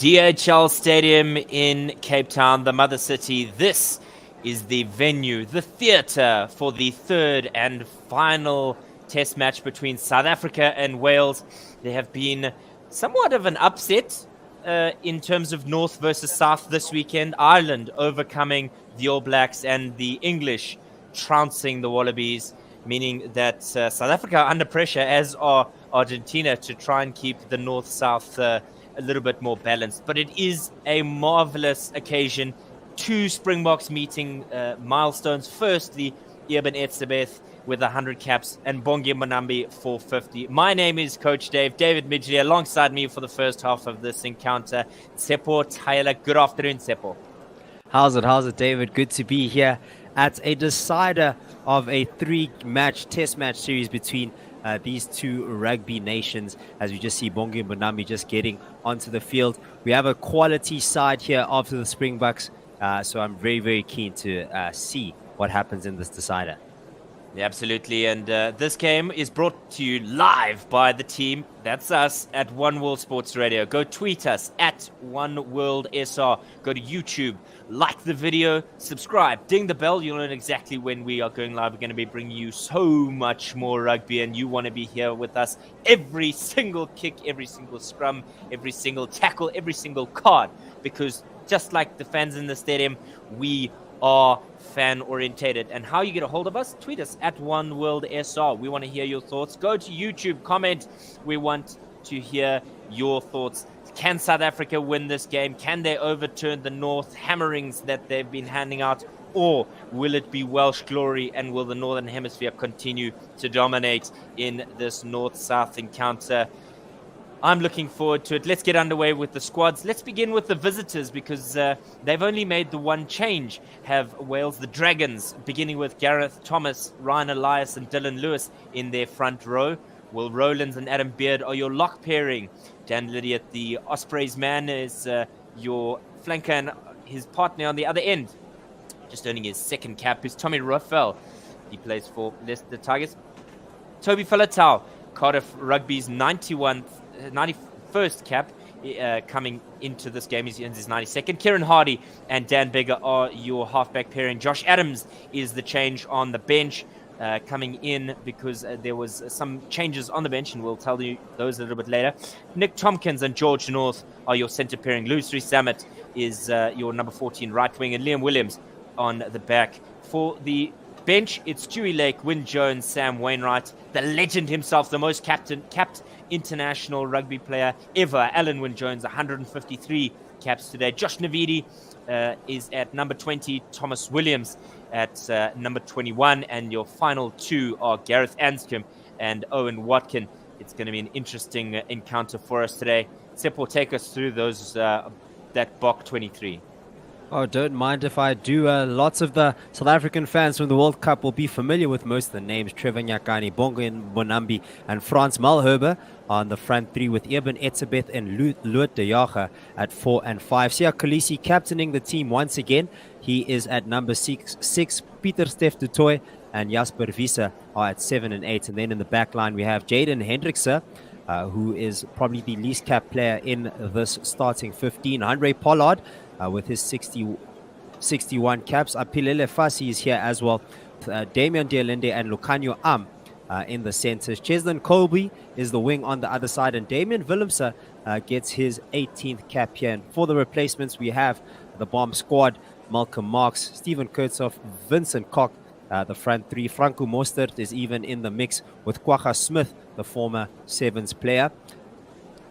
DHL Stadium in Cape Town, the mother city. This is the venue, the theatre for the third and final test match between South Africa and Wales. There have been somewhat of an upset in terms of North versus South this weekend. Ireland overcoming the All Blacks and the English trouncing the Wallabies, meaning that South Africa are under pressure, as are Argentina, to try and keep the North-South a little bit more balanced. But it is a marvelous occasion. Two Springboks meeting milestones. Firstly, Eben Etzebeth with 100 caps and Bongi Mbonambi for 50. My name is Coach David Midgley. Alongside me for the first half of this encounter, Tsepo Tyler. Good afternoon, Tsepo. How's it, David? Good to be here at a decider of a three-match test match series between these two rugby nations, as we just see Bongi Mbonambi just getting onto the field. We have a quality side here after the Springboks, so I'm very, very keen to see what happens in this decider. Yeah, absolutely, and this game is brought to you live by the team. That's us at One World Sports Radio. Go tweet us at One World SR. Go to YouTube, like the video, subscribe, ding the bell. You'll know exactly when we are going live. We're going to be bringing you so much more rugby, and you want to be here with us every single kick, every single scrum, every single tackle, every single card, because just like the fans in the stadium, we are fan orientated. And how you get a hold of us? Tweet us at One World SR. We want to hear your thoughts. Go to YouTube, comment. We want to hear your thoughts. Can South Africa win this game? Can they overturn the North hammerings that they've been handing out? Or will it be Welsh glory, and will the Northern Hemisphere continue to dominate in this North-South encounter? I'm looking forward to it. Let's get underway with the squads. Let's begin with the visitors, because they've only made the one change, have Wales. The Dragons, beginning with Gareth Thomas, Ryan Elias and Dylan Lewis in their front row. Will Rowlands and Adam Beard are your lock pairing. Dan Lydiat, the Ospreys man, is your flanker, and his partner on the other end, just earning his second cap, is Tommy Ruffell. He plays for Leicester Tigers. Toby Falatau, Cardiff Rugby's 91st cap, coming into this game. He earns his 92nd. Kieran Hardy and Dan Bigger are your halfback pairing. Josh Adams is the change on the bench, coming in because there was some changes on the bench, and we'll tell you those a little bit later. Nick Tompkins and George North are your centre pairing. Lusri Samet is your number 14 right wing, and Liam Williams on the back. For the bench, it's Stewie Lake, Wyn Jones, Sam Wainwright, the legend himself, the most capped international rugby player ever, Alan Wyn Jones, 153 caps today. Josh Navidi is at number 20, Thomas Williams at number 21, and your final two are Gareth Anscombe and Owen Watkin. It's going to be an interesting encounter for us today. Tsepo, take us through those that Bok 23. Oh, don't mind if I do. Lots of the South African fans from the World Cup will be familiar with most of the names. Trevor Nyakani, Bongi Mbonambi, and Frans Malherbe on the front three, with Eben Etzebeth and Loot de Jager at 4 and 5. Siya Kolisi captaining the team once again. He is at number 6. Pieter Steph du Toit and Jasper Wiese are at 7 and 8. And then in the back line, we have Jaden Hendrikse, who is probably the least capped player in this starting 15. Andrei Pollard, with his 61 caps. Apilele Fasi is here as well. Damian Dialende and Lucanio Am in the centers. Cheslin Colby is the wing on the other side, and Damian Willemse gets his 18th cap here. And for the replacements, we have the bomb squad: Malcolm Marks, Stephen Kurtzhoff, Vincent Koch, the front three. Franco Mostert is even in the mix with Kwagga Smith, the former Sevens player.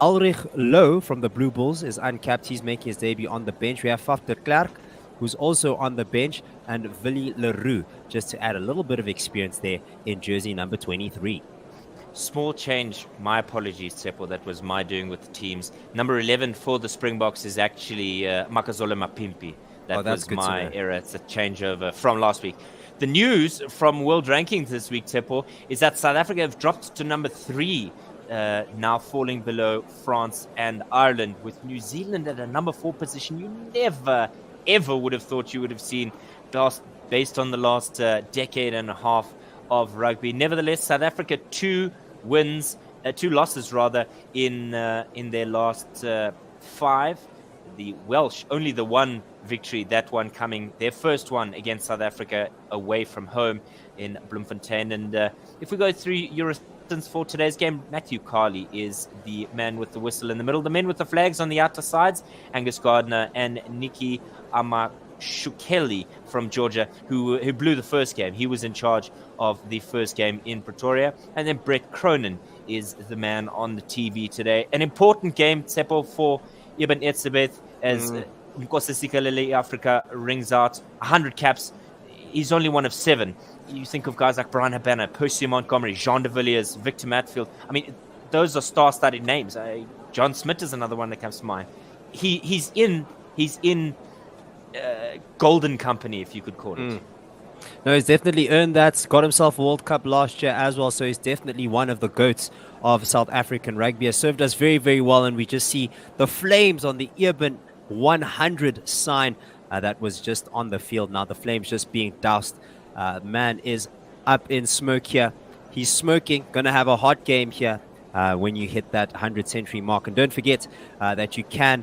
Ulrich Lowe from the Blue Bulls is uncapped. He's making his debut on the bench. We have Faf de Klerk, who's also on the bench, and Willie Leroux, just to add a little bit of experience there in jersey number 23. Small change. My apologies, Tsepo. That was my doing with the teams. Number 11 for the Springboks is actually Makazole Mapimpi. That was my error. It's a changeover from last week. The news from World Rankings this week, Tsepo, is that South Africa have dropped to number 3. Now falling below France and Ireland, with New Zealand at a number 4 position. You never, ever would have thought you would have seen, based on the last decade and a half of rugby. Nevertheless, South Africa 2 losses in their last 5. the Welsh, only the one victory, that one coming, their first one against South Africa away from home in Bloemfontein. And if we go through your assistants for today's game, Matthew Carley is the man with the whistle in the middle. The men with the flags on the outer sides, Angus Gardner and Nikki Amashukeli from Georgia, who blew the first game. He was in charge of the first game in Pretoria. And then Brett Cronin is the man on the TV today. An important game, Tsepo, for Ibn Etzebeth, as Nkosi Sikelele Africa rings out 100 caps. He's only one of 7. You think of guys like Brian Habana, Percy Montgomery, Jean de Villiers, Victor Matfield. I mean, those are star-studded names. John Smith is another one that comes to mind. He's in golden company, if you could call it. No, he's definitely earned that. Got himself a World Cup last year as well, so he's definitely one of the GOATs of South African rugby. Has served us very, very well, and we just see the flames on the Urban 100 sign that was just on the field. Now the flames just being doused. Man is up in smoke here. He's smoking. Going to have a hot game here when you hit that 100 century mark. And don't forget that you can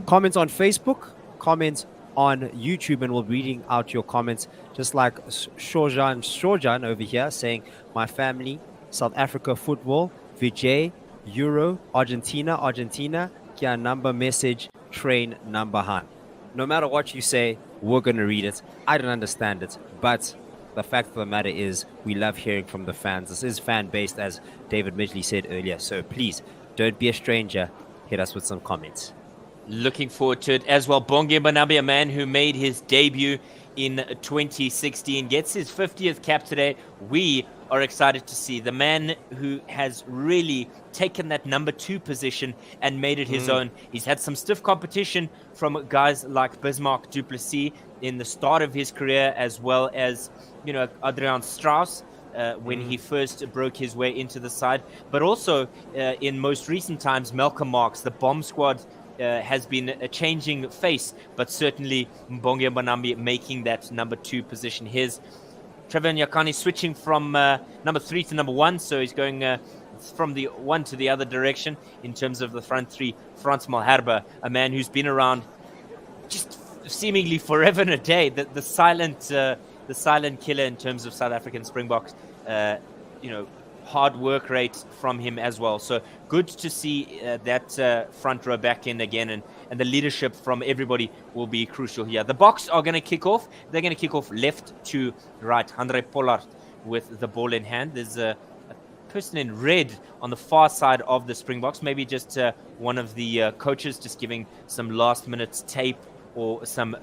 comment on Facebook, comment on YouTube, and we'll be reading out your comments, just like Shorjan over here saying, my family, South Africa football, Vijay, Euro, Argentina, kia number message, train number han. No matter what you say, we're going to read it. I don't understand it, but the fact of the matter is we love hearing from the fans. This is fan-based, as David Midgley said earlier, so please don't be a stranger. Hit us with some comments. Looking forward to it as well. Bonge Mbonambi, a man who made his debut in 2016, gets his 50th cap today. We are excited to see the man who has really taken that number 2 position and made it his own. He's had some stiff competition from guys like Bismarck du Plessis in the start of his career, as well as, Adrian Strauss when he first broke his way into the side. But also in most recent times, Malcolm Marks, the bomb squad, has been a changing face, but certainly Mbonge Mbonambi making that number 2 position his. Trevor Nyakani switching from number 3 to number 1, so he's going from the one to the other direction in terms of the front 3. Frans Malherbe, a man who's been around just seemingly forever and a day, the silent killer in terms of South African Springboks. Hard work rate from him as well. So good to see that front row back in again, and the leadership from everybody will be crucial here. The Boks are going to kick off. They're going to kick off left to right. Andrei Pollard with the ball in hand. There's a person in red on the far side of the Springboks, maybe just one of the coaches just giving some last-minute tape or some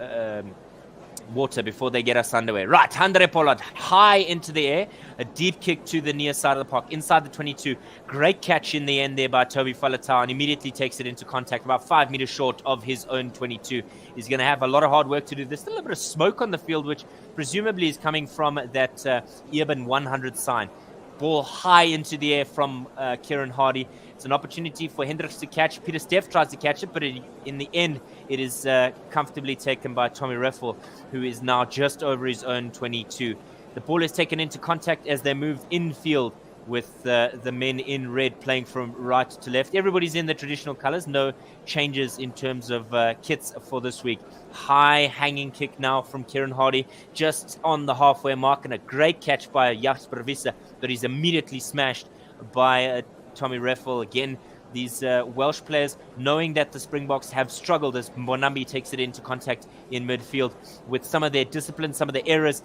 water before they get us underway. Right, Andrei Pollard high into the air, a deep kick to the near side of the park, inside the 22. Great catch in the end there by Toby Falatau, and immediately takes it into contact about 5 meters short of his own 22. He's going to have a lot of hard work to do. There's still a little bit of smoke on the field, which presumably is coming from that Urban 100 sign. Ball high into the air from Kieran Hardy. It's an opportunity for Hendricks to catch. Peter Steff tries to catch it, but in the end, it is comfortably taken by Tommy Reffel, who is now just over his own 22. The ball is taken into contact as they move infield with the men in red playing from right to left. Everybody's in the traditional colors. No changes in terms of kits for this week. High hanging kick now from Kieran Hardy, just on the halfway mark, and a great catch by Jasper Visser, but he's immediately smashed by Tommy Reffel. Again, these Welsh players, knowing that the Springboks have struggled as Mbonambi takes it into contact in midfield, with some of their discipline, some of the errors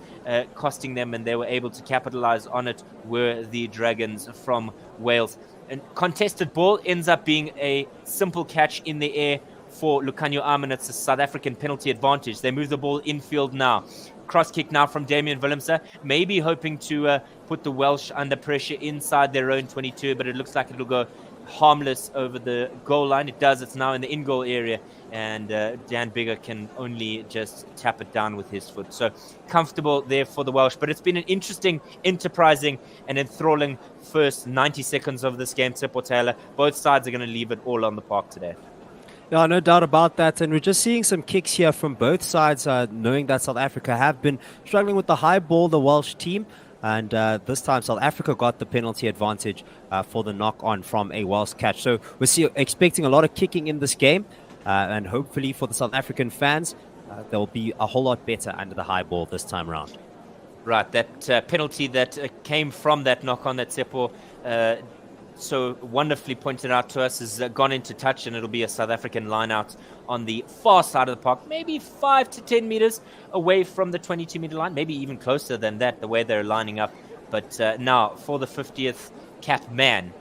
costing them, and they were able to capitalize on it, were the Dragons from Wales. And contested ball ends up being a simple catch in the air for Lucanio Armin. It's a South African penalty advantage. They move the ball infield now. Cross kick now from Damian Willemse, maybe hoping to put the Welsh under pressure inside their own 22, but it looks like it'll go harmless over the goal line. It does. It's now in the in-goal area, and Dan Bigger can only just tap it down with his foot. So comfortable there for the Welsh, but it's been an interesting, enterprising, and enthralling first 90 seconds of this game, Tsepo Taylor. Both sides are going to leave it all on the park today. Yeah, no doubt about that. And we're just seeing some kicks here from both sides, knowing that South Africa have been struggling with the high ball, the Welsh team. And this time, South Africa got the penalty advantage for the knock-on from a Welsh catch. So we're expecting a lot of kicking in this game. And hopefully for the South African fans, they'll be a whole lot better under the high ball this time around. Right, that penalty that came from that knock on that Tsepo so wonderfully pointed out to us has gone into touch, and it'll be a South African line out on the far side of the park, maybe 5 to 10 meters away from the 22-meter line, maybe even closer than that, the way they're lining up. But now for the 50th cap man,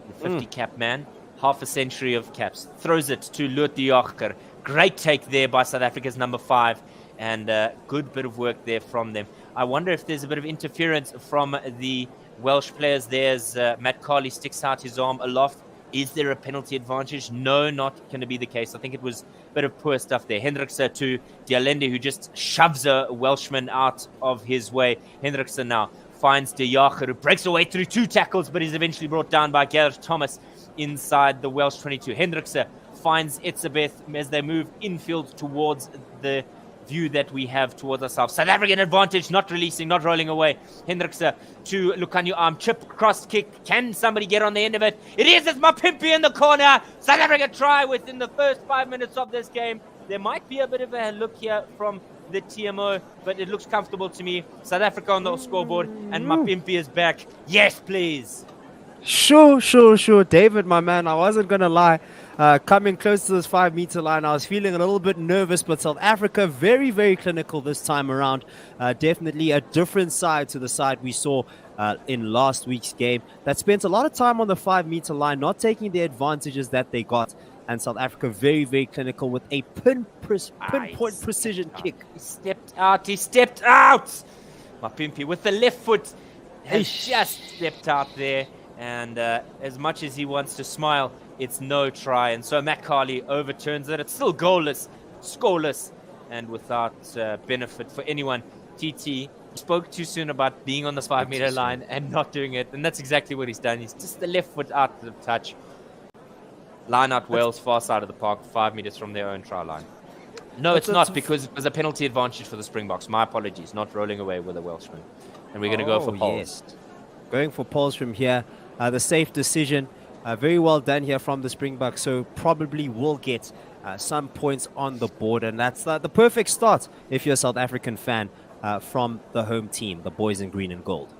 the 50 cap man, half a century of caps, throws it to Loot de Jager. Great take there by South Africa's number 5, and good bit of work there from them. I wonder if there's a bit of interference from the Welsh players there as Matt Carley sticks out his arm aloft. Is there a penalty advantage? No, not going to be the case. I think it was a bit of poor stuff there. Hendrikse to Dialende, who just shoves a Welshman out of his way. Hendrikse now finds De Jager, who breaks away through 2 tackles, but is eventually brought down by Gareth Thomas inside the Welsh 22. Hendrikse finds Etzebeth as they move infield towards the view that we have towards ourselves. South African advantage, not releasing, not rolling away. Hendrikse to Lucanio arm, chip, cross kick. Can somebody get on the end of it? It is, it's Mapimpi in the corner. South Africa try within the first 5 minutes of this game. There might be a bit of a look here from the TMO, but it looks comfortable to me. South Africa on the scoreboard, and Mapimpi is back. Yes, please. Sure. David, my man, I wasn't going to lie. Coming close to this 5-meter line, I was feeling a little bit nervous, but South Africa very, very clinical this time around. Definitely a different side to the side we saw in last week's game that spent a lot of time on the 5-meter line, not taking the advantages that they got. And South Africa very, very clinical with a pinpoint precision kick. He stepped out. Mapimpi with the left foot has just stepped out there. And as much as he wants to smile, it's no try. And so Matt Carley overturns it. It's still goalless, scoreless, and without benefit for anyone. TT spoke too soon about being on this 5-meter line and not doing it. And that's exactly what he's done. He's just the left foot out of touch. Line out Wales, far side of the park, 5 meters from their own try line. No, it's not, because it was a penalty advantage for the Springboks. My apologies, not rolling away with a Welshman. And we're going to go for poles. Yes. Going for poles from here. The safe decision. Very well done here from the Springboks. So probably will get some points on the board. And that's the perfect start if you're a South African fan from the home team, the boys in green and gold.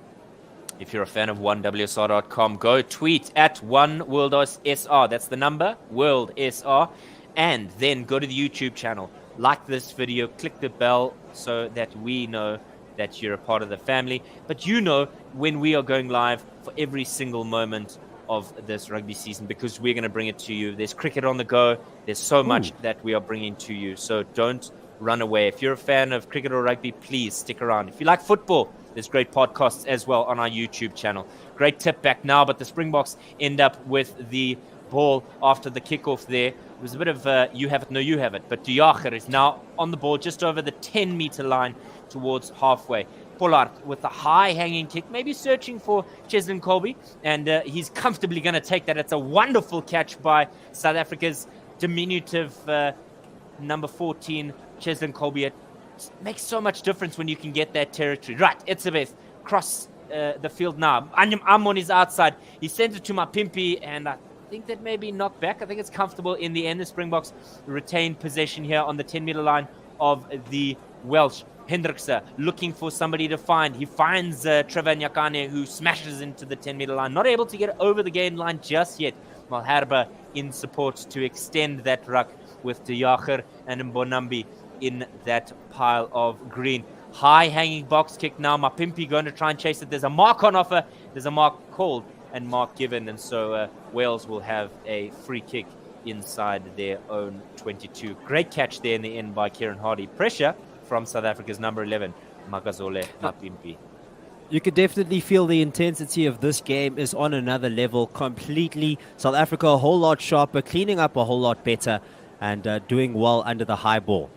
If you're a fan of 1WSR.com, go tweet at 1WorldSR. That's the number, WorldSR. And then go to the YouTube channel. Like this video, click the bell so that we know that you're a part of the family. But you know when we are going live for every single moment of this rugby season, because we're going to bring it to you. There's cricket on the go. There's so much that we are bringing to you. So don't run away. If you're a fan of cricket or rugby, please stick around. If you like football, there's great podcasts as well on our YouTube channel. Great tip back now, but the Springboks end up with the ball after the kickoff there. It was a bit of you have it, no you have it. But De Jager is now on the ball just over the 10-meter line towards halfway. Pollard with a high-hanging kick, maybe searching for Cheslin Kolbe, and he's comfortably going to take that. It's a wonderful catch by South Africa's diminutive number 14, Cheslin Kolbe. It makes so much difference when you can get that territory. Right, Etzebeth cross the field now. Amon is outside. He sends it to Mapimpi, and I think that may be knocked back. I think it's comfortable in the end. The Springboks retain possession here on the 10-meter line of the Welsh. Hendrikse looking for somebody to find. He finds Trevor Nyakane, who smashes into the 10-meter line. Not able to get over the gain line just yet. Malherbe in support to extend that ruck with De Jager and Mbonambi in that pile of green. High-hanging box kick now. Mapimpi going to try and chase it. There's a mark on offer. There's a mark called and mark given. And so Wales will have a free kick inside their own 22. Great catch there in the end by Kieran Hardy. Pressure from South Africa's number 11, Makazole Mapimpi. You could definitely feel the intensity of this game is on another level completely. South Africa a whole lot sharper, cleaning up a whole lot better, and doing well under the high ball.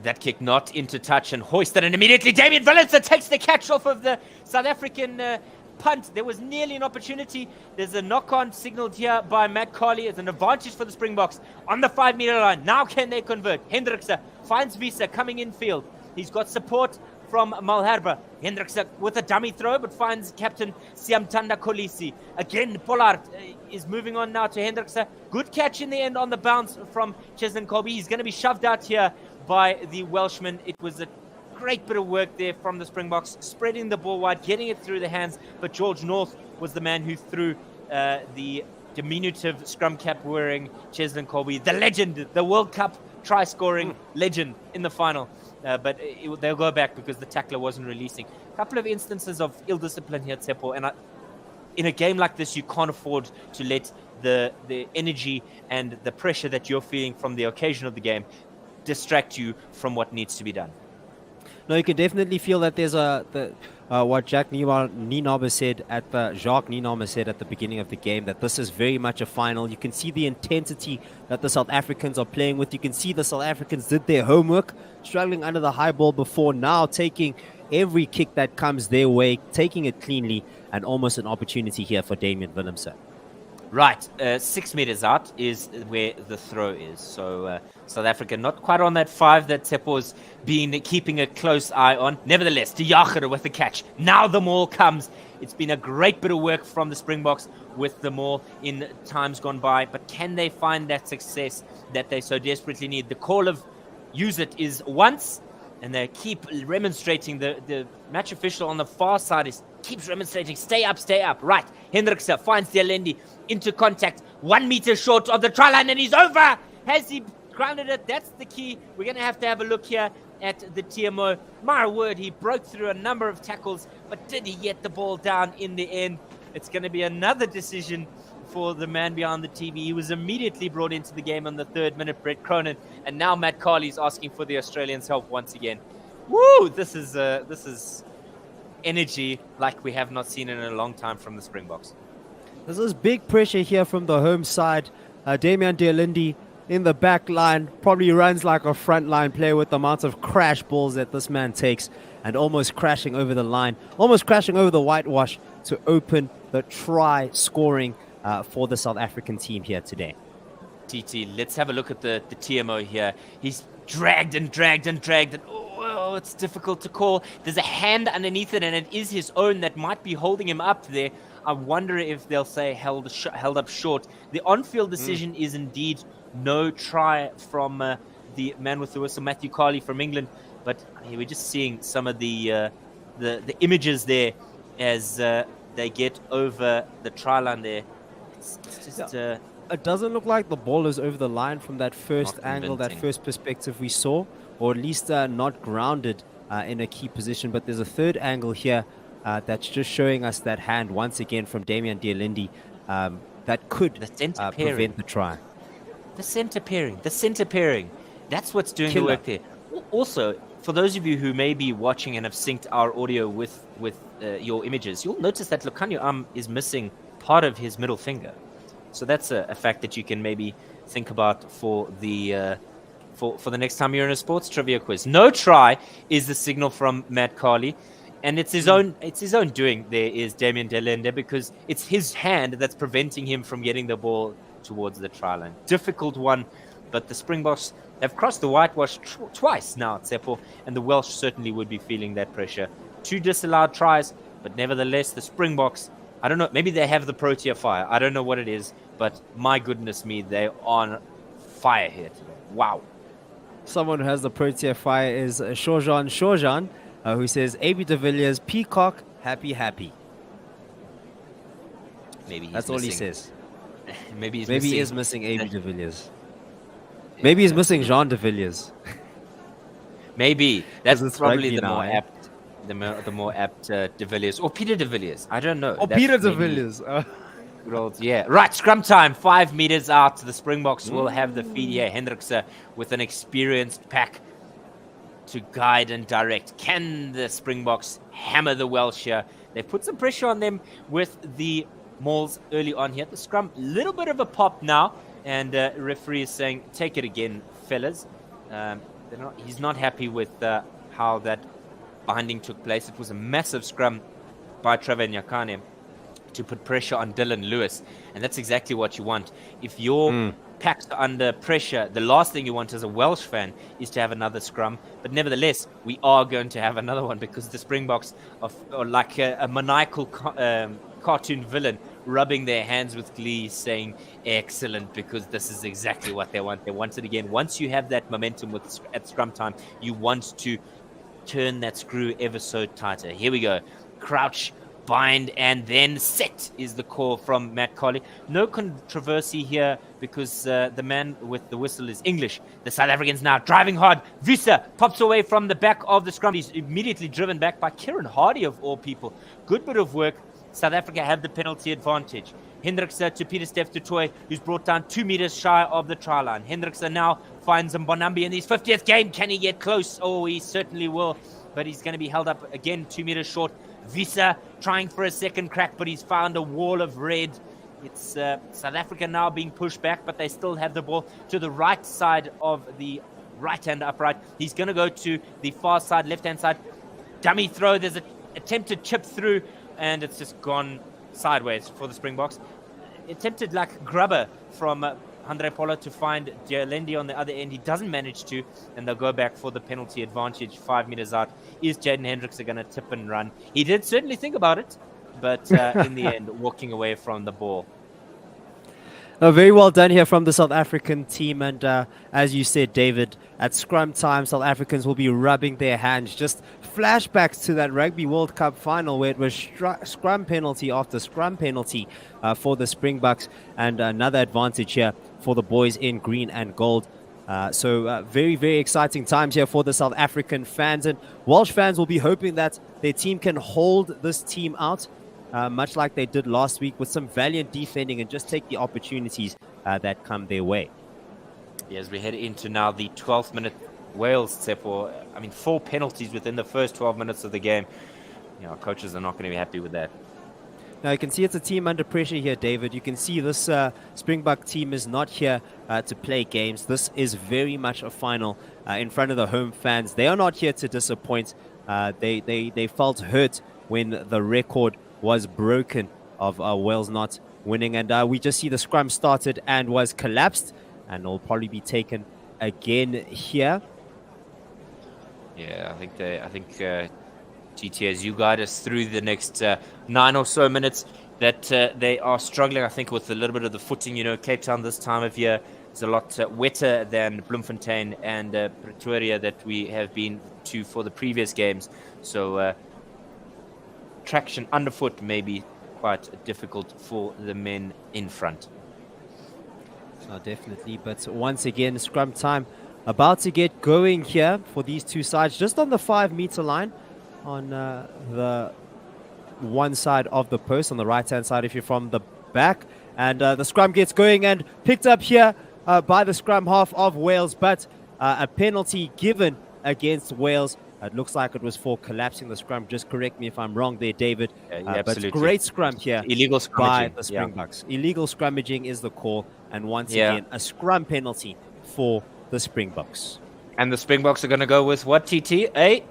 That kick not into touch and hoisted, and immediately Damian Willemse takes the catch off of the South African punt. There was nearly an opportunity. There's a knock-on signaled here by Matt Carley. It's an advantage for the Springboks on the 5-meter line. Now can they convert? Hendrikse finds Visa coming in field. He's got support from Malherbe. Hendrikse with a dummy throw, but finds captain Siamtanda Kolisi. Again, Pollard is moving on now to Hendrikse. Good catch in the end on the bounce from Cheslin Kolbe. He's going to be shoved out here by the Welshman. It was a great bit of work there from the Springboks, spreading the ball wide, getting it through the hands, but George North was the man who threw the diminutive scrum cap wearing Cheslin Kolbe, the legend, the World Cup try-scoring legend in the final. But they'll go back because the tackler wasn't releasing. A couple of instances of ill discipline here, Tsepo, and in a game like this, you can't afford to let the energy and the pressure that you're feeling from the occasion of the game distract you from what needs to be done. No, you can definitely feel that there's what Jacques Nienaber said at the beginning of the game, that this is very much a final. You can see the intensity that the South Africans are playing with. You can see the South Africans did their homework, struggling under the high ball before, now taking every kick that comes their way, taking it cleanly, and almost an opportunity here for Damian Willemse. Right, 6 meters out is where the throw is. So South Africa not quite on that 5 that Tsepo's been keeping a close eye on. Nevertheless, De Jager with the catch. Now the maul comes. It's been a great bit of work from the Springboks with the maul in times gone by. But can they find that success that they so desperately need? The call of use it is once, and they keep remonstrating. The match official on the far side keeps remonstrating. Stay up, stay up. Right, Hendrikse finds Dialendi into contact. 1 meter short of the try line, and he's over. Has he grounded it? That's the key. We're going to have a look here at the TMO. My word, he broke through a number of tackles, but did he get the ball down in the end? It's going to be another decision for the man behind the TV. He was immediately brought into the game on the 3rd minute, Brett Cronin, and now Matt Carley's asking for the Australians' help once again. Woo! This is energy like we have not seen in a long time from the Springboks. This is big pressure here from the home side. Damian Dialendi in the back line probably runs like a front line player with the amount of crash balls that this man takes, and almost crashing over the line, almost crashing over the whitewash to open the try scoring for the South African team here today. TT, let's have a look at the TMO here. He's dragged and dragged and dragged, and oh, it's difficult to call. There's a hand underneath it, and it is his own that might be holding him up there. I wonder if they'll say held up short. The on-field decision is indeed no try from the man with the whistle, Matthew Carley from England. But we're just seeing some of the images there as they get over the try line there. It's just... it doesn't look like the ball is over the line from that first angle, that first perspective we saw, or at least not grounded in a key position. But there's a third angle here that's just showing us that hand once again from Damian Dialendi that could prevent the try. The center pairing. That's what's doing the work there. Also, for those of you who may be watching and have synced our audio with your images, you'll notice that Lukhanyo is missing part of his middle finger. So that's a fact that you can maybe think about for the for the next time you're in a sports trivia quiz. No try is the signal from Matt Carley, and it's his own doing. There is Damian Dialendi, because it's his hand that's preventing him from getting the ball towards the try line. Difficult one, but the Springboks have crossed the whitewash twice now, Tsepo, and the Welsh certainly would be feeling that pressure. 2 disallowed tries, but nevertheless, the Springboks, I don't know, maybe they have the Protea fire. I don't know what it is, but my goodness me, they're on fire here today. Wow. Someone who has the Protea fire is Shorjan, who says, AB de Villiers, peacock, happy, happy. Maybe he's That's missing. all he says. Maybe he is missing AB de Villiers. Maybe he's missing Jean de Villiers. Maybe. That's probably the now, more apt. The more apt de Villiers. Or Peter de Villiers. I don't know. Or Peter de Villiers. Good old, yeah. Right, scrum time. 5 meters out. The Springboks will have the feed here. Hendrikse with an experienced pack to guide and direct. Can the Springboks hammer the Welsh here? They've put some pressure on them with the mauls early on here. The scrum, little bit of a pop now. And referee is saying, take it again, fellas. He's not happy with how that binding took place. It was a massive scrum by Trevor Nyakane. to put pressure on Dylan Lewis. And that's exactly what you want. If your packs are under pressure, the last thing you want as a Welsh fan is to have another scrum. But nevertheless, we are going to have another one because the Springboks are like a maniacal cartoon villain rubbing their hands with glee saying excellent, because this is exactly what they want. They want it again. Once you have that momentum at scrum time, you want to turn that screw ever so tighter. Here we go. Crouch, bind, and then set is the call from Matt Colley. No controversy here because the man with the whistle is English. The South Africans now driving hard. Visa pops away from the back of the scrum. He's immediately driven back by Kieran Hardy of all people. Good bit of work. South Africa have the penalty advantage. Hendrikse to Peter Steph du Toit, who's brought down 2 meters shy of the try line. Hendrikse now finds Mbonambi in his 50th game. Can he get close? Oh, he certainly will. But he's going to be held up again 2 meters short. Visa trying for a second crack, but he's found a wall of red. It's South Africa now being pushed back, but they still have the ball to the right side of the right-hand upright. He's going to go to the far side, left-hand side. Dummy throw. There's an attempted chip through, and it's just gone sideways for the Springboks. Attempted like grubber from Andrei Pollard to find Dialendi on the other end. He doesn't manage to, and they'll go back for the penalty advantage 5 meters out. Is Jaden Hendrikse going to tip and run? He did certainly think about it, but in the end, walking away from the ball. Very well done here from the South African team. And as you said, David, at scrum time, South Africans will be rubbing their hands. Just flashbacks to that Rugby World Cup final where it was scrum penalty after scrum penalty for the Springboks. And another advantage here for the boys in green and gold. So very, very exciting times here for the South African fans. And Welsh fans will be hoping that their team can hold this team out. Much like they did last week with some valiant defending and just take the opportunities that come their way. Yeah, as we head into now the 12th minute, Wales set for, 4 penalties within the first 12 minutes of the game. Our coaches are not going to be happy with that. Now you can see it's a team under pressure here, David. You can see this Springbok team is not here to play games. This is very much a final in front of the home fans. They are not here to disappoint. They felt hurt when the record was broken of Wales not winning, and we just see the scrum started and was collapsed, and will probably be taken again here. Yeah, I think GT, as you guide us through the next 9 or so minutes, that they are struggling, I think, with a little bit of the footing. Cape Town this time of year is a lot wetter than Bloemfontein and Pretoria that we have been to for the previous games. So traction underfoot may be quite difficult for the men in front. Definitely, but once again, scrum time about to get going here for these two sides, just on the 5 meter line on the one side of the post, on the right hand side if you're from the back, and the scrum gets going and picked up here by the scrum half of Wales, but a penalty given against Wales. It looks like it was for collapsing the scrum. Just correct me if I'm wrong there, David. Yeah, but great scrum here. Illegal scrummaging by the Springboks. Yeah. Illegal scrummaging is the call. And once again, a scrum penalty for the Springboks. And the Springboks are going to go with what, TT? A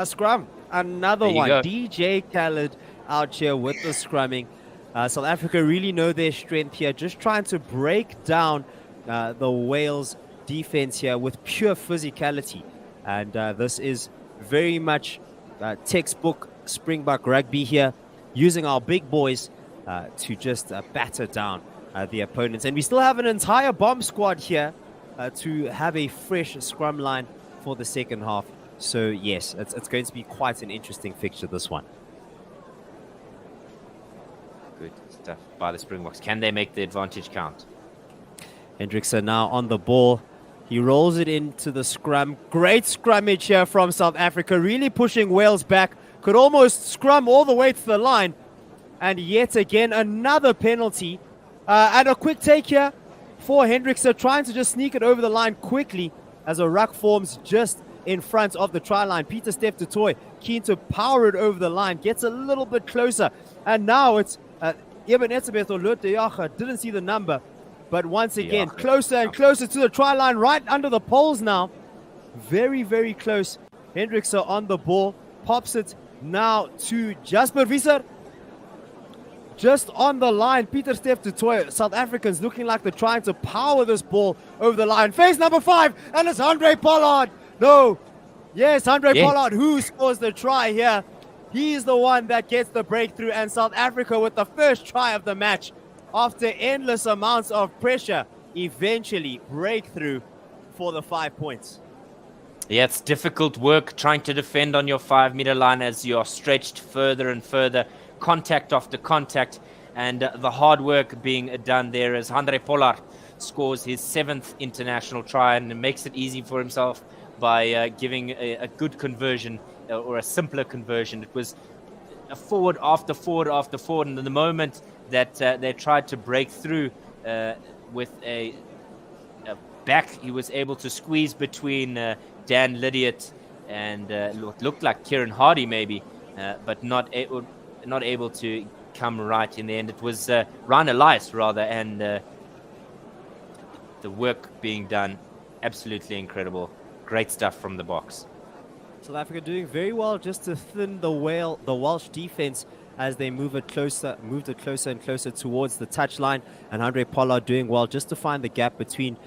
scrum. Another one. Go. DJ Khaled out here with the scrumming. South Africa really know their strength here. Just trying to break down the Wales defense here with pure physicality. And this is very much textbook Springbok rugby here, using our big boys to just batter down the opponents. And we still have an entire bomb squad here to have a fresh scrum line for the second half. So, yes, it's going to be quite an interesting fixture, this one. Good stuff by the Springboks. Can they make the advantage count? Hendrikse now on the ball. He rolls it into the scrum. Great scrummage here from South Africa, really pushing Wales back. Could almost scrum all the way to the line. And yet again, another penalty. And a quick take here for Hendrikse, trying to just sneak it over the line quickly as a ruck forms just in front of the try line. Peter Steph du Toit keen to power it over the line, gets a little bit closer. And now it's Eben Etzebeth or Lut de Jager, didn't see the number. But once again, closer and closer to the try line, right under the poles now. Very, very close. Hendrikse on the ball, pops it now to Jasper Visser. just on the line. Peter Steph du Toit. South Africans looking like they're trying to power this ball over the line. Face number 5, and it's Andrei Pollard. No. Yes, Andrei Pollard, who scores the try here. He's the one that gets the breakthrough, and South Africa with the first try of the match after endless amounts of pressure eventually breakthrough for the 5 points. Yeah, it's difficult work trying to defend on your 5-meter line as you're stretched further and further, contact after contact, and the hard work being done there as Andrei Pollard scores his 7th international try and makes it easy for himself by giving a good conversion or a simpler conversion. It was a forward after forward after forward, and in the moment that they tried to break through with a back, he was able to squeeze between Dan Lydiot and looked like Kieran Hardy maybe, but not able to come right in the end. It was Ryan Elias rather, and the work being done, absolutely incredible. Great stuff from the box. South Africa doing very well just to thin the Welsh defense as they moved it closer and closer towards the touchline. And Andrei Pollard doing well just to find the gap between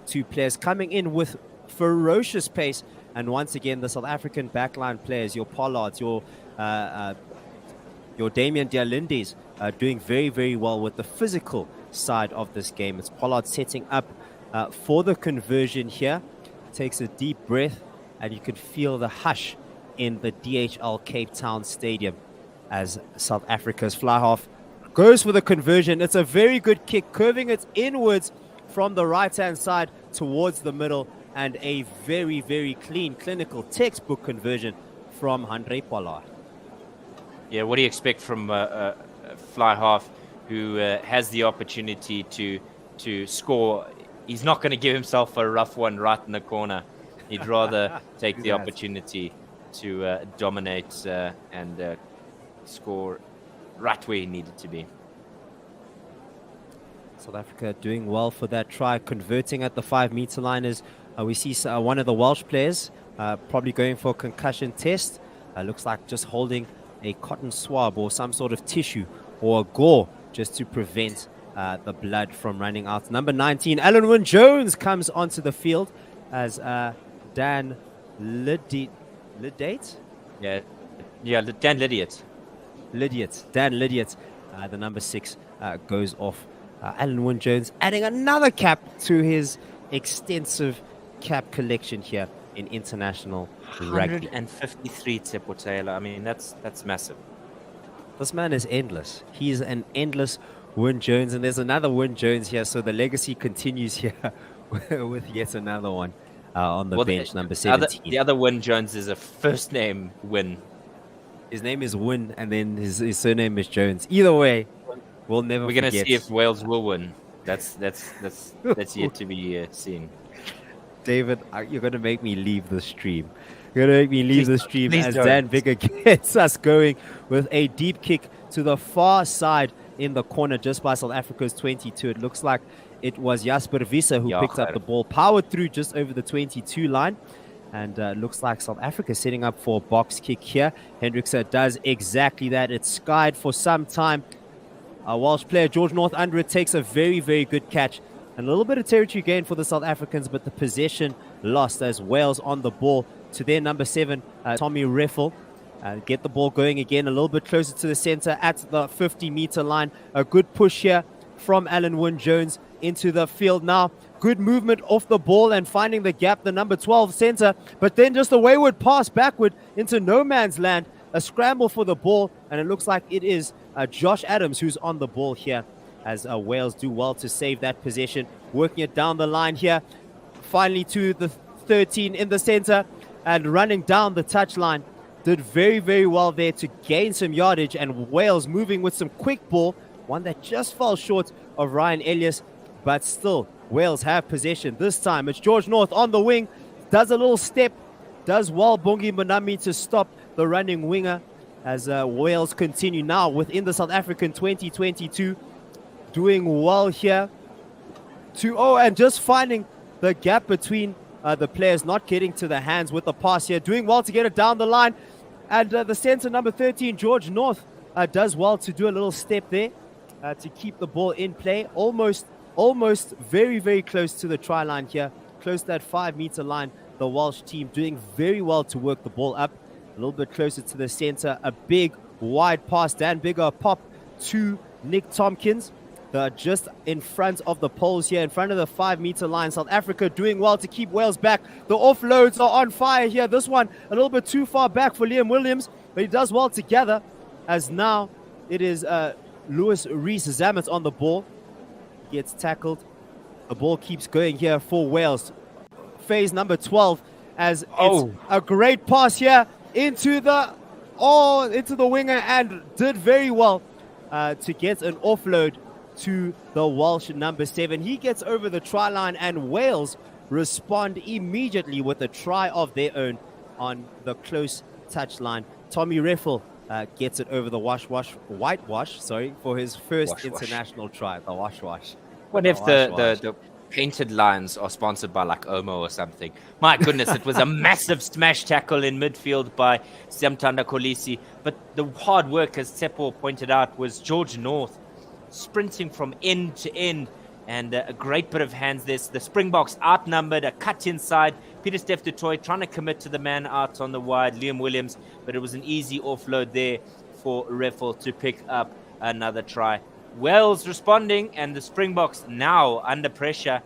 two players, coming in with ferocious pace. And once again, the South African backline players, your Pollards, your Damian Dialindes, doing very, very well with the physical side of this game. It's Pollard setting up for the conversion here. Takes a deep breath, and you can feel the hush in the DHL Cape Town Stadium as South Africa's fly half goes for the conversion. It's a very good kick, curving it inwards from the right-hand side towards the middle, and a very, very clean, clinical, textbook conversion from Andrei Pollard. Yeah, what do you expect from a fly half who has the opportunity to score? He's not going to give himself a rough one right in the corner. He'd rather take the opportunity to dominate and score right where he needed to be. South Africa doing well for that try, converting at the 5-meter line. As we see one of the Welsh players probably going for a concussion test. Looks like just holding a cotton swab or some sort of tissue or a gauze just to prevent the blood from running out. Number 19, Alan Wynne-Jones comes onto the field as Dan Lydiot? Yeah, Dan Lydiot. Dan Lydiot, the number 6, goes off. Alan Wynne-Jones adding another cap to his extensive cap collection here in international rugby. 153 Tsepo Taylor. I mean, that's massive. This man is endless. He's an endless Wynne-Jones, and there's another Wynne-Jones here, so the legacy continues here with yet another one on the bench, number 17. The other Wynne-Jones is a first name Wynne. His name is Wynne, and then his surname is Jones. Either way, we'll never forget. We're going to see if Wales will win. That's yet to be seen. David, you're going to make me leave the stream. You're going to make me leave the stream as don't. Dan Bigger gets us going with a deep kick to the far side in the corner just by South Africa's 22. It looks like it was Jasper Visser who picked up the ball, powered through just over the 22 line. And looks like South Africa setting up for a box kick here. Hendrickse does exactly that. It's skied for some time. Welsh player George North under it takes a very, very good catch. And a little bit of territory gain for the South Africans, but the possession lost as Wales on the ball to their number 7, Tommy Reffel. Get the ball going again, a little bit closer to the center at the 50-meter line. A good push here from Alan Wynne-Jones into the field now. Good movement off the ball and finding the gap, the number 12 center. But then just a wayward pass backward into no man's land. A scramble for the ball, and it looks like it is Josh Adams who's on the ball here as Wales do well to save that possession. Working it down the line here. Finally to the 13 in the center and running down the touchline. Did very, very well there to gain some yardage, and Wales moving with some quick ball. One that just fell short of Ryan Elias, but still Wales have possession. This time it's George North on the wing. Does a little step. Does well Bongi Mbonambi to stop the running winger as Wales continue now within the South African 2022. Doing well here. 2-0 and just finding the gap between the players, not getting to the hands with the pass here. Doing well to get it down the line. And the center, number 13, George North, does well to do a little step there to keep the ball in play. Almost very, very close to the try line here. Close to that 5-meter line. The Welsh team doing very well to work the ball up. A little bit closer to the center. A big, wide pass. Dan Bigger pop to Nick Tompkins. Just in front of the poles here, in front of the 5-meter line. South Africa doing well to keep Wales back. The offloads are on fire here. This one a little bit too far back for Liam Williams, but he does well together, as now it is Lewis Rees-Zammit on the ball. Gets tackled. The ball keeps going here for Wales. Phase number 12, as it's a great pass here into the winger, and did very well to get an offload to the Welsh number 7. He gets over the try line, and Wales respond immediately with a try of their own on the close touch line. Tommy Reffel gets it over the whitewash, for his first international try. The wash. What if the painted lines are sponsored by like Omo or something? My goodness, it was a massive smash tackle in midfield by Siamtanda Kolisi. But the hard work, as Tsepo pointed out, was George North sprinting from end to end, and a great bit of hands there. The Springboks outnumbered, a cut inside. Peter Steph du Toit trying to commit to the man out on the wide, Liam Williams, but it was an easy offload there for Reffel to pick up another try. Wales responding, and the Springboks now under pressure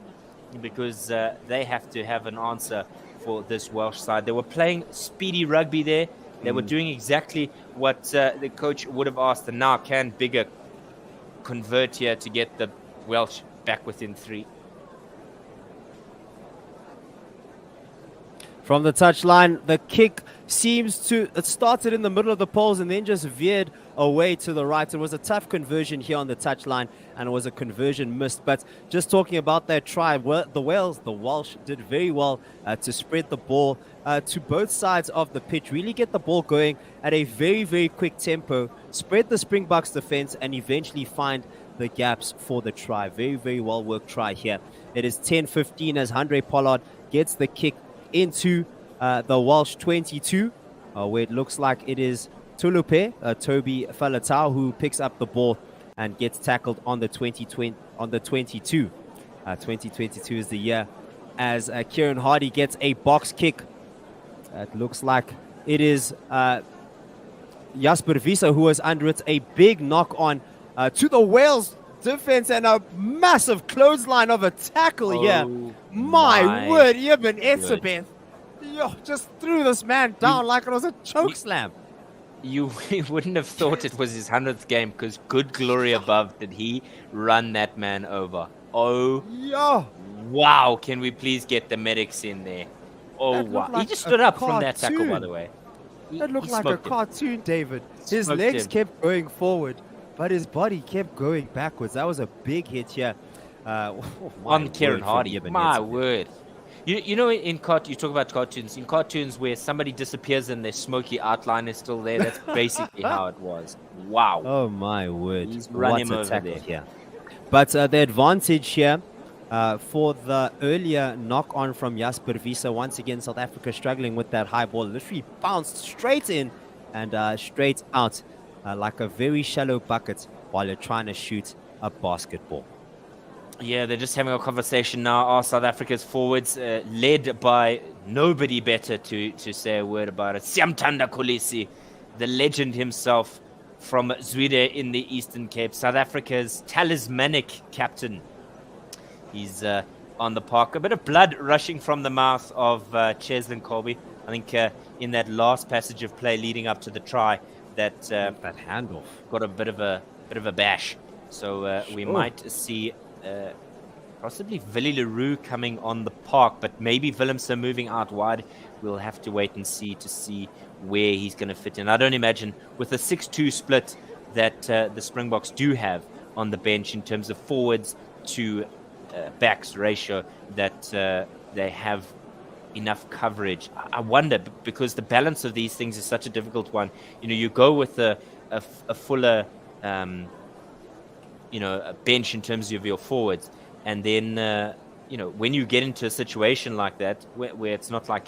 because they have to have an answer for this Welsh side. They were playing speedy rugby there. They were doing exactly what the coach would have asked, and now can Bigger convert here to get the Welsh back within 3. From the touchline, the kick it started in the middle of the poles and then just veered away to the right. It was a tough conversion here on the touchline, and it was a conversion missed. But just talking about that try, the Welsh did very well to spread the ball to both sides of the pitch, really get the ball going at a very, very quick tempo, spread the Springboks defense, and eventually find the gaps for the try. Very, very well worked try here. It is 10-15 as Andrei Pollard gets the kick into the Welsh 22, where it looks like it is Tulupe, Toby Falatau, who picks up the ball and gets tackled on the 22. 2022 is the year, as Kieran Hardy gets a box kick. It looks like it is Jasper Wiese who was under it. A big knock on to the Wales defense, and a massive clothesline of a tackle here. My word, Eben Etzebeth just threw this man down like it was a choke slam. You wouldn't have thought it was his 100th game, because good glory above did he run that man over. Wow, can we please get the medics in there? Wow. Like he just stood up from that tackle, by the way. That looked like a cartoon, David. His legs kept going forward, but his body kept going backwards. That was a big hit here. On Kieran Hardy. My word. You know, you talk about cartoons. In cartoons where somebody disappears and their smoky outline is still there, that's basically how it was. Wow. Oh, my word. He's run him over there. Here. But the advantage here for the earlier knock-on from Jasper Wiese. Once again, South Africa struggling with that high ball. Literally bounced straight in and straight out like a very shallow bucket while you're trying to shoot a basketball. Yeah, they're just having a conversation now. Are South Africa's forwards led by nobody better to say a word about it? Siamtanda Kolisi, the legend himself from Zwide in the Eastern Cape. South Africa's talismanic captain. He's on the park. A bit of blood rushing from the mouth of Cheslin Colby. I think in that last passage of play leading up to the try, that handoff got a bit of a bash. So we might see possibly Willie Leroux coming on the park, but maybe Willemse moving out wide. We'll have to wait and see where he's going to fit in. I don't imagine with the 6-2 split that the Springboks do have on the bench in terms of forwards to backs ratio, that they have enough coverage. I wonder, because the balance of these things is such a difficult one. You go with a fuller a bench in terms of your forwards, and then when you get into a situation like that where it's not like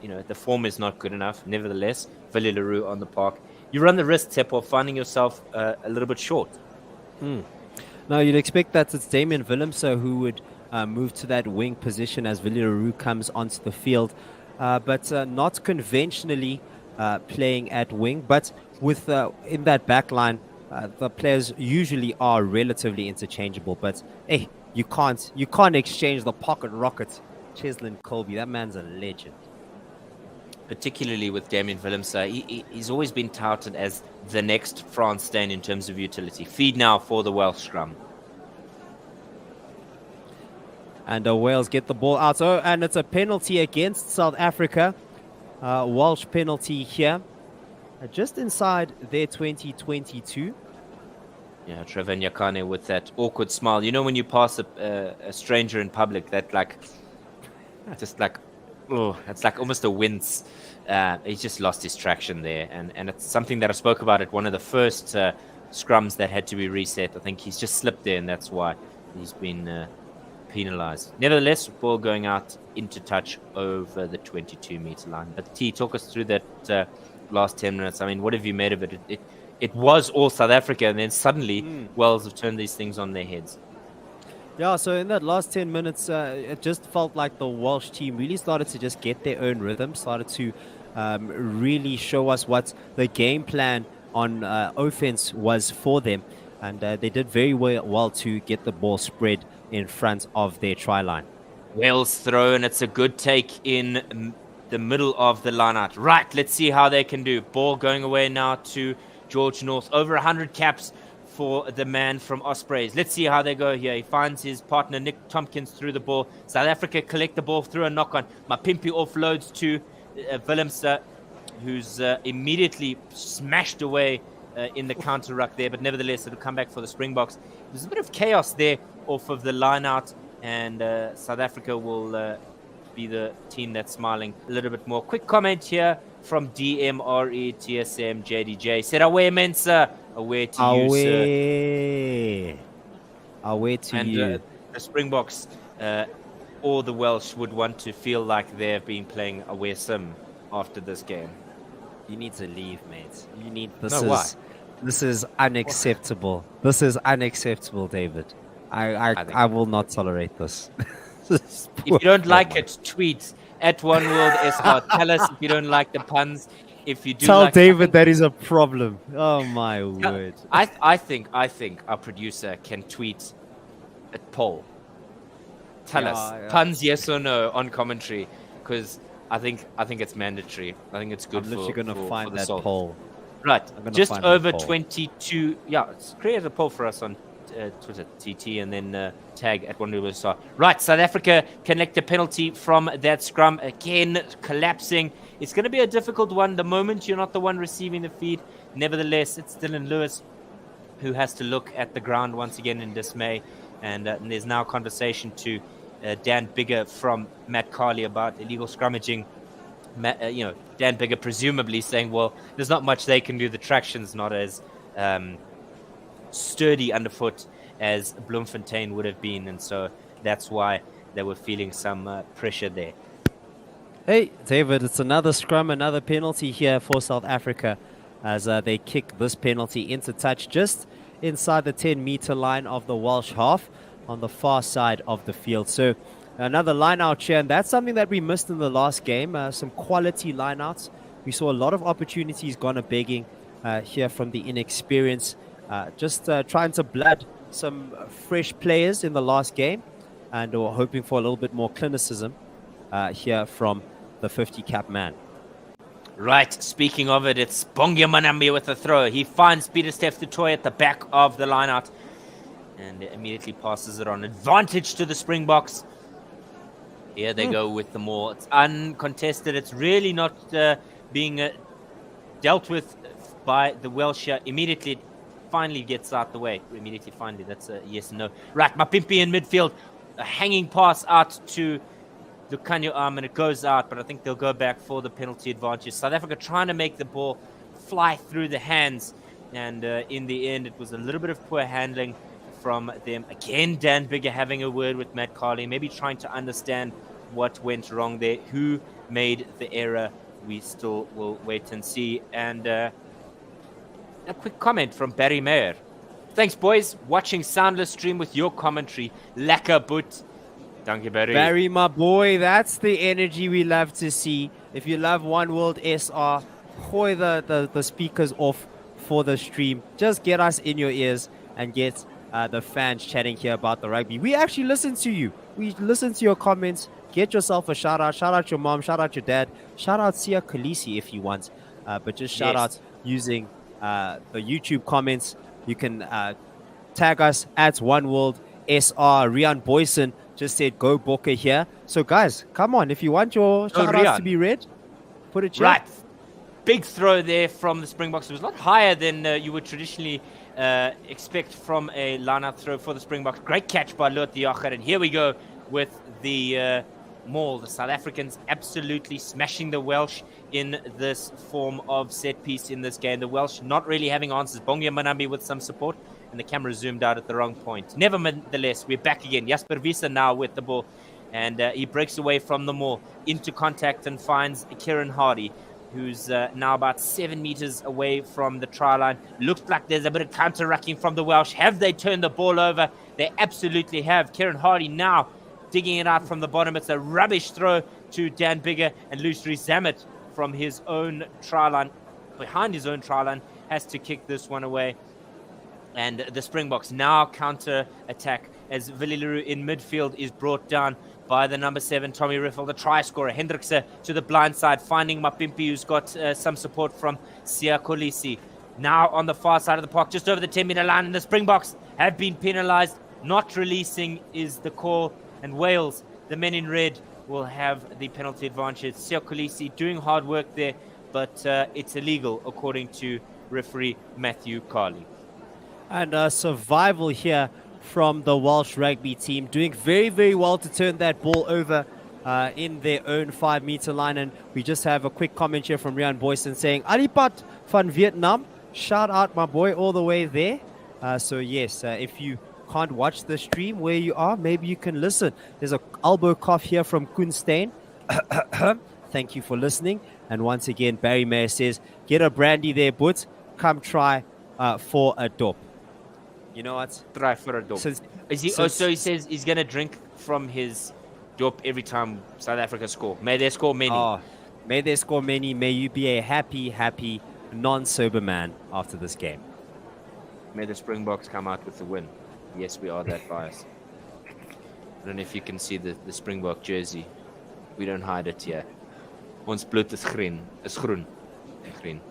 the form is not good enough, nevertheless Willie Leroux on the park, you run the risk, Tep, of finding yourself a little bit short. Now, you'd expect that it's Damian Willemse who would move to that wing position as Villaroo comes onto the field, but not conventionally playing at wing. But with in that back line, the players usually are relatively interchangeable. But hey, you can't exchange the pocket rocket, Cheslin Colby. That man's a legend. Particularly with Damien Willemse, he's always been touted as the next Frans Steyn in terms of utility. Feed now for the Welsh scrum. And Wales get the ball out. Oh, and it's a penalty against South Africa. Welsh penalty here. Just inside their 2022. Yeah, Trevor Nyakane with that awkward smile. You know when you pass a stranger in public, that it's like almost a wince. He just lost his traction there. And it's something that I spoke about at one of the first scrums that had to be reset. I think he's just slipped there, and that's why he's been penalized. Nevertheless, ball going out into touch over the 22-meter line. But T, talk us through that last 10 minutes. I mean, what have you made of it? It was all South Africa, and then suddenly Wales have turned these things on their heads. Yeah, so in that last 10 minutes, it just felt like the Welsh team really started to just get their own rhythm, started to really show us what the game plan on offense was for them. And they did very well to get the ball spread in front of their try line. Wales throw, and it's a good take in the middle of the line-out. Right, let's see how they can do. Ball going away now to George North. Over 100 caps for the man from Ospreys. Let's see how they go here. He finds his partner, Nick Tompkins, through the ball. South Africa collect the ball through a knock-on. Mapimpi offloads to Willemse, who's immediately smashed away in the counter-ruck there. But nevertheless, it'll come back for the Springboks. There's a bit of chaos there off of the line-out, and South Africa will be the team that's smiling a little bit more. Quick comment here from DMRE TSM JDJ. Said, away, Mensa. Away to you, sir. Away to and, you. The Springboks or the Welsh would want to feel like they've been playing away sim after this game. You need to leave, mate. You need. Why? This is unacceptable. This is unacceptable, David. I will not tolerate this. If you don't like it, tweet at One World SR. Tell us if you don't like the puns. If you do, tell like David that is a problem. Oh my word! I think our producer can tweet a poll. Tell us puns, yes or no, on commentary, because I think it's mandatory. I think it's good. I'm literally going to find that poll. Right, just over 22. Yeah, create a poll for us on Twitter, TT, and then tag at One World SR. Right, South Africa collect a penalty from that scrum again, collapsing. It's going to be a difficult one the moment you're not the one receiving the feed. Nevertheless, it's Dylan Lewis who has to look at the ground once again in dismay. And there's now conversation to Dan Bigger from Matt Carley about illegal scrummaging. Dan Bigger presumably saying, well, there's not much they can do. The traction's not as sturdy underfoot as Bloemfontein would have been. And so that's why they were feeling some pressure there. Hey, David, it's another scrum, another penalty here for South Africa as they kick this penalty into touch just inside the 10-meter line of the Welsh half on the far side of the field. So another line-out here, and that's something that we missed in the last game, some quality line-outs. We saw a lot of opportunities gone a-begging here from the inexperience, just trying to blood some fresh players in the last game, and we're hoping for a little bit more clinicism here from the 50-cap man. Right, speaking of it, it's Bongia Manambi with the throw. He finds Peter Steph Toy at the back of the lineout and immediately passes it on. Advantage to the Springboks. Here they go with the more. It's uncontested. It's really not being dealt with by the Welsh. Immediately, finally gets out the way. Finally, that's a yes and no. Right, Mapimpi in midfield. A hanging pass out to Lucanio and it goes out, but I think they'll go back for the penalty advantage. South Africa trying to make the ball fly through the hands, and in the end, it was a little bit of poor handling from them. Again, Dan Bigger having a word with Matt Carley, maybe trying to understand what went wrong there, who made the error. We still will wait and see. And a quick comment from Barry Mayer. Thanks, boys. Watching soundless stream with your commentary. Lekker boot. Thank you, Barry. Barry, my boy, that's the energy we love to see. If you love One World SR, gooi the speakers off for the stream. Just get us in your ears and get the fans chatting here about the rugby. We actually listen to you. We listen to your comments. Get yourself a shout out. Shout out your mom. Shout out your dad. Shout out Sia Khaleesi if you want. But just shout out using the YouTube comments. You can tag us at One World SR. Rian Boyson just said go Bokke here. So guys, come on. If you want your shout outs to be read, put a chat. Right. Big throw there from the Springboks. It was a lot higher than you would traditionally expect from a line-out throw for the Springboks. Great catch by Loet de Jager. And here we go with the maul. The South Africans absolutely smashing the Welsh in this form of set piece in this game. The Welsh not really having answers. Bongi Manambi with some support, and the camera zoomed out at the wrong point. Nevertheless, we're back again. Jasper Wiese now with the ball, and he breaks away from the maul into contact and finds Kieran Hardy, who's now about 7 meters away from the try line. Looks like there's a bit of counter-rucking from the Welsh. Have they turned the ball over? They absolutely have. Kieran Hardy now digging it out from the bottom. It's a rubbish throw to Dan Bigger, and Lusri Zamet from his own try line, behind his own try line, has to kick this one away. And the Springboks now counter-attack as Vilileru in midfield is brought down by the number 7, Tommy Riffel, the try scorer. Hendrikse to the blind side, finding Mapimpi, who's got some support from Sia Khaleesi. Now on the far side of the park, just over the 10-meter line, and the Springboks have been penalized. Not releasing is the call, and Wales, the men in red, will have the penalty advantage. Sia Khaleesi doing hard work there, but it's illegal according to referee Matthew Carley. And survival here from the Welsh rugby team, doing very, very well to turn that ball over in their own 5-meter line. And we just have a quick comment here from Rian Boyson saying, Alipat van Vietnam, shout out my boy all the way there. So yes, if you can't watch the stream where you are, maybe you can listen. There's a elbow cough here from Koen Steyn. Thank you for listening. And once again, Barry Mayer says, get a brandy there, but come try for a dop. You know what? Try for a dop. So he says he's going to drink from his dop every time South Africa score. May they score many. Oh, may they score many. May you be a happy, happy, non-sober man after this game. May the Springboks come out with the win. Yes, we are that biased. I don't know if you can see the Springbok jersey. We don't hide it here. Ons bloed is groen. Is groen. Green.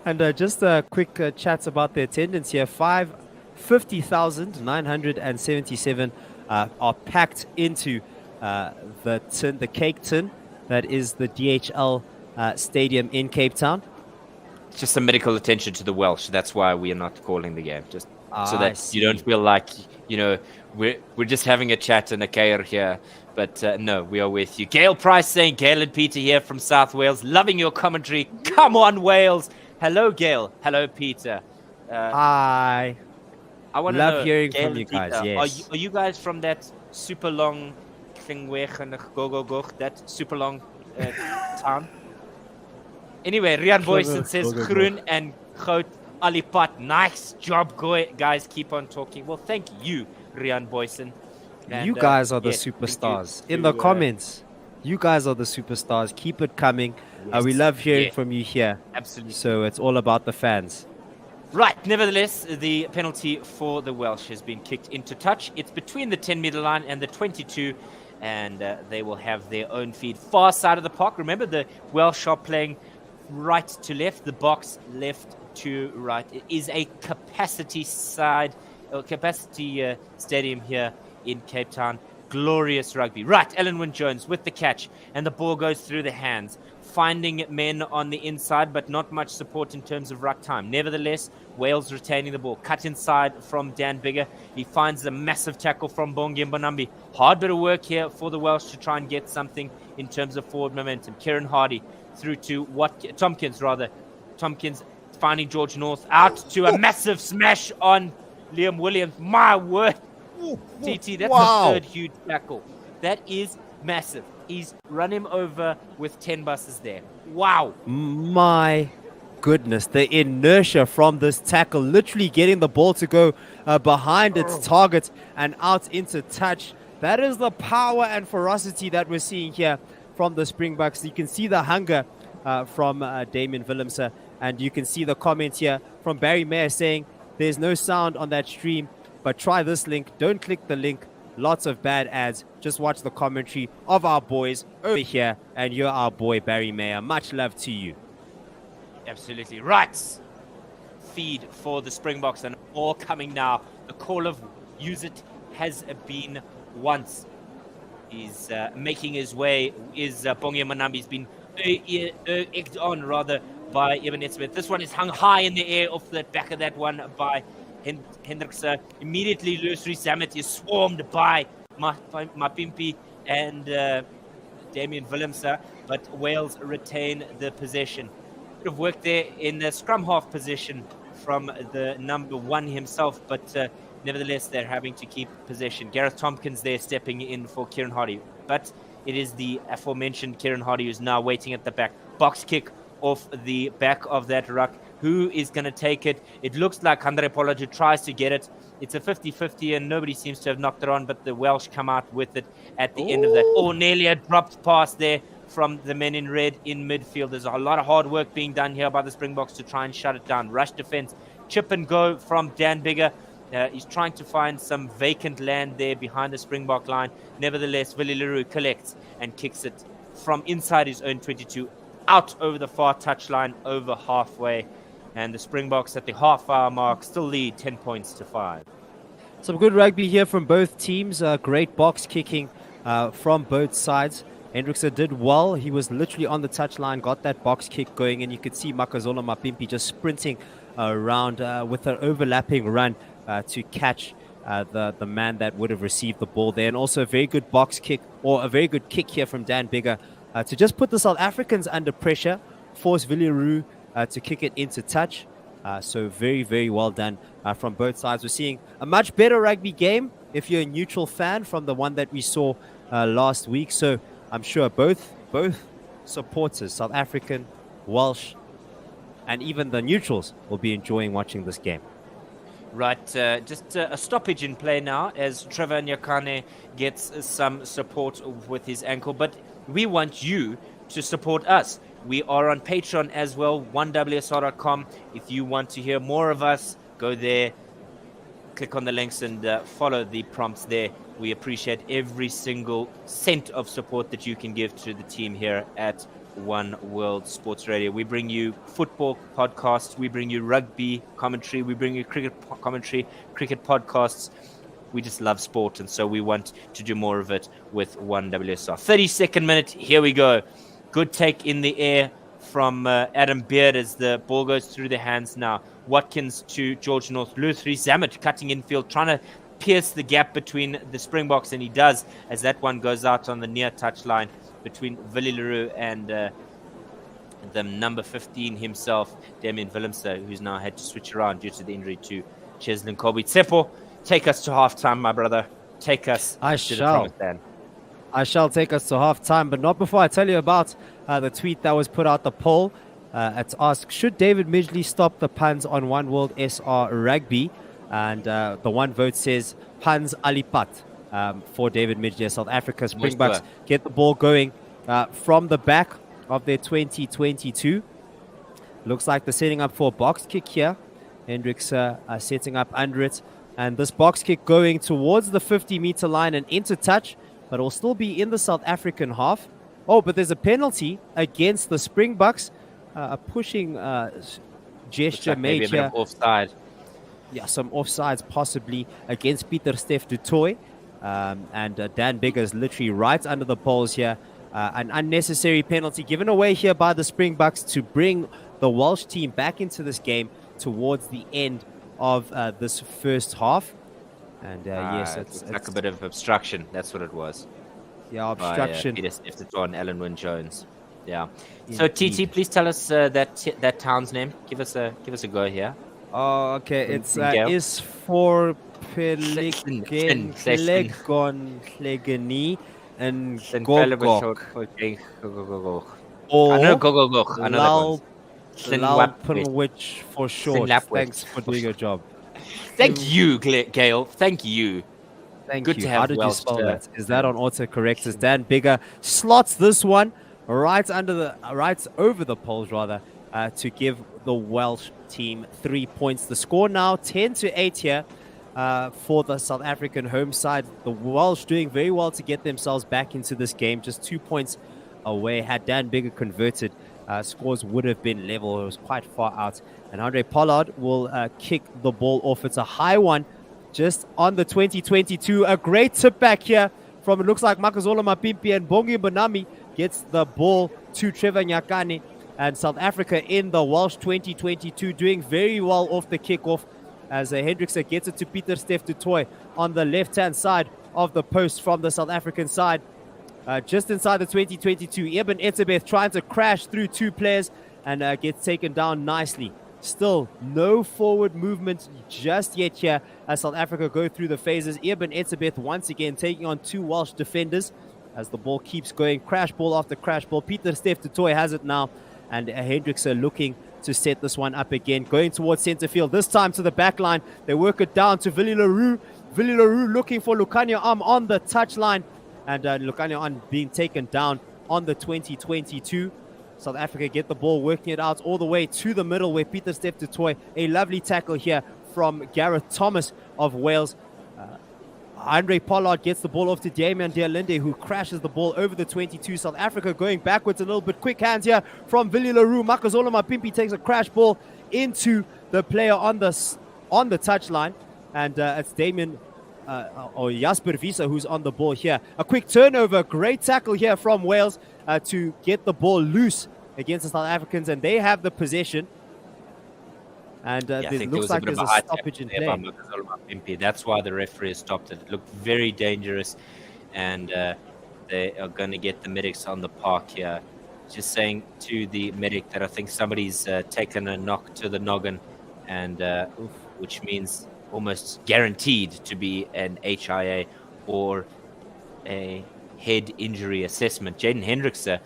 And just a quick chat about the attendance here. 50,977 are packed into the cake tin that is the DHL stadium in Cape Town. Just some medical attention to the Welsh. That's why we are not calling the game. Just so that you don't feel like, we're just having a chat and a care here. But no, we are with you. Gail Price saying, Gail and Peter here from South Wales. Loving your commentary. Come on, Wales. Hello, Gail. Hello, Peter. Hi. I want to love know, hearing Gail from you Peter, guys. Yes. Are you guys from that super long that super long town? Anyway, Rian Boyson says groen and goud alipat. Nice job, guys. Keep on talking. Well, thank you, Rian Boyson. And, you guys are the superstars. In the comments, you guys are the superstars. Keep it coming. Yes. We love hearing from you here. Absolutely. So it's all about the fans. Right. Nevertheless, the penalty for the Welsh has been kicked into touch. It's between the 10-meter line and the 22, and they will have their own feed. Far side of the park. Remember, the Welsh are playing right to left, the box left to right. It is a capacity stadium here in Cape Town. Glorious rugby. Right, Ellen Wynne-Jones with the catch, and the ball goes through the hands, finding men on the inside, but not much support in terms of ruck time. Nevertheless, Wales retaining the ball. Cut inside from Dan Bigger. He finds a massive tackle from Bongi Mbonambi. Hard bit of work here for the Welsh to try and get something in terms of forward momentum. Kieran Hardy through to Tompkins finding George North out to a massive smash on Liam Williams. My word. TT, that's the third huge tackle. That is massive. He's run him over with 10 buses there. Wow. My goodness, the inertia from this tackle, literally getting the ball to go behind its target and out into touch. That is the power and ferocity that we're seeing here from the Springboks. You can see the hunger from Damian Willemse, and you can see the comment here from Barry Mayer saying there's no sound on that stream, but try this link. Don't click the link. Lots of bad ads. Just watch the commentary of our boys over here, and you're our boy Barry Mayer. Much love to you. Absolutely right. Feed for the Springboks, and all coming now. The call of use it has been once. He's making his way. Is Bongi Manambi. He's been egged on rather by Eben Smith. This one is hung high in the air off the back of that one by Hendricks. Immediately Rugby Zamet is swarmed by Mapimpi and Damian Willemse, but Wales retain the possession. Bit of work there in the scrum half position from the number 1 himself, but nevertheless they're having to keep possession. Gareth Tompkins there stepping in for Kieran Hardy, but it is the aforementioned Kieran Hardy who's now waiting at the back. Box kick off the back of that ruck. Who is going to take it? It looks like Andrei Pollard who tries to get it. It's a 50-50 and nobody seems to have knocked it on, but the Welsh come out with it at the end of that. Oh, nearly a dropped pass there from the men in red in midfield. There's a lot of hard work being done here by the Springboks to try and shut it down. Rush defense, chip and go from Dan Bigger. He's trying to find some vacant land there behind the Springbok line. Nevertheless, Willie Leroux collects and kicks it from inside his own 22 out over the far touchline, over halfway. And the Springboks at the half-hour mark still lead 10 points to 5. Some good rugby here from both teams. Great box kicking from both sides. Hendrickson did well. He was literally on the touchline, got that box kick going, and you could see Makazole Mapimpi just sprinting around with an overlapping run to catch the man that would have received the ball there. And also a very good box kick, or a very good kick here from Dan Bigger to just put the South Africans under pressure, force Villaroo to kick it into touch. So very, very well done from both sides. We're seeing a much better rugby game if you're a neutral fan from the one that we saw last week. So I'm sure both supporters, South African, Welsh, and even the neutrals will be enjoying watching this game. Right, just a stoppage in play now as Trevor Nyakane gets some support with his ankle. But we want you to support us. We are on Patreon as well, 1WSR.com. If you want to hear more of us, go there, click on the links and follow the prompts there. We appreciate every single cent of support that you can give to the team here at One World Sports Radio. We bring you football podcasts, we bring you rugby commentary, we bring you cricket commentary, cricket podcasts. We just love sport, and so we want to do more of it with 1WSR. 32nd minute, here we go. Good take in the air from Adam Beard as the ball goes through the hands now. Watkins to George North. Rugby Zamet cutting infield, trying to pierce the gap between the Springboks, and he does as that one goes out on the near touchline between Willie Leroux and the number 15 himself, Damian Willemse, who's now had to switch around due to the injury to Cheslin Colby. Tsepo, take us to halftime, my brother. Take us to the promised land. I shall take us to halftime, but not before I tell you about the tweet that was put out, the poll. It's asked, should David Midgley stop the puns on One World SR Rugby? And the one vote says puns alipat for David Midgley. South Africa Springboks get the ball going from the back of their 2022. Looks like they're setting up for a box kick here. Hendricks setting up under it. And this box kick going towards the 50-meter line and into touch, but it will still be in the South African half. Oh, but there's a penalty against the Springboks. A pushing gesture like made here. Offside. Yeah, some offsides possibly against Pieter Steph du Toit. And Dan Bigger is literally right under the poles here. An unnecessary penalty given away here by the Springboks to bring the Welsh team back into this game towards the end of this first half. And yes, it's like a bit of obstruction. That's what it was. Yeah, obstruction. Pieter Steph du Toit and Alan Wynne Jones. Yeah. So TT, please tell us that town's name. Give us a go here. Oh, okay. It's is for Pelican Clegoni and Gogok. I know Gogok. I know that one. Lalpunwich for short. Lapwich. Thanks for doing your job. Thank you, Gail. Thank you. Thank Good you. to have How did you Welsh, spell that? Is that on autocorrect? As Dan Bigger slots this one right over the poles rather, to give the Welsh team 3 points. The score now 10-8 here for the South African home side. The Welsh doing very well to get themselves back into this game. Just 2 points away. Had Dan Bigger converted, scores would have been level. It was quite far out. And Andrei Pollard will kick the ball off. It's a high one, just on the 2022. A great tip back here from, it looks like Makazola Mapimpi, and Bongi Bonambi gets the ball to Trevor Nyakane. And South Africa in the Welsh 2022 doing very well off the kickoff, as Hendrickse gets it to Pieter Steph du Toit on the left-hand side of the post from the South African side. Just inside the 2022, Eben Etzebeth trying to crash through two players and gets taken down nicely. Still no forward movement just yet here as South Africa go through the phases. Eben Etzebeth once again taking on two Welsh defenders as the ball keeps going. Crash ball after crash ball. Pieter Steph du Toit has it now, and Hendrickse looking to set this one up again. Going towards center field, this time to the back line. They work it down to Willie Leroux. Willie Leroux looking for Lukhanyo on the touchline, and Lukhanyo being taken down on the 2022. South Africa get the ball, working it out all the way to the middle where Pieter Steph du Toit, a lovely tackle here from Gareth Thomas of Wales. Andrei Pollard gets the ball off to Damian Dealinde, who crashes the ball over the 22. South Africa going backwards a little bit. Quick hands here from Willie Leroux. Makazola Mapimpi takes a crash ball into the player on the touchline, and it's Damian or Jasper Wiese who's on the ball here. A quick turnover, great tackle here from Wales to get the ball loose against the South Africans, and they have the possession. And it looks like there's a stoppage in play. That's why the referee stopped it. It looked very dangerous, and they are going to get the medics on the park here. Just saying to the medic that I think somebody's taken a knock to the noggin, and which means almost guaranteed to be an HIA or a head injury assessment. Jaden Hendrickse,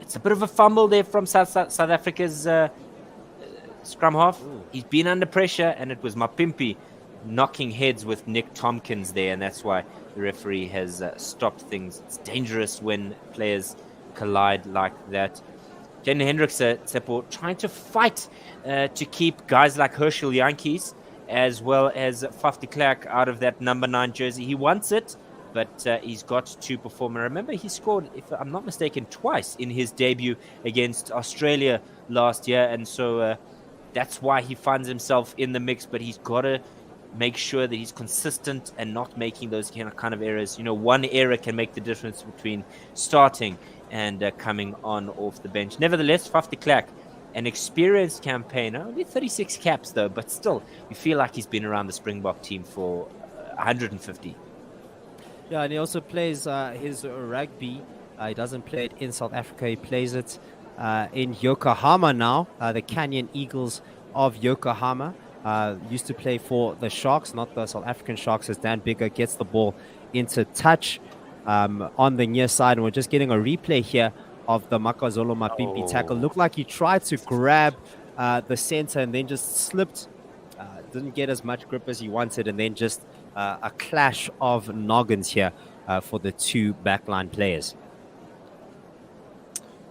it's a bit of a fumble there from South Africa's scrum half. He's been under pressure, and it was Mapimpi knocking heads with Nick Tompkins there, and that's why the referee has stopped things. It's dangerous when players collide like that. Jaden Hendrickse, Tsepo, trying to fight to keep guys like Herschel Yankees as well as Faf de Klerk out of that number 9 jersey. He wants it, but he's got to perform. And remember, he scored, if I'm not mistaken, twice in his debut against Australia last year, and so that's why he finds himself in the mix. But he's got to make sure that he's consistent and not making those kind of errors. You know, one error can make the difference between starting and coming on off the bench. Nevertheless, Faf de Klerk, an experienced campaigner, only 36 caps though, but still, you feel like he's been around the Springbok team for 150. Yeah, and he also plays his rugby. He doesn't play it in South Africa. He plays it in Yokohama now, the Canyon Eagles of Yokohama. Used to play for the Sharks, not the South African Sharks, as Dan Bigger gets the ball into touch on the near side. And we're just getting a replay here of the Makazolo Mapimpi tackle. Looked like he tried to grab the center and then just slipped. Didn't get as much grip as he wanted, and then just a clash of noggins here for the two backline players.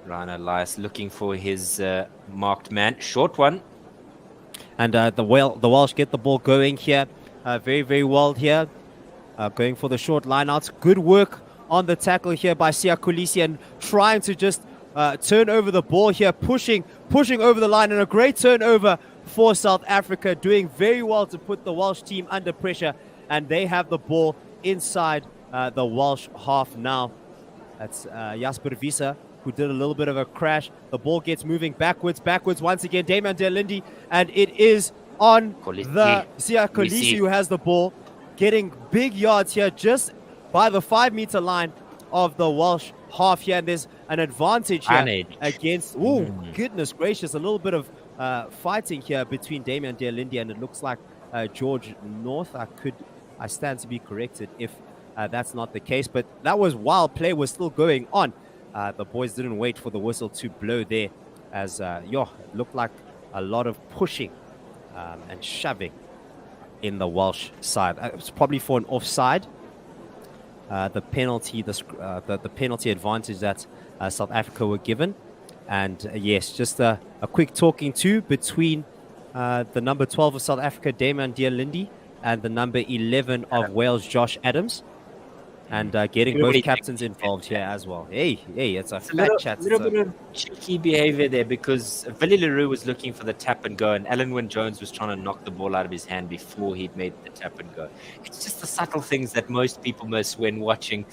Ryan Elias looking for his marked man. Short one. And the Welsh get the ball going here. Very, very well here. Going for the short lineouts. Good work on the tackle here by Siya Kolisi, and trying to just turn over the ball here. Pushing over the line, and a great turnover for South Africa. Doing very well to put the Welsh team under pressure. And they have the ball inside the Welsh half now. That's Jasper Wiese, who did a little bit of a crash. The ball gets moving backwards once again. Damian Dealinde, and it is on the Siya Kolisi who has the ball, getting big yards here just by the 5-meter line of the Welsh half here. And there's an advantage here against, goodness gracious, a little bit of fighting here between Damian Dealinde and it looks like George North. I stand to be corrected if that's not the case, but that was while play was still going on. The boys didn't wait for the whistle to blow there, as it looked like a lot of pushing and shoving in the Welsh side. It's probably for an offside. The penalty advantage that South Africa were given. And yes, just a quick talking to between the number 12 of South Africa, Damian Dearlindi, and the number 11 of Wales, Josh Adams. And getting both captains involved here as well. Hey, it's a fat chat. A little bit of cheeky behavior there because Willie Leroux was looking for the tap and go, and Alan Wynne-Jones was trying to knock the ball out of his hand before he'd made the tap and go. It's just the subtle things that most people miss when watching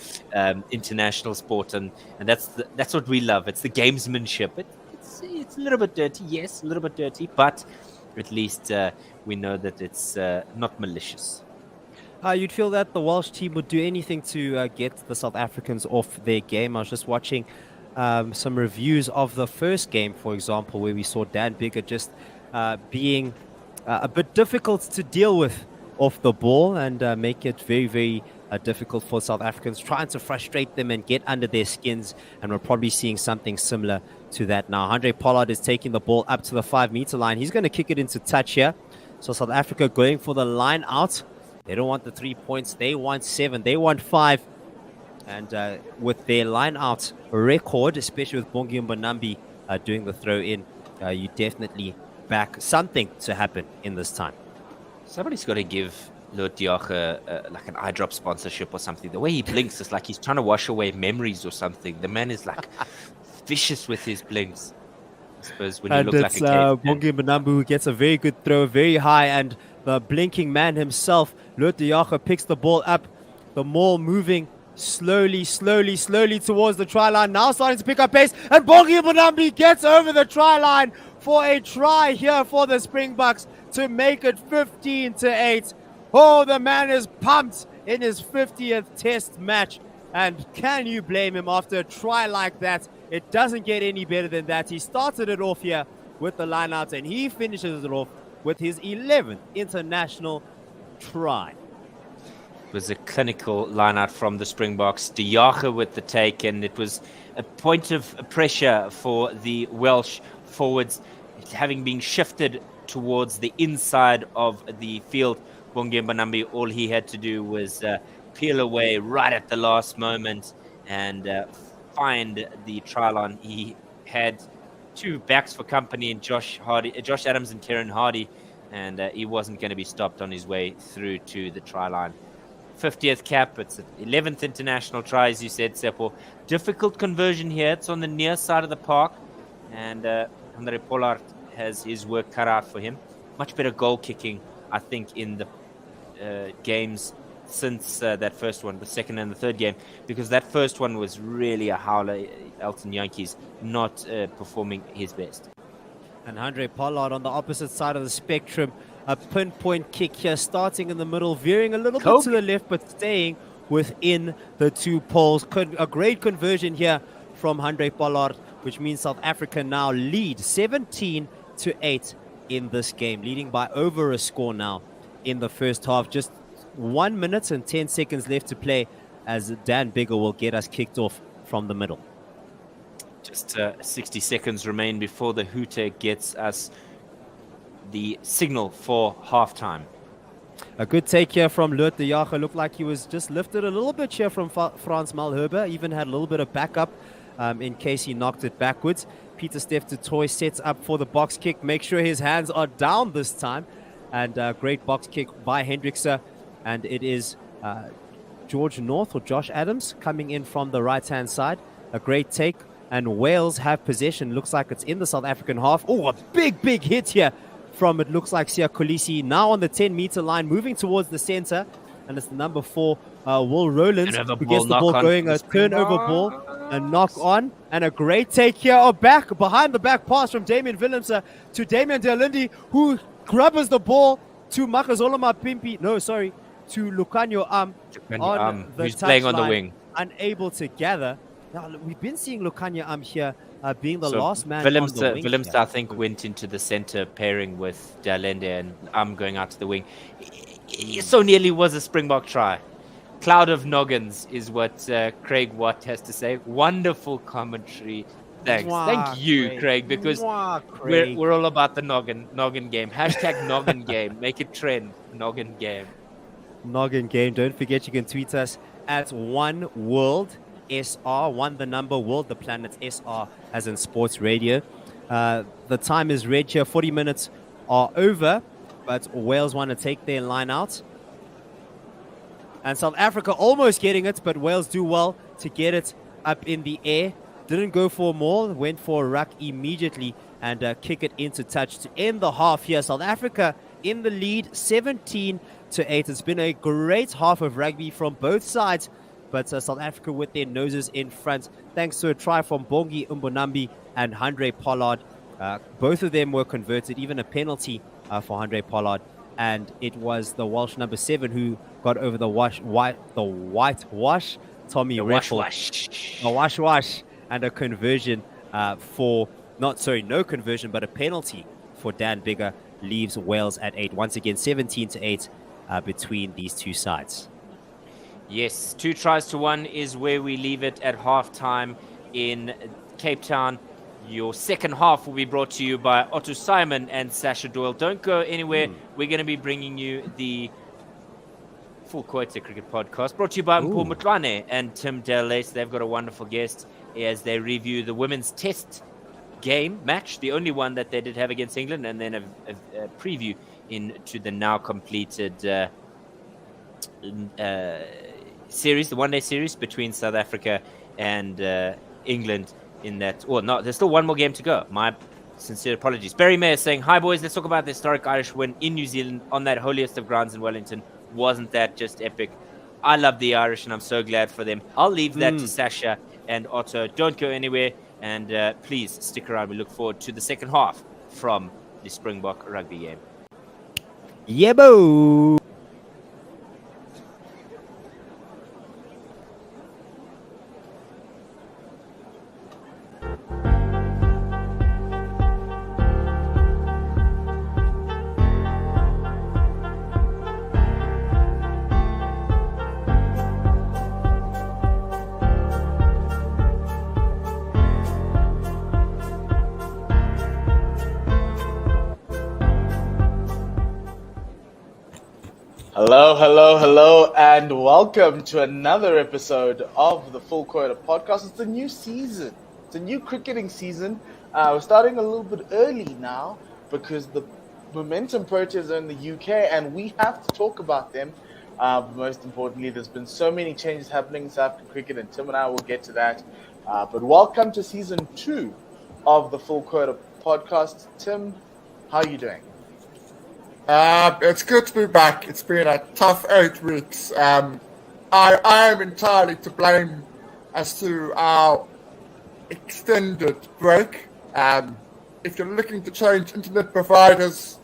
international sport, and that's what we love. It's the gamesmanship. It's a little bit dirty, yes, a little bit dirty, but at least we know that it's not malicious. You'd feel that the Welsh team would do anything to get the South Africans off their game. I was just watching some reviews of the first game, for example, where we saw Dan Biggar just being a bit difficult to deal with off the ball and make it very, very difficult for South Africans, trying to frustrate them and get under their skins. And we're probably seeing something similar to that now. Andrei Pollard is taking the ball up to the 5-meter line. He's going to kick it into touch here. So South Africa going for the line out. They don't want the 3 points. They want 7. They want 5. And with their line-out record, especially with Bongi and Mbonambi doing the throw-in, you definitely back something to happen in this time. Somebody's got to give Lord Diache like an eye drop sponsorship or something. The way he blinks is like he's trying to wash away memories or something. The man is like vicious with his blinks. I suppose when you look like a caveman. Bongi Mbonambi who gets a very good throw, very high, and the blinking man himself, Lord Diache, picks the ball up. The maul moving slowly towards the try line. Now starting to pick up pace. And Bongi Mbonambi gets over the try line for a try here for the Springboks to make it 15-8. Oh, the man is pumped in his 50th test match. And can you blame him after a try like that? It doesn't get any better than that. He started it off here with the lineouts and he finishes it off with his 11th international try. It was a clinical line-out from the Springboks. Diache with the take, and it was a point of pressure for the Welsh forwards, having been shifted towards the inside of the field. Bongi Mbonambi, all he had to do was peel away right at the last moment and find the try line. He had two backs for company in Josh Adams and Kieran Hardy, and he wasn't going to be stopped on his way through to the try line. 50th cap, it's 11th international try, as you said, Seppo. Difficult conversion here. It's on the near side of the park, and Andrei Pollard has his work cut out for him. Much better goal kicking, I think, in the games since that first one, the second and the third game, because that first one was really a howler. Elton Yankees not performing his best. And Andrei Pollard on the opposite side of the spectrum. A pinpoint kick here, starting in the middle, veering a little bit to the left, but staying within the two poles. A great conversion here from Andrei Pollard, which means South Africa now lead 17-8 in this game, leading by over a score now in the first half. Just 1 minute and 10 seconds left to play as Dan Biggar will get us kicked off from the middle. Just 60 seconds remain before the hooter gets us the signal for halftime. A good take here from Lord Diache. Looked like he was just lifted a little bit here from Frans Malherbe. Even had a little bit of backup in case he knocked it backwards. Peter Steph du Toit sets up for the box kick. Make sure his hands are down this time. And great box kick by Hendrikse. And it is George North or Josh Adams coming in from the right-hand side. A great take. And Wales have possession. Looks like it's in the South African half. Oh, a big hit here from, it looks like, Siya Kolisi. Now on the 10-meter line, moving towards the center. And it's the number 4, Will Rowlands, who gets the ball going. A turnover ball, a knock on, and a great take here. Behind the back pass from Damian Willemse to Damian Dearlindi, who grabs the ball to Makazoloma Pimpi. No, sorry, to Lucanio on the who's playing on the wing. Unable to gather. Now, we've been seeing Lucanio here being the last man on the wing. Willemse, I think, went into the center pairing with Dearlindi, and going out to the wing. It so nearly was a Springbok try. Cloud of noggins is what Craig Watt has to say. Wonderful commentary Thanks. Thank you, Craig, because we're all about the noggin game. Hashtag noggin game. Make it trend. Noggin game. Noggin game. Don't forget you can tweet us at One World SR. One the number world, the planet SR as in sports radio. The time is red here. 40 minutes are over, but Wales want to take their line out. And South Africa almost getting it, but Wales do well to get it up in the air. Didn't go for more, went for a ruck immediately and kick it into touch to end the half here. South Africa in the lead, 17-8. It's been a great half of rugby from both sides, but South Africa with their noses in front, thanks to a try from Bongi Mbonambi and Andrei Pollard. Both of them were converted, even a penalty for Andrei Pollard. And it was the Welsh number 7 who got over the whitewash, Tommy Reffel. The wash. And a conversion no conversion, but a penalty for Dan Biggar leaves Wales at 8. Once again, 17-8 between these two sides. Yes, 2-1 is where we leave it at halftime in Cape Town. Your second half will be brought to you by Otto Simon and Sasha Doyle. Don't go anywhere. We're going to be bringing you the Full Quota Cricket Podcast, brought to you by Paul Mutlane and Tim Delace. They've got a wonderful guest as they review the women's test game match, the only one that they did have against England, and then a preview into the now completed series, the one-day series between South Africa and England. In that, there's still one more game to go. My sincere apologies. Barry Mayer saying, "Hi boys, let's talk about the historic Irish win in New Zealand on that holiest of grounds in Wellington. Wasn't that just epic? I love the Irish and I'm so glad for them." I'll leave that to Sasha and Otto. Don't go anywhere, and please stick around. We look forward to the second half from the Springbok rugby game. Yebo! Hello, and welcome to another episode of the Full Quota Podcast. It's a new season. It's a new cricketing season. We're starting a little bit early now because the momentum Proteas are in the UK, and we have to talk about them. Most importantly, there's been so many changes happening in South African cricket, and Tim and I will get to that. But welcome to season 2 of the Full Quota Podcast. Tim, how are you doing? It's good to be back. It's been a tough 8 weeks. I am entirely to blame as to our extended break. If you're looking to change internet providers,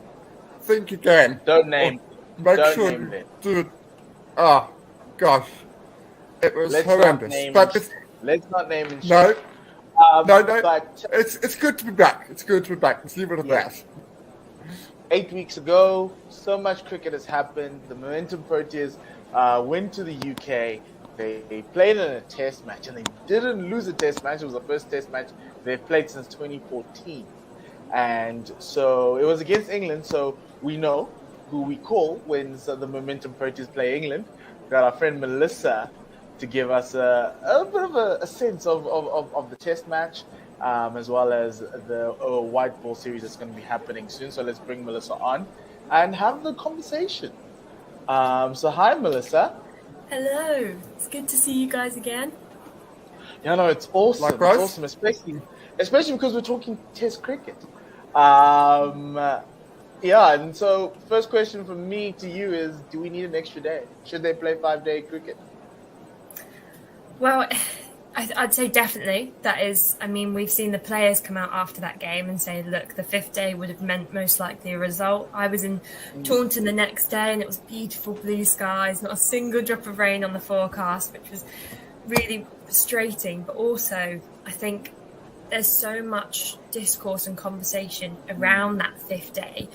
think again. Don't name. Make sure you do it. Oh, gosh. It was horrendous. Let's not name and No. No. But it's good to be back. Let's leave it at that. 8 weeks ago, so much cricket has happened. The Momentum Proteas went to the UK. They played in a test match, and they didn't lose a test match. It was the first test match they've played since 2014. And so it was against England, so we know who we call when the Momentum Proteas play England. We've got our friend Melissa to give us a bit of a sense of the test match, as well as the white ball series that's going to be happening soon. So let's bring Melissa on and have the conversation. So hi, Melissa. Hello. It's good to see you guys again. Yeah, no, it's awesome. Likewise. It's awesome, especially because we're talking Test cricket. Yeah, and so first question from me to you is, do we need an extra day? Should they play 5-day cricket? Well, I'd say definitely. That is, I mean, we've seen the players come out after that game and say, look, the 5th day would have meant most likely a result. I was in Taunton the next day and it was beautiful blue skies, not a single drop of rain on the forecast, which was really frustrating. But also, I think there's so much discourse and conversation around that 5th day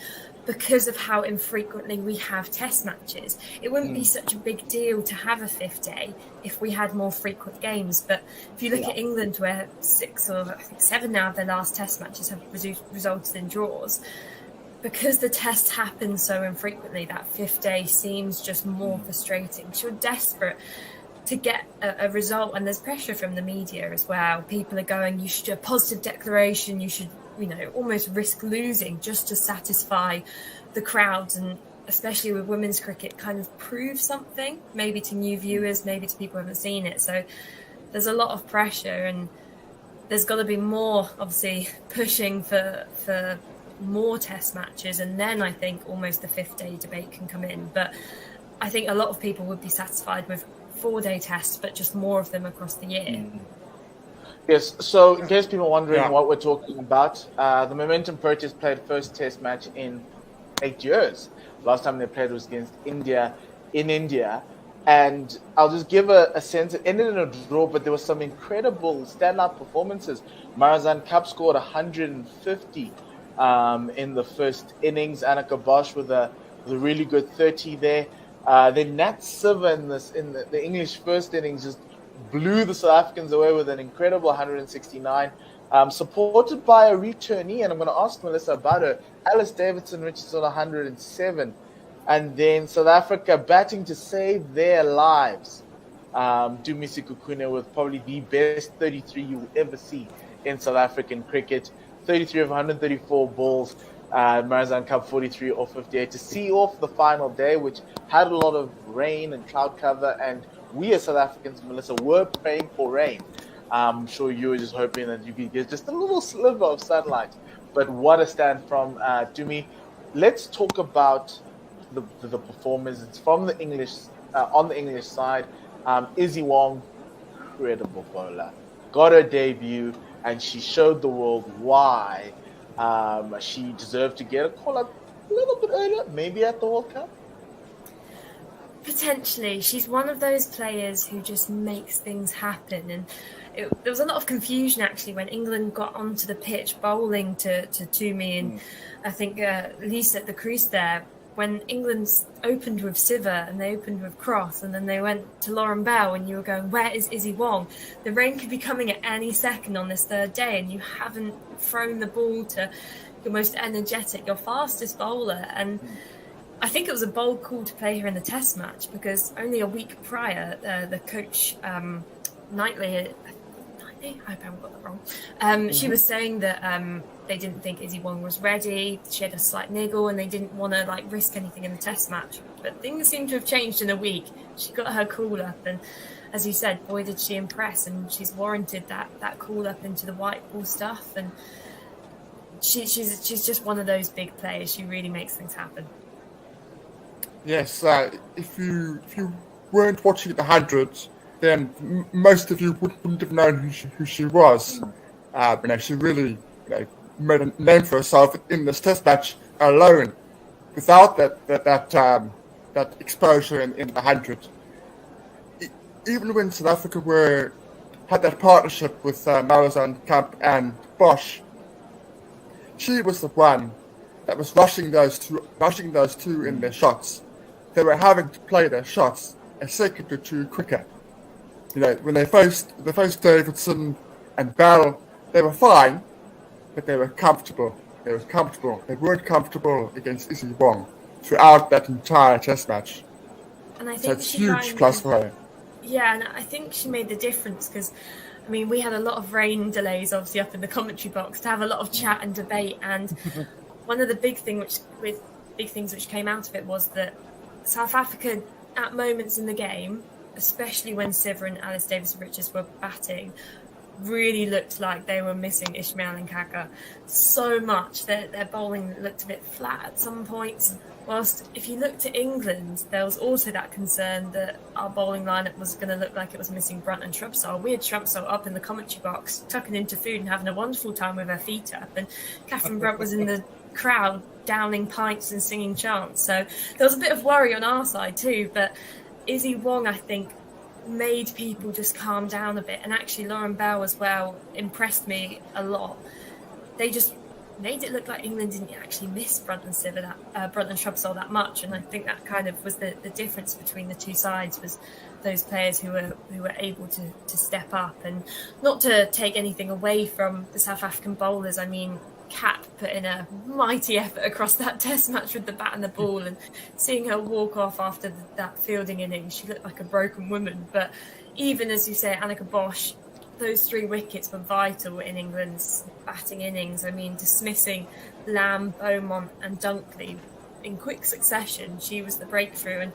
because of how infrequently we have test matches. It wouldn't be such a big deal to have a fifth day if we had more frequent games. But if you look at England, where 6 or I think 7 now of their last test matches have resulted in draws, because the tests happen so infrequently, that fifth day seems just more frustrating. So you're desperate to get a result, and there's pressure from the media as well. People are going, you should do a positive declaration, you should, almost risk losing just to satisfy the crowds, and especially with women's cricket, kind of prove something, maybe to new viewers, maybe to people who haven't seen it. So there's a lot of pressure, and there's got to be more, obviously, pushing for more test matches, and then I think almost the fifth day debate can come in. But I think a lot of people would be satisfied with 4-day tests, but just more of them across the year. Yes, so in case people are wondering what we're talking about, the Momentum Proteas played first test match in 8 years. Last time they played was against India in India. And I'll just give a sense. It ended in a draw, but there were some incredible standout performances. Marazan Cup scored 150 in the first innings. Annika Bosch with a really good 30 there. Then Nat Siva in the English first innings just blew the South Africans away with an incredible 169, supported by a returnee, and I'm going to ask Melissa about her, Alice Davidson, which is on 107. And then South Africa batting to save their lives. Dumisi Kukune with probably the best 33 you will ever see in South African cricket. 33 of 134 balls. Marazan Cup 43 or 58 to see off the final day, which had a lot of rain and cloud cover, and we as South Africans, Melissa, were praying for rain. I'm sure you were just hoping that you could get just a little sliver of sunlight. But what a stand from Dumi. Let's talk about the performers. It's from the English, on the English side. Izzy Wong, incredible bowler, got her debut, and she showed the world why she deserved to get a call up a little bit earlier, maybe at the World Cup. Potentially. She's one of those players who just makes things happen. And there was a lot of confusion, actually, when England got onto the pitch bowling to Toomey and I think Lisa at the crease there. When England opened with Siva and they opened with Cross and then they went to Lauren Bell, and you were going, where is Izzy Wong? The rain could be coming at any second on this third day, and you haven't thrown the ball to your most energetic, your fastest bowler. And I think it was a bold call to play her in the test match, because only a week prior, the coach, Knightley, I hope I haven't got that wrong. She was saying that they didn't think Izzy Wong was ready. She had a slight niggle, and they didn't want to risk anything in the test match. But things seem to have changed in a week. She got her call up, and as you said, boy, did she impress. And she's warranted that call up into the white ball stuff. And she's just one of those big players. She really makes things happen. Yes, if you weren't watching the hundreds, then most of you wouldn't have known who she was. She really made a name for herself in this test match alone. Without that exposure in the 100, even when South Africa had that partnership with Marazan Cup and Bosch, she was the one that was rushing those two in their shots. They were having to play their shots a second or two quicker. When they faced Davidson and Bell, they were fine, but they were comfortable. They weren't comfortable against Izzy Wong throughout that entire test match. And I think so it's huge plus for her. Yeah, and I think she made the difference, because we had a lot of rain delays obviously up in the commentary box to have a lot of chat and debate, and one of the big things which came out of it was that South Africa, at moments in the game, especially when Siva and Alice Davidson-Richards were batting, really looked like they were missing Ishmael and Kaka so much that their bowling looked a bit flat at some points. Whilst if you looked at England, there was also that concern that our bowling lineup was going to look like it was missing Brunt and Shrubsole. We had Shrubsole up in the commentary box, tucking into food and having a wonderful time with her feet up, and Catherine Brunt was in the crowd downing pints and singing chants. So there was a bit of worry on our side too, but Izzy Wong, I think, made people just calm down a bit. And actually Lauren Bell as well impressed me a lot. They just made it look like England didn't actually miss Brunt and Shrubsole that much, and I think that kind of was the difference between the two sides, was those players who were able to step up. And not to take anything away from the South African bowlers, I mean, Kat put in a mighty effort across that test match with the bat and the ball, and seeing her walk off after that fielding innings, she looked like a broken woman. But even, as you say, Annika Bosch, those 3 wickets were vital in England's batting innings. I mean, dismissing Lamb, Beaumont and Dunkley in quick succession, she was the breakthrough. And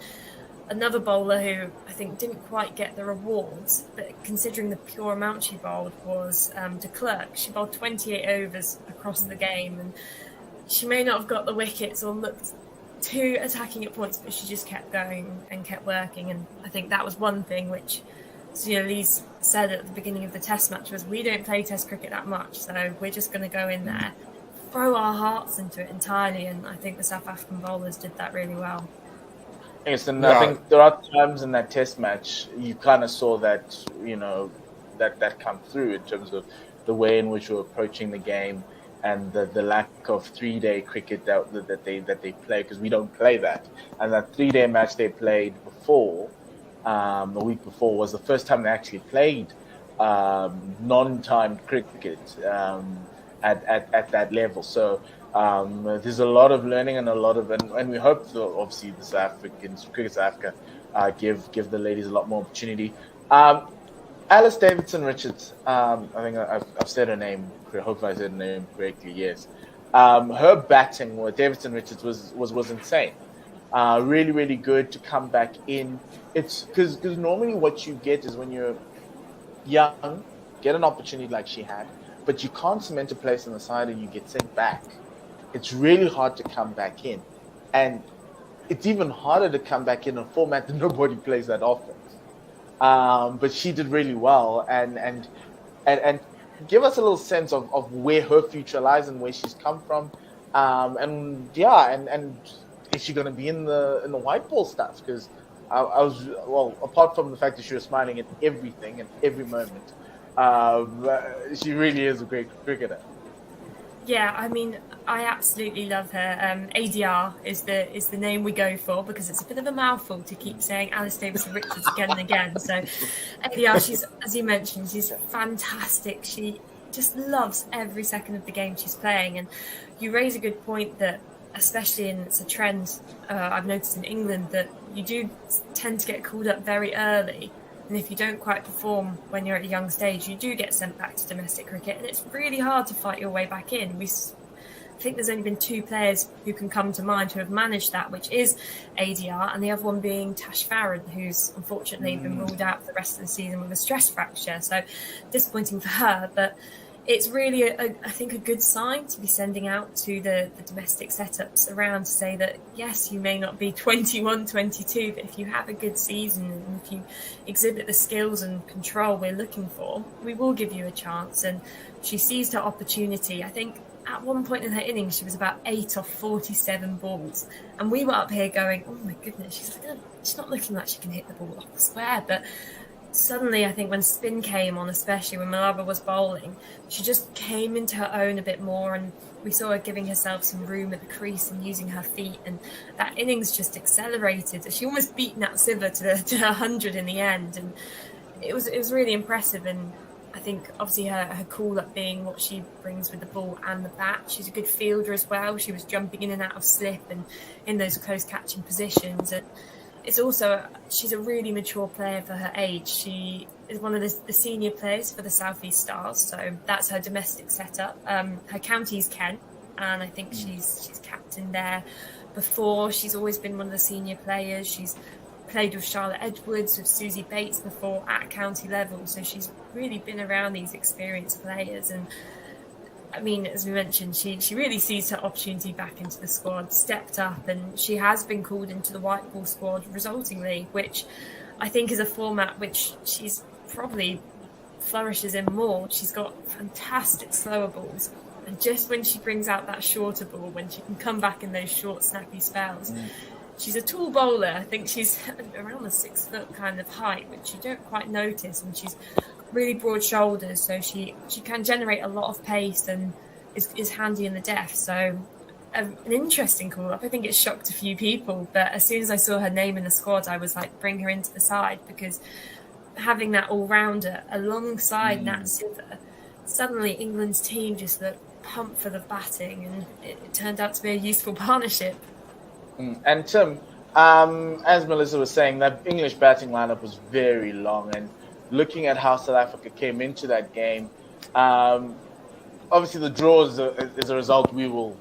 another bowler who I think didn't quite get the rewards, but considering the pure amount she bowled, was de Klerk. She bowled 28 overs across the game, and she may not have got the wickets or looked too attacking at points, but she just kept going and kept working. And I think that was one thing which Lee's said at the beginning of the test match, was we don't play test cricket that much, so we're just going to go in there, throw our hearts into it entirely. And I think the South African bowlers did that really well. Yes, and I think there are times in that test match you kind of saw that, that come through in terms of the way in which we're approaching the game, and the lack of 3-day cricket that they play, because we don't play that. And that 3-day match they played before, the week before, was the first time they actually played non-timed cricket at that level. So there's a lot of learning and and we hope that obviously the South Africans, Cricket South Africa, give the ladies a lot more opportunity. Alice Davidson Richards, I think I've said her name. Hopefully I said her name correctly. Yes, her batting with Davidson Richards was insane. Really, really good to come back in. It's because normally what you get is when you're young, get an opportunity like she had, but you can't cement a place on the side and you get sent back. It's really hard to come back in, and it's even harder to come back in a format that nobody plays that often. But she did really well, and give us a little sense of where her future lies and where she's come from, and is she going to be in the white ball stuff? Because I was, well, apart from the fact that she was smiling at everything and every moment, she really is a great cricketer. Yeah, I mean, I absolutely love her. ADR is the name we go for, because it's a bit of a mouthful to keep saying Alice Davidson Richards again and again. So ADR, she's, as you mentioned, she's fantastic. She just loves every second of the game she's playing. And you raise a good point that, especially in, it's a trend I've noticed in England, that you do tend to get called up very early. And if you don't quite perform when you're at a young stage, you do get sent back to domestic cricket. And it's really hard to fight your way back in. I think there's only been 2 players who can come to mind who have managed that, which is ADR, and the other one being Tash Farron, who's unfortunately been ruled out for the rest of the season with a stress fracture. So disappointing for her, but it's really, I think, a good sign to be sending out to the domestic setups around to say that, yes, you may not be 21, 22, but if you have a good season and if you exhibit the skills and control we're looking for, we will give you a chance. And she seized her opportunity. I think at one point in her innings, she was about 8 off 47 balls. And we were up here going, oh my goodness, she's not looking like she can hit the ball off the square. But suddenly, I think when spin came on, especially when Malaba was bowling, she just came into her own a bit more, and we saw her giving herself some room at the crease and using her feet, and that innings just accelerated. She almost beat Nat Siva to 100 in the end, and it was really impressive. And I think obviously her call-up being what she brings with the ball and the bat. She's a good fielder as well. She was jumping in and out of slip and in those close catching positions. And it's also, she's a really mature player for her age. She is one of the senior players for the South East Stars, so that's her domestic setup. Her county's Kent, and I think she's captain there before. She's always been one of the senior players. She's played with Charlotte Edwards, with Susie Bates before at county level, so she's really been around these experienced players. And I mean, as we mentioned, she really sees her opportunity back into the squad, stepped up, and she has been called into the white ball squad resultingly, which I think is a format which she's probably flourishes in more. She's got fantastic slower balls, and just when she brings out that shorter ball, when she can come back in those short, snappy spells, she's a tall bowler. I think she's around the 6 foot kind of height, which you don't quite notice, and she's really broad shoulders, so she can generate a lot of pace, and is handy in the def. So an interesting call-up. I think it shocked a few people, but as soon as I saw her name in the squad, I was like, bring her into the side, because having that all-rounder alongside Nat Sither, suddenly England's team just looked pumped for the batting, and it turned out to be a useful partnership. And Tim, as Melissa was saying, that English batting lineup was very long, and looking at how South Africa came into that game, obviously the draw is a result we will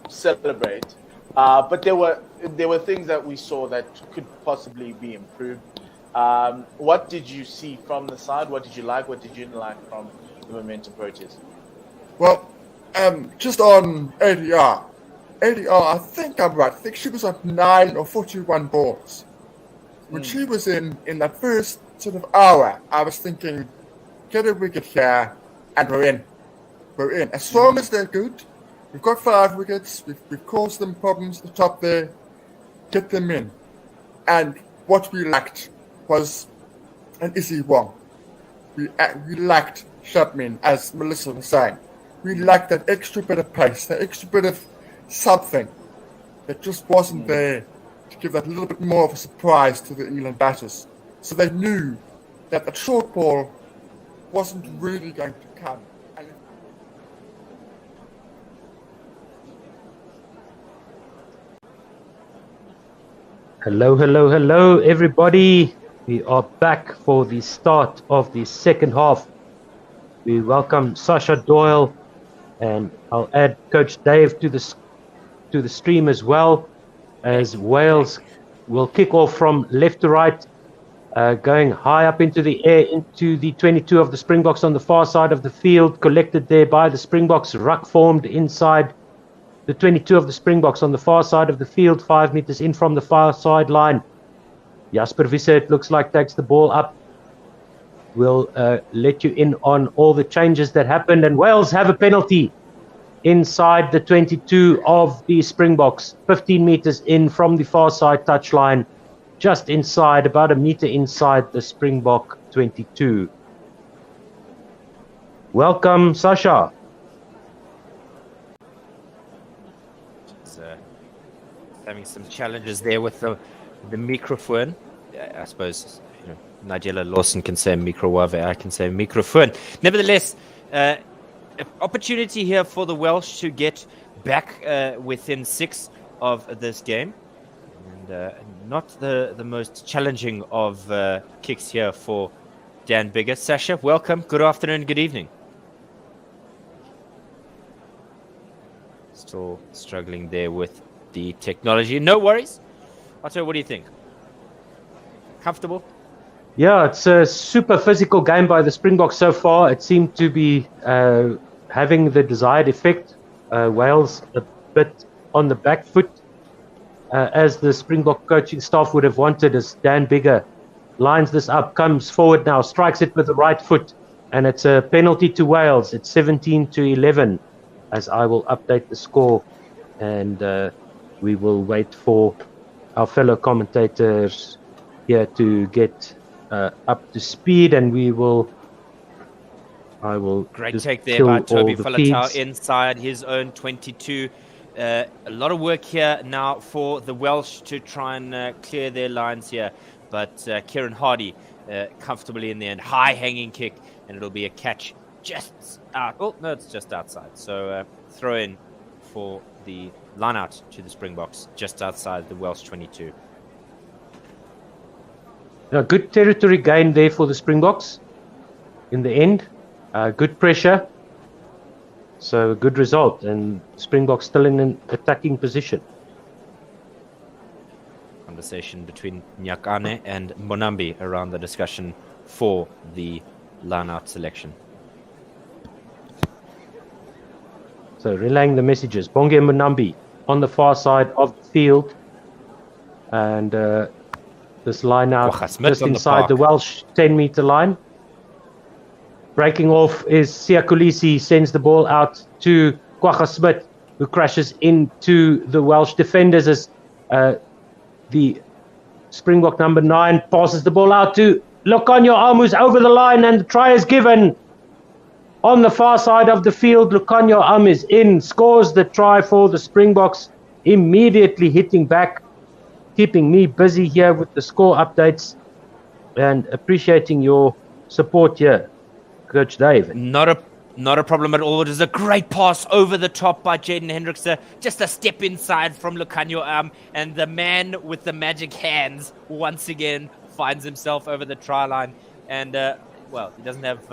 celebrate, but there were things that we saw that could possibly be improved. What did you see from the side? What did you like? What did you not like from the Momentum Proteas? Well, just on ADR, I think I'm right. I think she was on 9 or 41 balls. When she was in that first sort of hour, I was thinking, get a wicket here, and we're in. We're in. As long as they're good, we've got 5 wickets, we've caused them problems at the top there, get them in. And what we lacked was an Izzy Wong. We lacked Shabmin, as Melissa was saying. We lacked that extra bit of pace, that extra bit of something that just wasn't there to give that little bit more of a surprise to the England batters. So they knew that the short ball wasn't really going to come. Hello, everybody. We are back for the start of the second half. We welcome Sasha Doyle, and I'll add Coach Dave to the stream as well, as Wales will kick off from left to right, going high up into the air, into the 22 of the Springboks on the far side of the field, collected there by the Springboks, ruck formed inside the 22 of the Springboks on the far side of the field, 5 meters in from the far sideline. Jasper Visser, it looks like, takes the ball up. We'll let you in on all the changes that happened. And Wales have a penalty inside the 22 of the Springboks, 15 meters in from the far side touchline, just inside, about a meter inside the Springbok 22. Welcome, Sasha. Having some challenges there with the microphone. I suppose Nigella Lawson can say microwave, I can say microphone. Nevertheless, opportunity here for the Welsh to get back within 6 of this game. And not the most challenging of kicks here for Dan Biggar. Sasha, welcome. Good afternoon, good evening. Still struggling there with the technology. No worries. Otto, what do you think? Comfortable? Yeah, it's a super physical game by the Springboks so far. It seemed to be having the desired effect. Wales a bit on the back foot, as the Springbok coaching staff would have wanted, as Dan Biggar lines this up, comes forward now, strikes it with the right foot, and it's a penalty to Wales. It's 17-11, as I will update the score, and we will wait for our fellow commentators here to get up to speed, and I will great take there by Toby Falatau inside his own 22. A lot of work here now for the Welsh to try and clear their lines here, but Kieran Hardy comfortably in the end, high hanging kick, and it'll be a catch just out. Oh no, it's just outside. So throw in for the line out to the Springboks just outside the Welsh 22. A good territory gain there for the Springboks in the end. Good pressure. So a good result, and Springboks still in an attacking position. Conversation between Nyakane and Monambi around the discussion for the line out selection. So relaying the messages. Bonge Monambi on the far side of the field, and this line out just inside the Welsh 10-meter line. Breaking off is Siya Kolisi, sends the ball out to Kwagga Smith, who crashes into the Welsh defenders as the Springbok number 9 passes the ball out to Lokonyo Amu, who's over the line, and the try is given On the far side of the field, Lucanio is in, scores the try for the Springboks, immediately hitting back, keeping me busy here with the score updates and appreciating your support here, Coach Dave. Not a problem at all. It is a great pass over the top by Jaden Hendrickse. Just a step inside from Lucanio and the man with the magic hands once again finds himself over the try line. And, he doesn't have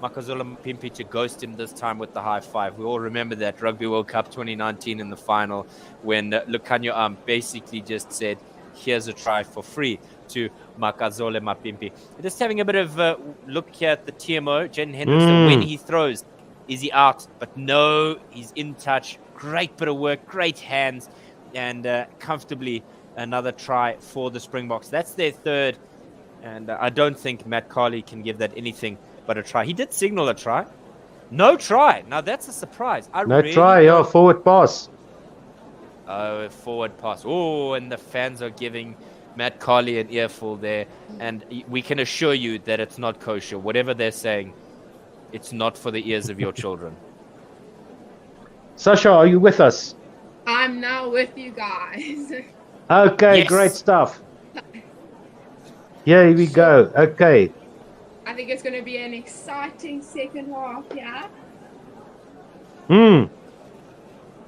Makazole Mapimpi to ghost him this time with the high five. We all remember that Rugby World Cup 2019 in the final when Lucanio basically just said, here's a try for free to Makazole Mapimpi. Just having a bit of a look here at the TMO, Jaden Hendrickse, when he throws, is he out? But no, he's in touch. Great bit of work, great hands, and comfortably another try for the Springboks. That's their third, and I don't think Matt Carley can give that anything but a try. He did signal a try. No try. Now that's a surprise. Forward pass. Oh, forward pass. Oh, and the fans are giving Matt Carley an earful there. And we can assure you that it's not kosher. Whatever they're saying, it's not for the ears of your children. Sasha, are you with us? I'm now with you guys. Okay, Yes. Great stuff. Here we go. Okay. I think it's going to be an exciting second half, yeah?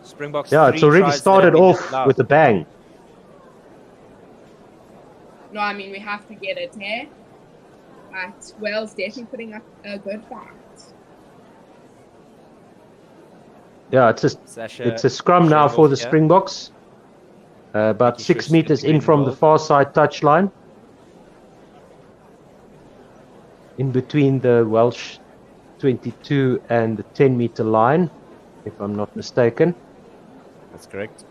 Springboks. Yeah, it's already started off with a bang. No, I mean, we have to get it here. But Wales definitely putting up a good fight. Yeah, it's a scrum now for the Springboks. About 6 meters in from the far side touchline. In between the Welsh 22 and the 10-meter line, if I'm not mistaken. That's correct.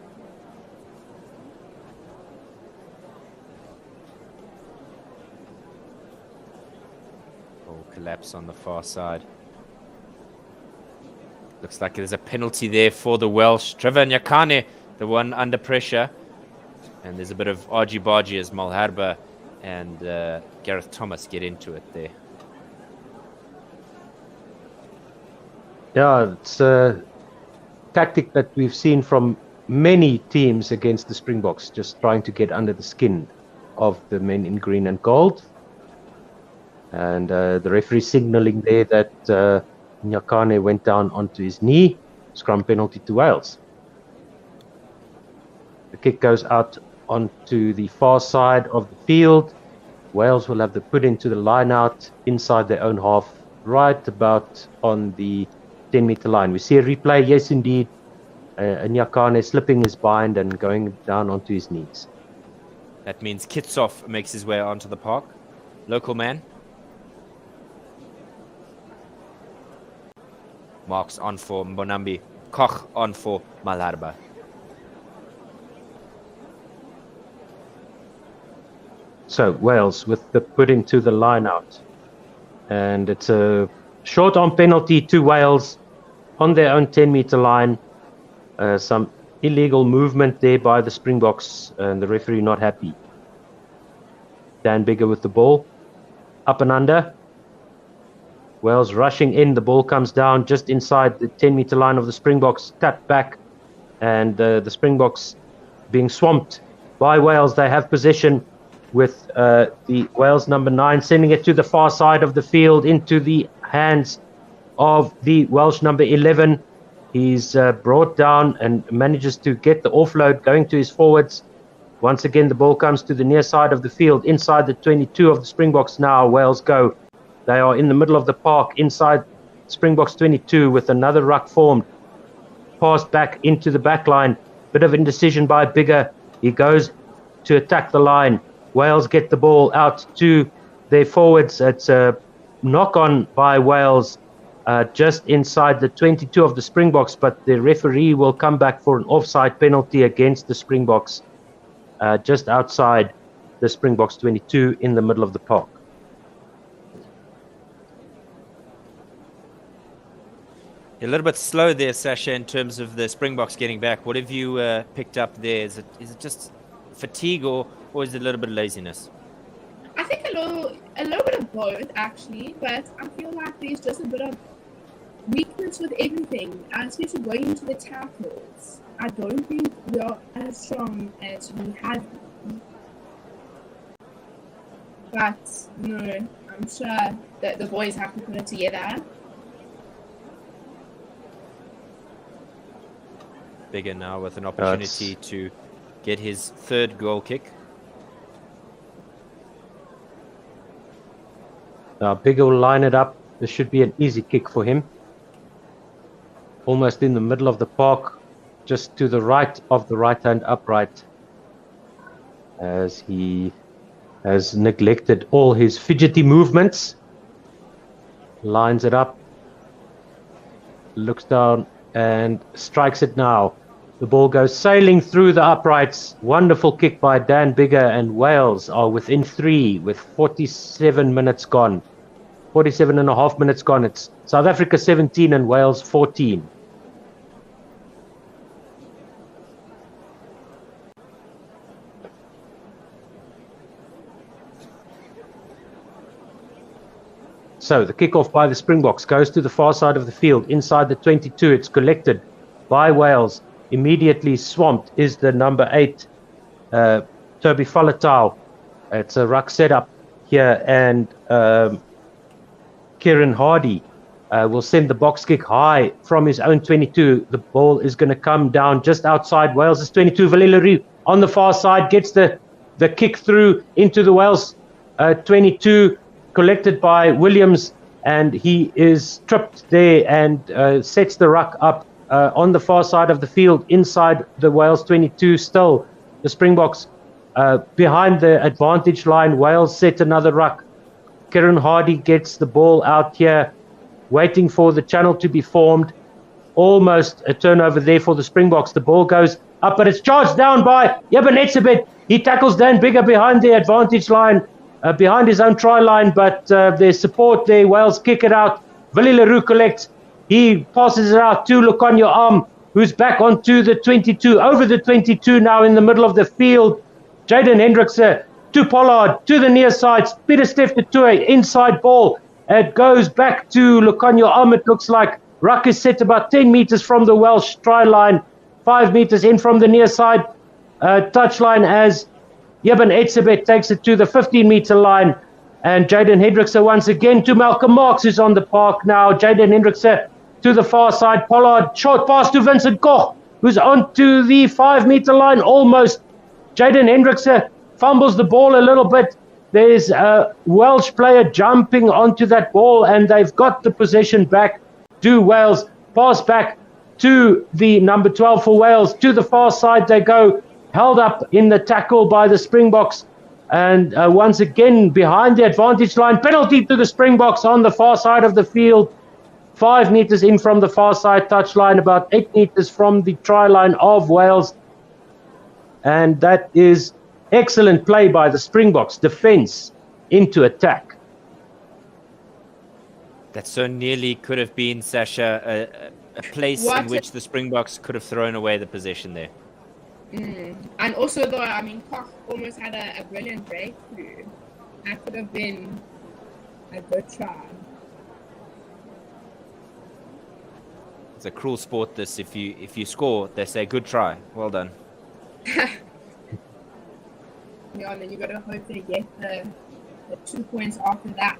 Collapse on the far side. Looks like there's a penalty there for the Welsh. Trevor Nyakane, the one under pressure. And there's a bit of argy-bargy as Malherbe and Gareth Thomas get into it there. Yeah, it's a tactic that we've seen from many teams against the Springboks, just trying to get under the skin of the men in green and gold. And the referee signaling there that Nyakane went down onto his knee. Scrum penalty to Wales. The kick goes out onto the far side of the field. Wales will have to put into the line out inside their own half, right about on the 10-meter line. We see a replay, yes indeed, Nyakane slipping his bind and going down onto his knees. That means Kitsov makes his way onto the park. Local man. Marks on for Mbonambi. Koch on for Malherbe. So Wales with the put into the line out. And it's a short on penalty to Wales on their own 10-meter line. Some illegal movement there by the Springboks, and the referee not happy. Dan Bigger with the ball. Up and under. Wales rushing in. The ball comes down just inside the 10-meter line of the Springboks. Cut back. And the Springboks being swamped by Wales. They have possession with the Wales number 9 sending it to the far side of the field into the hands of the Welsh number 11. He's brought down and manages to get the offload going to his forwards. Once again, the ball comes to the near side of the field, inside the 22 of the Springboks now. Wales go. They are in the middle of the park, inside Springboks 22 with another ruck formed. Passed back into the back line. Bit of indecision by Bigger. He goes to attack the line. Wales get the ball out to their forwards. It's a knock-on by Wales just inside the 22 of the Springboks, but the referee will come back for an offside penalty against the Springboks just outside the Springboks 22 in the middle of the park. A little bit slow there, Sasha, in terms of the Springboks getting back. What have you picked up there? Is it just fatigue or is it a little bit of laziness? I think a little bit of both, actually, but I feel like there's just a bit of weakness with everything, especially going into the tackles. I don't think we are as strong as we have been. But no, I'm sure that the boys have to put it together. Bigger now with an opportunity to get his third goal kick. Now Bigger will line it up. This should be an easy kick for him. Almost in the middle of the park, just to the right of the right-hand upright, as he has neglected all his fidgety movements. Lines it up, looks down and strikes it now. The ball goes sailing through the uprights. Wonderful kick by Dan Bigger, and Wales are within 3 with 47 minutes gone. 47 and a half minutes gone. It's South Africa 17 and Wales 14. So the kickoff by the Springboks goes to the far side of the field, inside the 22. It's collected by Wales. Immediately swamped is the number 8, Toby Falatau. It's a ruck setup here, and Kieran Hardy will send the box kick high from his own 22. The ball is going to come down just outside Wales' 22. Valileru on the far side gets the kick through into the Wales 22, collected by Williams, and he is tripped there and sets the ruck up on the far side of the field, inside the Wales 22 still. The Springboks behind the advantage line. Wales set another ruck. Kieran Hardy gets the ball out here, waiting for the channel to be formed. Almost a turnover there for the Springboks. The ball goes up, but it's charged down by Eben Etzebeth. He tackles Dan Bigger behind the advantage line, behind his own try line, but there's support there. Wales kick it out. Willie Leroux collects. He passes it out to Lucanio Arm, who's back onto the 22, over the 22 now in the middle of the field. Jaden Hendrickse to Pollard, to the near side. Peter Steph Tue, inside ball. It goes back to Lucanio Arm, it looks like. Ruck is set about 10 meters from the Welsh try line, 5 meters in from the near side touchline, as Eben Etzebeth takes it to the 15-meter line. And Jaden Hendrickse once again to Malcolm Marks, who's on the park now. Jaden Hendrickse to the far side. Pollard, short pass to Vincent Koch, who's onto the 5-meter line almost. Jaden Hendrickse fumbles the ball a little bit. There's a Welsh player jumping onto that ball, and they've got the possession back to Wales. Pass back to the number 12 for Wales. To the far side they go, held up in the tackle by the Springboks. And once again, behind the advantage line, penalty to the Springboks on the far side of the field. 5 meters in from the far side touchline, about 8 meters from the try line of Wales. And that is excellent play by the Springboks. Defense into attack. That so nearly could have been, Sasha, a place in which the Springboks could have thrown away the possession there. And also, though, I mean, Koch almost had a brilliant breakthrough. That could have been a good try. It's a cruel sport, this. If you score, they say, good try. Well done. Yeah, and then you got to hope they get the 2 points after that.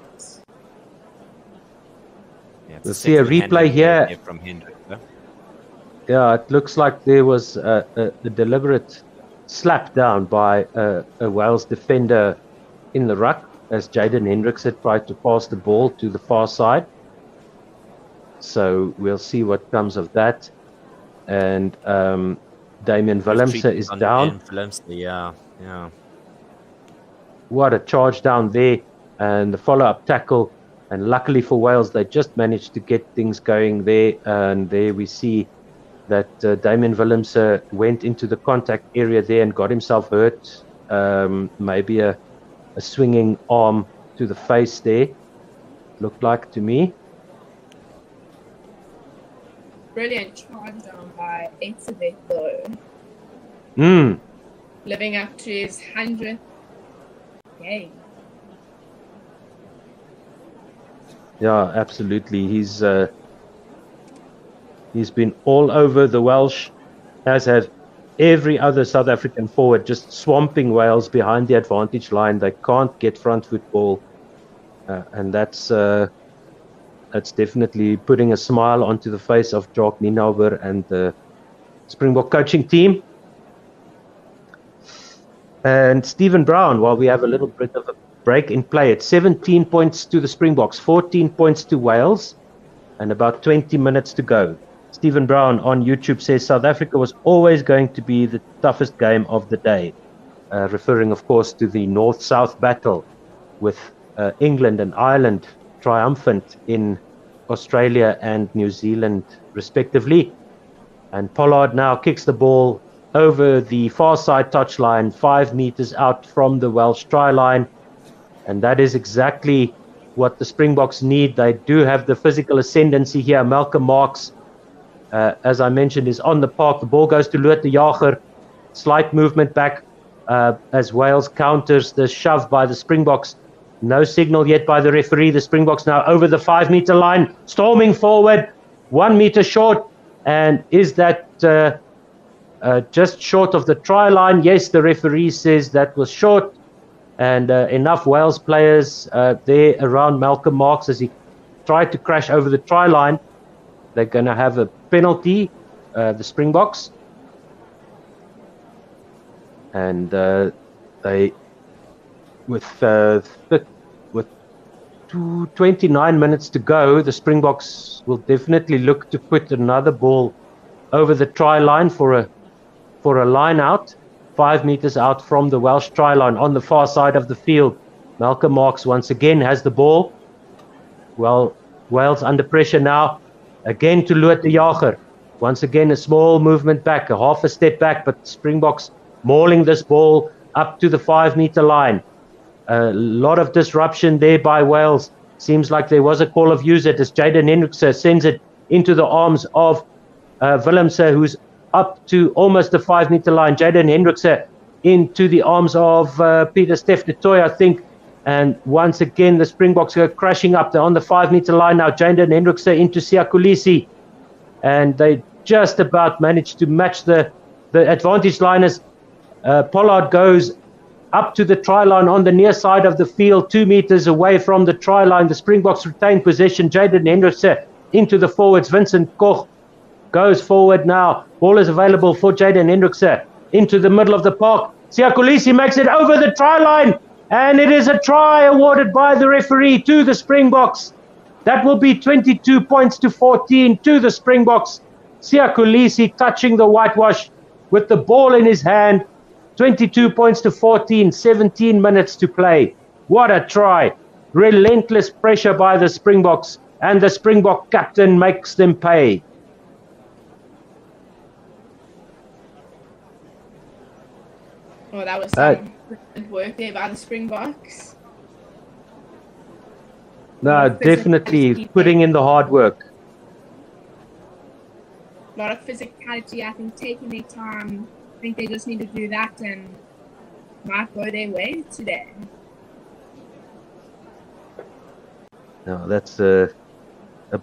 Yeah, we'll see a replay here. From Hendrick, huh? Yeah, it looks like there was a deliberate slap down by a Wales defender in the ruck, as Jaden Hendricks had tried to pass the ball to the far side. So we'll see what comes of that. And Damian Willemse is down. Yeah. What a charge down there, and the follow-up tackle. And luckily for Wales, they just managed to get things going there. And there we see that Damian Willemse went into the contact area there and got himself hurt. Maybe a swinging arm to the face there, looked like to me. Brilliant charge down by Etzebeth, though. Living up to his 100th game. Yeah, absolutely. He's He's been all over the Welsh, as have every other South African forward, just swamping Wales behind the advantage line. They can't get front foot ball, and that's definitely putting a smile onto the face of Jock Nienaber and the Springbok coaching team. And Stephen Brown, while we have a little bit of a break in play, it's 17 points to the Springboks, 14 points to Wales, and about 20 minutes to go. Stephen Brown on YouTube says South Africa was always going to be the toughest game of the day, referring, of course, to the North-South battle with England and Ireland triumphant in Australia and New Zealand, respectively. And Pollard now kicks the ball over the far side touchline, 5 meters out from the Welsh try line. And that is exactly what the Springboks need. They do have the physical ascendancy here. Malcolm Marx, as I mentioned, is on the park. The ball goes to Loot de Jager. Slight movement back as Wales counters the shove by the Springboks. No signal yet by the referee. The Springboks now over the 5 meter line, storming forward, 1 meter short. And is that just short of the try line? Yes, the referee says that was short. And enough Wales players there around Malcolm Marx as he tried to crash over the try line. They're going to have a penalty, the Springboks. And they, with 29 minutes to go, the Springboks will definitely look to put another ball over the try line for a line out, 5 meters out from the Welsh try line on the far side of the field. Malcolm Marx once again has the ball. Well, Wales under pressure now. Again to Loot de Jager. Once again, a small movement back, a half a step back, but Springboks mauling this ball up to the 5 meter line. A lot of disruption there by Wales. Seems like there was a call of use it as Jaden Hendrikse sends it into the arms of Willemse, who's up to almost the 5 meter line. Jaden Hendrikse into the arms of Peter Steph de Toy, I think. And once again, the Springboks go crashing up. They're on the 5 meter line now. Jaden Hendrikse into Siya Kolisi. And they just about managed to match the advantage line as Pollard goes up to the try line on the near side of the field, 2 meters away from the try line. The Springboks retain possession. Jaden Hendrikse into the forwards. Vincent Koch goes forward now. Ball is available for Jaden Hendrikse into the middle of the park. Siya Kolisi makes it over the try line. And it is a try awarded by the referee to the Springboks. That will be 22 points to 14 to the Springboks. Siya Kolisi touching the whitewash with the ball in his hand. 22 points to 14, 17 minutes to play. What a try. Relentless pressure by the Springboks. And the Springbok captain makes them pay. Oh, that was some good work there by the Springboks. No, definitely putting in the hard work. A lot of physicality, I think, taking their time. I think they just need to do that and might go their way today. No, that's a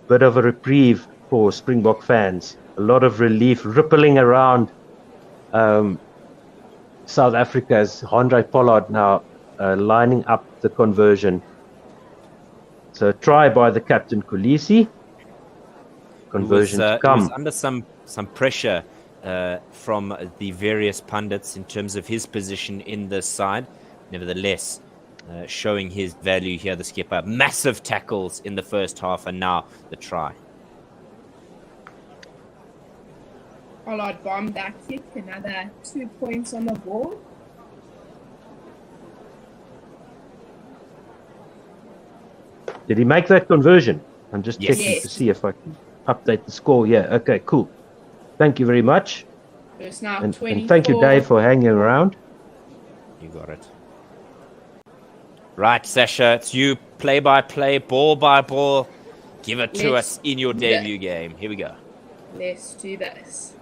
bit of a reprieve for Springbok fans. A lot of relief rippling around South Africa as Andrei Pollard now lining up the conversion. So try by the captain Kolisi. Conversion to come. He was under some pressure from the various pundits in terms of his position in this side. Nevertheless, showing his value here, the skipper. Massive tackles in the first half and now the try. Pollard bombed that kick, another 2 points on the board. Did he make that conversion? I'm just Yes. checking to see if I can update the score. Yeah, okay, cool. Thank you very much. It's now And 24. thank you, Dave, for hanging around. You got it. Right, Sasha, it's you. Play by play, ball by ball. Give it to Let's us in your do debut it. game. Here we go. Let's do this.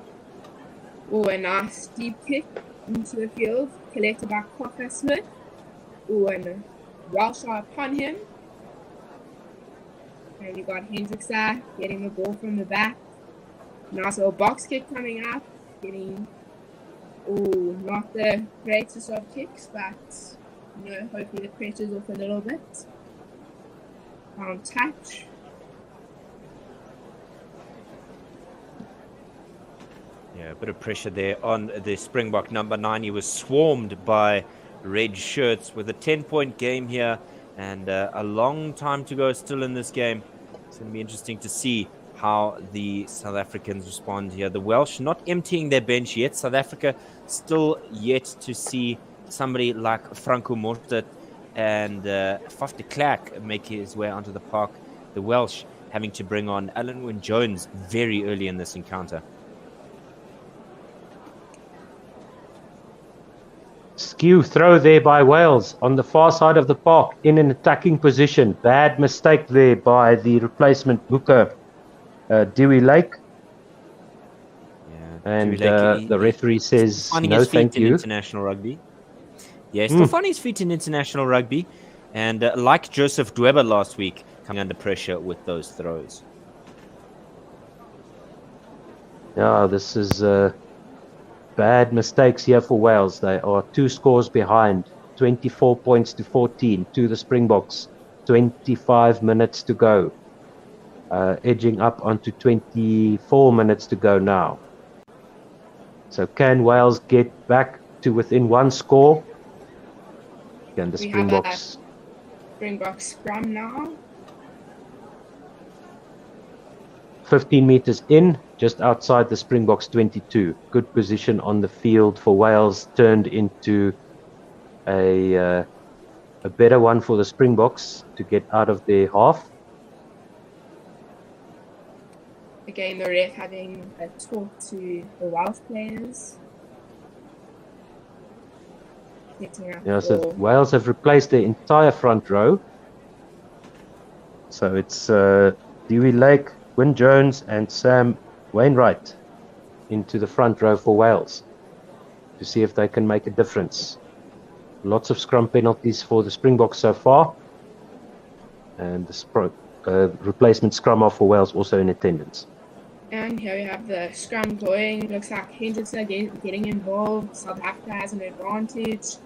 Oh, a nice deep kick into the field, collected by Cocker Smith. Oh, and a well shot upon him. And you got Hendrikse getting the ball from the back. Nice little box kick coming up. Getting, not the greatest of kicks, but, hopefully the pressure's off a little bit. Touch. Yeah, a bit of pressure there on the Springbok number 9. He was swarmed by red shirts with a 10-point game here and a long time to go still in this game. It's going to be interesting to see how the South Africans respond here. The Welsh not emptying their bench yet. South Africa still yet to see somebody like Franco Mortet and Faf de Klerk make his way onto the park. The Welsh having to bring on Alan Wynne-Jones very early in this encounter. Skew throw there by Wales on the far side of the park in an attacking position. Bad mistake there by the replacement hooker, Dewey Lake. Yeah, And Dewey Lake, the referee says, finding no his feet thank in you. international rugby. Yeah, still finding his feet in international rugby. And like Joseph Dweba last week, coming under pressure with those throws. Yeah, this is bad mistakes here for Wales. They are 2 scores behind, 24 points to 14 to the Springboks. 25 minutes to go. Edging up onto 24 minutes to go now. So can Wales get back to within 1 score? Can the We have Springboks? Springbok scrum now. 15 meters in, just outside the Springboks 22. Good position on the field for Wales, turned into a better one for the Springboks to get out of their half. Again, the ref having a talk to the Welsh players. Getting up Yeah, so for- Wales have replaced their entire front row. So it's Dewey Lake, Wyn Jones, and Sam Wainwright into the front row for Wales to see if they can make a difference. Lots of scrum penalties for the Springboks so far, and the replacement scrum off for Wales also in attendance. And here we have the scrum going. Looks like Hendrickson getting involved. South Africa has an advantage.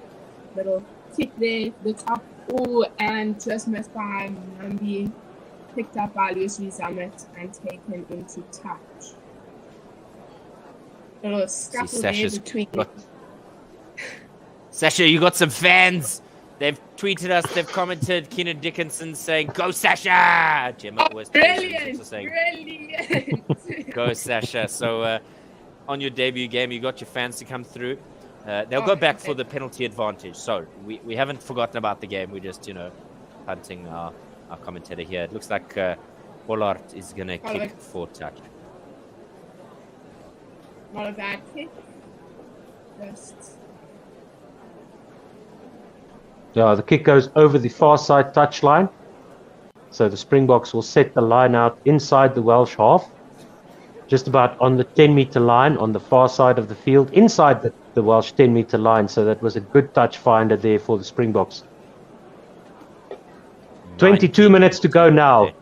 Little kick there, the top. And just missed by Nambi. Picked up by Lucy Zammit and taken into touch. Little scuffle there Sasha's between. Sasha, you got some fans. They've tweeted us, they've commented. Keenan Dickinson saying, "Go Sasha!" Gemma West Brilliant! also saying, Brilliant! "Go Sasha!" So on your debut game, you got your fans to come through. They'll go back for the penalty advantage. So we haven't forgotten about the game. We're just, hunting our commentator here. It looks like Pollard is going to kick for touch. Not a bad kick. Just Yeah, the kick goes over the far side touchline. So the Springboks will set the line out inside the Welsh half, just about on the 10-meter line on the far side of the field, inside the Welsh 10-meter line. So that was a good touch finder there for the Springboks. 22 minutes to go now.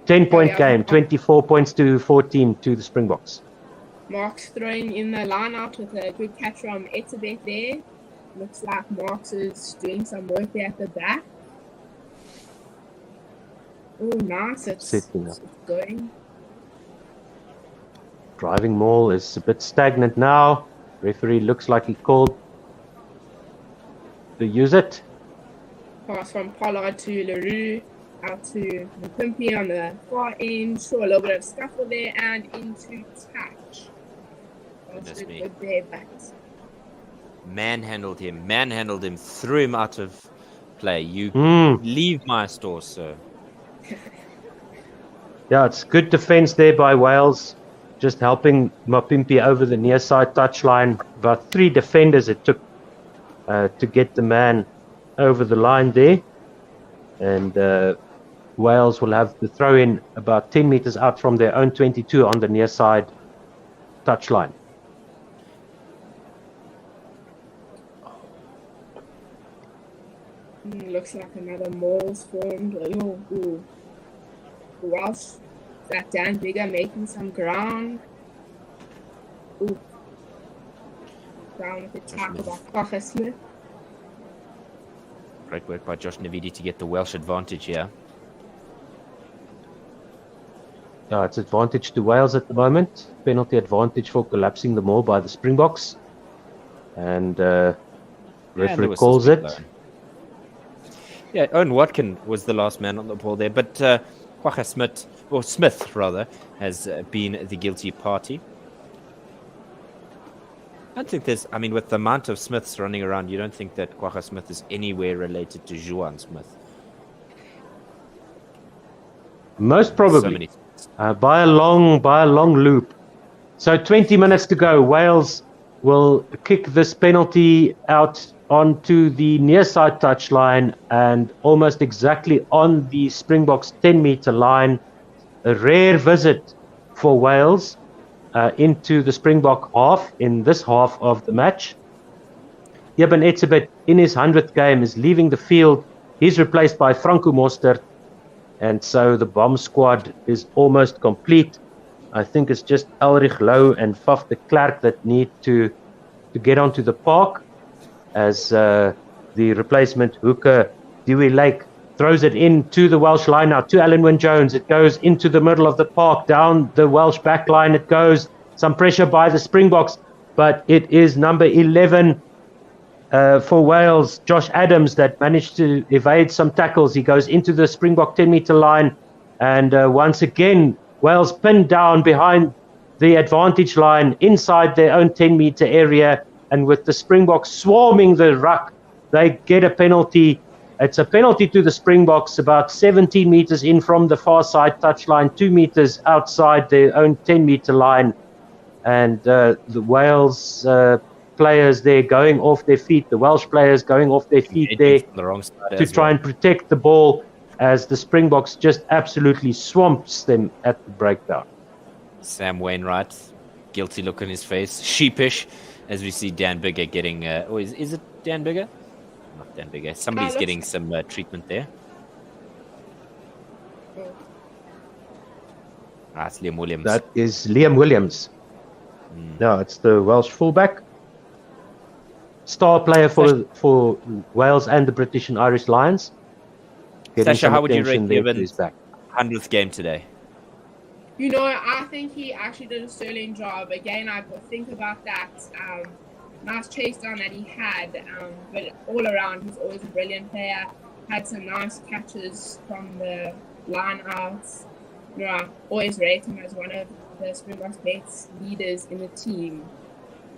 10-point game, 24 points to 14 to the Springboks. Mark's throwing in the line out with a good catch from Etzebeth there. Looks like Marks is doing some work there at the back. Oh, nice. It's going. Driving maul is a bit stagnant now. Referee looks like he called to use it. Pass from Pollard to LaRue, out to Mpimpi on the far end. Saw a little bit of scuffle there and into touch. Goodness me. Good there, but Manhandled him, threw him out of play. You leave my store, sir. Yeah, it's good defense there by Wales, just helping Mapimpi over the near side touchline. About 3 defenders it took to get the man over the line there. And Wales will have the throw in about 10 meters out from their own 22 on the near side touchline. looks like another mall's formed. The Welsh That Dan Bigger making some ground. Ooh. Down with the tackle by Kwagga Smith. Great work by Josh Navidi to get the Welsh advantage here. Yeah, it's advantage to Wales at the moment. Penalty advantage for collapsing the maul by the Springboks. And referee calls it. Yeah, Owen Watkin was the last man on the ball there, but Kwagga Smith, or Smith rather, has been the guilty party. I don't think there's, I mean, with the amount of Smiths running around, you don't think that Kwagga Smith is anywhere related to Juan Smith. Most probably. By a long loop. So 20 minutes to go. Wales will kick this penalty out onto the near side touchline and almost exactly on the Springboks 10-meter line. A rare visit for Wales into the Springbok half in this half of the match. Eben Etzebeth, in his 100th game, is leaving the field. He's replaced by Franco Mostert. And so the bomb squad is almost complete. I think it's just Ulrich Lowe and Faf de Klerk that need to get onto the park as the replacement hooker, Dewey Lake, throws it into the Welsh line now to Alan Wynne-Jones. It goes into the middle of the park, down the Welsh back line it goes. Some pressure by the Springboks, but it is number 11 for Wales, Josh Adams, that managed to evade some tackles. He goes into the Springbok 10-meter line, and once again, Wales pinned down behind the advantage line inside their own 10-meter area, and with the Springboks swarming the ruck, they get a penalty. It's a penalty to the Springboks, about 17 meters in from the far side touchline, 2 meters outside their own 10-meter line, and the Wales players there going off their feet, the Welsh players going off their feet there the wrong side to try and protect the ball as the Springboks just absolutely swamps them at the breakdown. Sam Wainwright, guilty look on his face, sheepish, as we see Dan Bigger getting, is it Dan Bigger? Not Dan Bigger, somebody's getting some treatment there. That's Liam Williams. That is Liam Williams. No, it's the Welsh fullback. Star player for Wales and the British and Irish Lions. Sasha, how would you rate Evan's 100th game today? You know, I think he actually did a sterling job. Again, I think about that nice chase down that he had, but all around, he's always a brilliant player. Had some nice catches from the line outs. You know, I always rate him as one of the Springboks' best leaders in the team.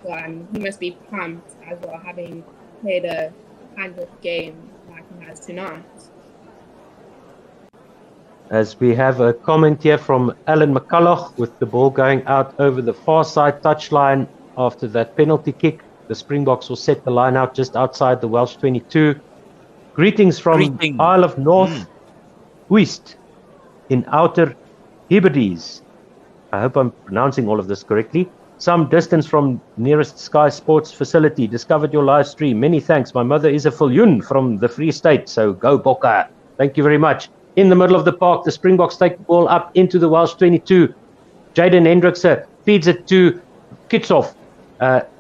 So he must be pumped as well, having played a 100th game like he has tonight. As we have a comment here from Alan McCulloch with the ball going out over the far side touchline after that penalty kick. The Springboks will set the line out just outside the Welsh 22. Greetings from Isle of North West in Outer Hebrides. I hope I'm pronouncing all of this correctly. Some distance from nearest Sky Sports facility. Discovered your live stream. Many thanks. My mother is a Viljoen from the Free State, so go Bokke. Thank you very much. In the middle of the park, the Springboks take the ball up into the Welsh 22. Jaden Hendrickse feeds it to Kitsoff.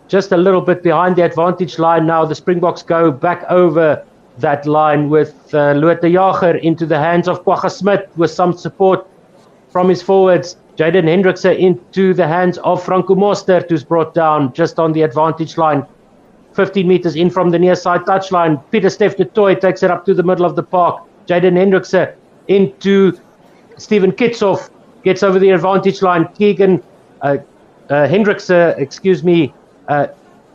Just a little bit behind the advantage line now. The Springboks go back over that line with Loete Jager into the hands of Kwagga Smith with some support from his forwards. Jaden Hendrickse into the hands of Franco Mostert, who's brought down just on the advantage line. 15 meters in from the near side touchline. Peter Steph de Toy takes it up to the middle of the park. Jaden Hendrickse into Stephen Kitsoff, gets over the advantage line. Keegan Hendrickse,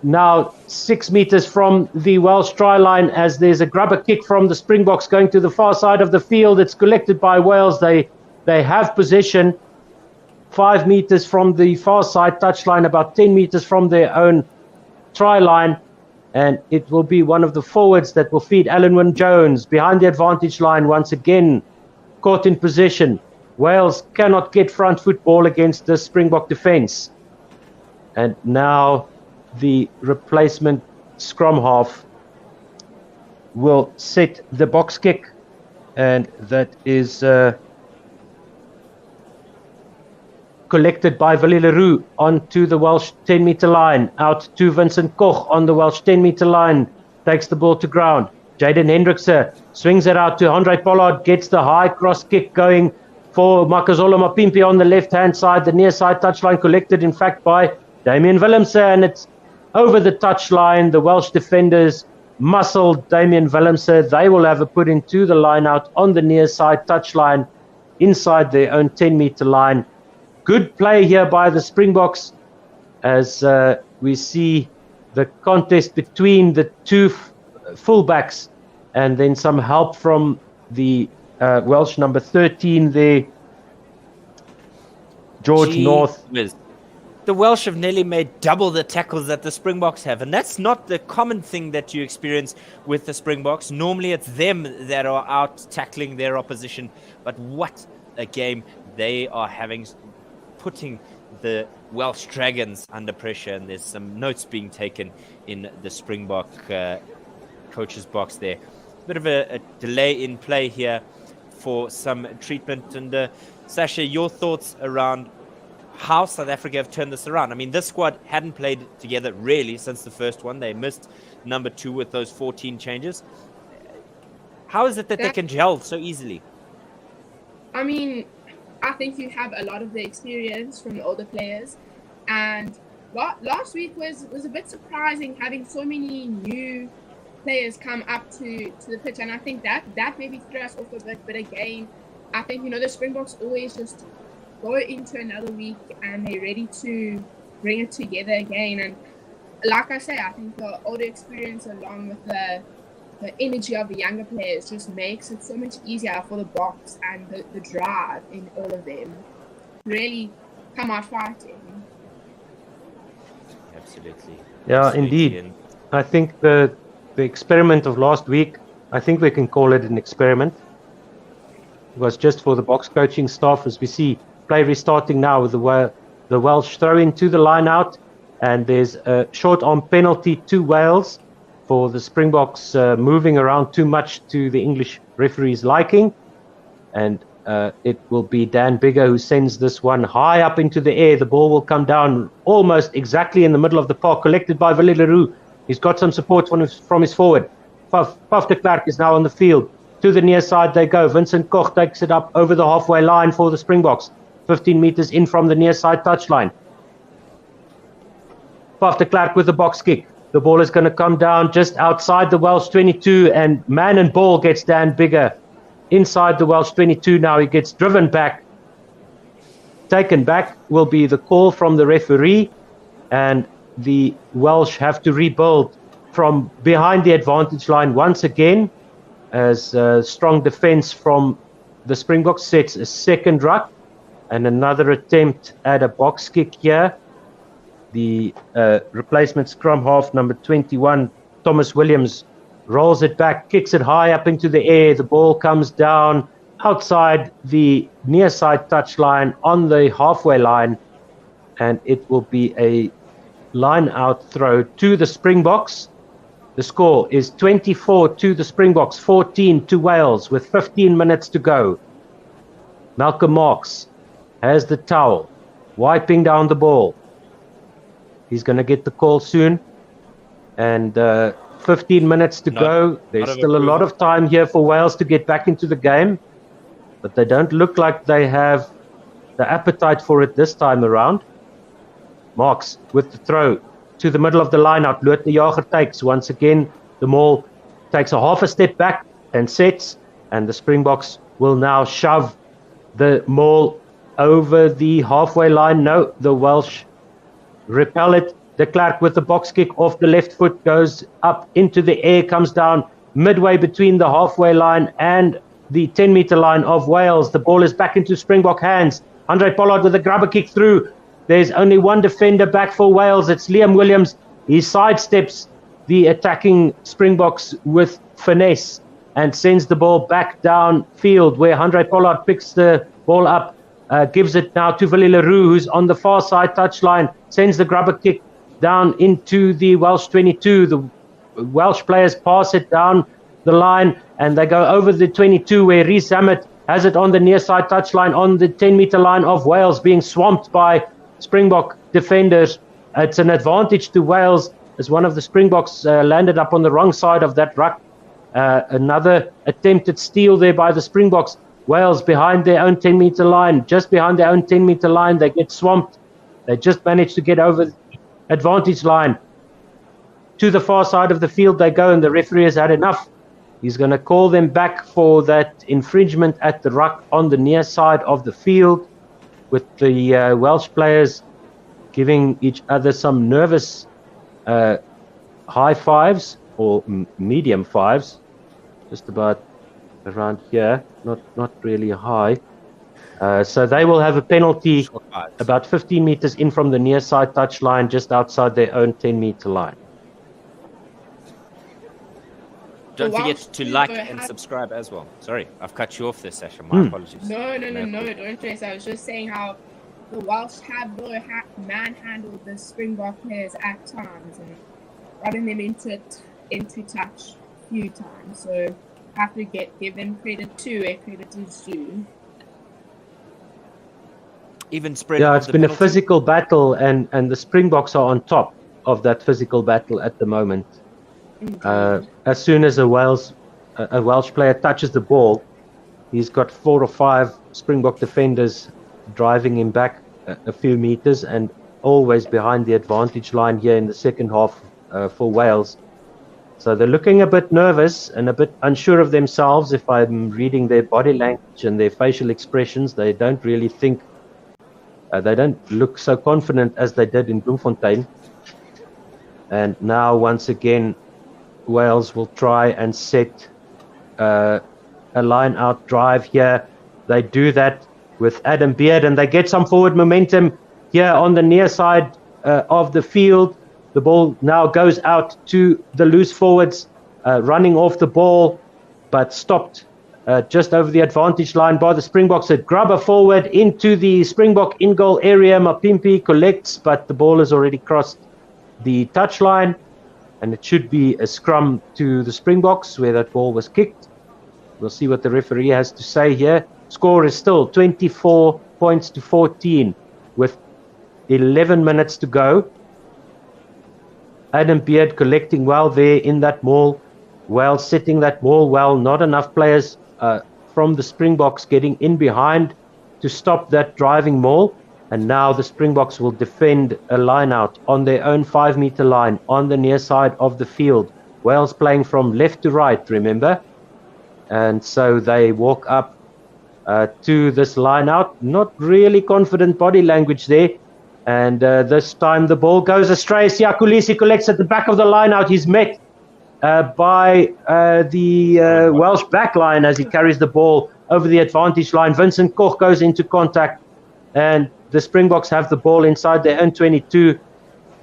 now 6 meters from the Welsh try line as there's a grubber kick from the Springboks going to the far side of the field. It's collected by Wales. They have possession 5 meters from the far side touchline, about 10 meters from their own try line. And it will be one of the forwards that will feed Alan Wynne-Jones behind the advantage line once again, caught in possession. Wales cannot get front foot ball against the Springbok defence. And now the replacement scrum half will set the box kick. And that is collected by Willie Leroux onto the Welsh 10-meter line, out to Vincent Koch on the Welsh 10-meter line, takes the ball to ground. Jaden Hendrickse swings it out to Andrei Pollard, gets the high cross kick going for Makazolo Mapimpi on the left-hand side. The near side touchline collected, in fact, by Damian Willemse, and it's over the touchline. The Welsh defenders muscled Damian Willemse. They will have a put into the line out on the near side touchline inside their own 10-meter line. Good play here by the Springboks as we see the contest between the two fullbacks and then some help from the Welsh number 13 there, George North. The Welsh have nearly made double the tackles that the Springboks have, and that's not the common thing that you experience with the Springboks. Normally it's them that are out tackling their opposition, but what a game they are having, putting the Welsh Dragons under pressure, and there's some notes being taken in the Springbok coach's box there. Bit of a delay in play here for some treatment. And Sasha, your thoughts around how South Africa have turned this around? I mean, this squad hadn't played together really since the first one. They missed number 2 with those 14 changes. How is it that they can gel so easily? I mean, I think you have a lot of the experience from the older players, and last week was a bit surprising having so many new players come up to the pitch, and I think that maybe threw us off a bit. But again, I think the Springboks always just go into another week and they're ready to bring it together again. And like I say, I think the older experience along with the energy of the younger players just makes it so much easier for the box and the drive in all of them really come out fighting. Absolutely. Yeah, Absolutely. indeed. And I think the experiment of last week, I think we can call it an experiment. It was just for the box coaching staff, as we see play restarting now with the Welsh throw into the line out, and there's a short arm penalty to Wales for the Springboks moving around too much to the English referee's liking, and it will be Dan Bigger who sends this one high up into the air. The ball will come down almost exactly in the middle of the park, collected by Willie Leroux. He's got some support from his forward. Paf de Klerk is now on the field. To the near side they go. Vincent Koch takes it up over the halfway line for the Springboks. 15 meters in from the near side touchline. Paf de Klerk with the box kick. The ball is going to come down just outside the Welsh 22, and man and ball gets Dan Bigger inside the Welsh 22 now. He gets driven back. Taken back will be the call from the referee, and the Welsh have to rebuild from behind the advantage line once again, as strong defense from the Springboks sets a second ruck and another attempt at a box kick here. The replacement scrum half, number 21, Thomas Williams, rolls it back, kicks it high up into the air. The ball comes down outside the near side touchline on the halfway line, and it will be a line out throw to the Springboks. The score is 24 to the Springboks, 14 to Wales with 15 minutes to go. Malcolm Marks has the towel, wiping down the ball. He's going to get the call soon. And 15 minutes to go. There's still a lot of time here for Wales to get back into the game. But they don't look like they have the appetite for it this time around. Marks with the throw to the middle of the line-out. Loot de Jager takes. Once again, the Maul takes a half a step back and sets. And the Springboks will now shove the Maul over the halfway line. No, the Welsh repel it. De Klerk with the box kick off the left foot goes up into the air, comes down midway between the halfway line and the 10-meter line of Wales. The ball is back into Springbok hands. Andrei Pollard with a grubber kick through. There's only one defender back for Wales. It's Liam Williams. He sidesteps the attacking Springboks with finesse and sends the ball back downfield, where Andrei Pollard picks the ball up, gives it now to Willie Leroux, who's on the far side touchline, sends the grubber kick down into the Welsh 22. The Welsh players pass it down the line, and they go over the 22, where Rhys Hammett has it on the near side touchline, on the 10-meter line of Wales, being swamped by Springbok defenders. It's an advantage to Wales as one of the Springboks landed up on the wrong side of that ruck. Another attempted steal there by the Springboks. Wales behind their own 10-meter line, just behind their own 10-meter line. They get swamped. They just managed to get over the advantage line. To the far side of the field they go, and the referee has had enough. He's going to call them back for that infringement at the ruck on the near side of the field, with the Welsh players giving each other some nervous high fives or medium fives, just about around here, not really high. So they will have a penalty about 15 meters in from the near side touch line, just outside their own 10-meter line. Don't forget to like and subscribe as well. Sorry, I've cut you off this session. My apologies. No, don't stress. I was just saying how the Welsh have manhandled the Springbok players at times and gotten them into touch a few times. So have to give them credit to where credit is due. Even spread. Yeah, it's been a physical battle, and the Springboks are on top of that physical battle at the moment. As soon as a Welsh player touches the ball, he's got 4 or 5 Springbok defenders driving him back a few meters, and always behind the advantage line here in the second half for Wales. So they're looking a bit nervous and a bit unsure of themselves. If I'm reading their body language and their facial expressions, they don't really think, they don't look so confident as they did in Bloemfontein. And now once again, Wales will try and set a line-out drive here. They do that with Adam Beard, and they get some forward momentum here on the near side of the field. The ball now goes out to the loose forwards, running off the ball, but stopped just over the advantage line by the Springboks. A grubber forward into the Springbok in-goal area. Mapimpi collects, but the ball has already crossed the touchline. And it should be a scrum to the Springboks where that ball was kicked. We'll see what the referee has to say here. Score is still 24 points to 14 with 11 minutes to go. Adam Beard collecting well there in that maul. Well, setting that maul well. Not enough players from the Springboks getting in behind to stop that driving maul. And now the Springboks will defend a line out on their own 5-meter line on the near side of the field. Wales playing from left to right, remember? And so they walk up to this line out. Not really confident body language there. And this time the ball goes astray. Siya Kolisi collects at the back of the line out. He's met by the Welsh back line as he carries the ball over the advantage line. Vincent Koch goes into contact, and the Springboks have the ball inside their own 22,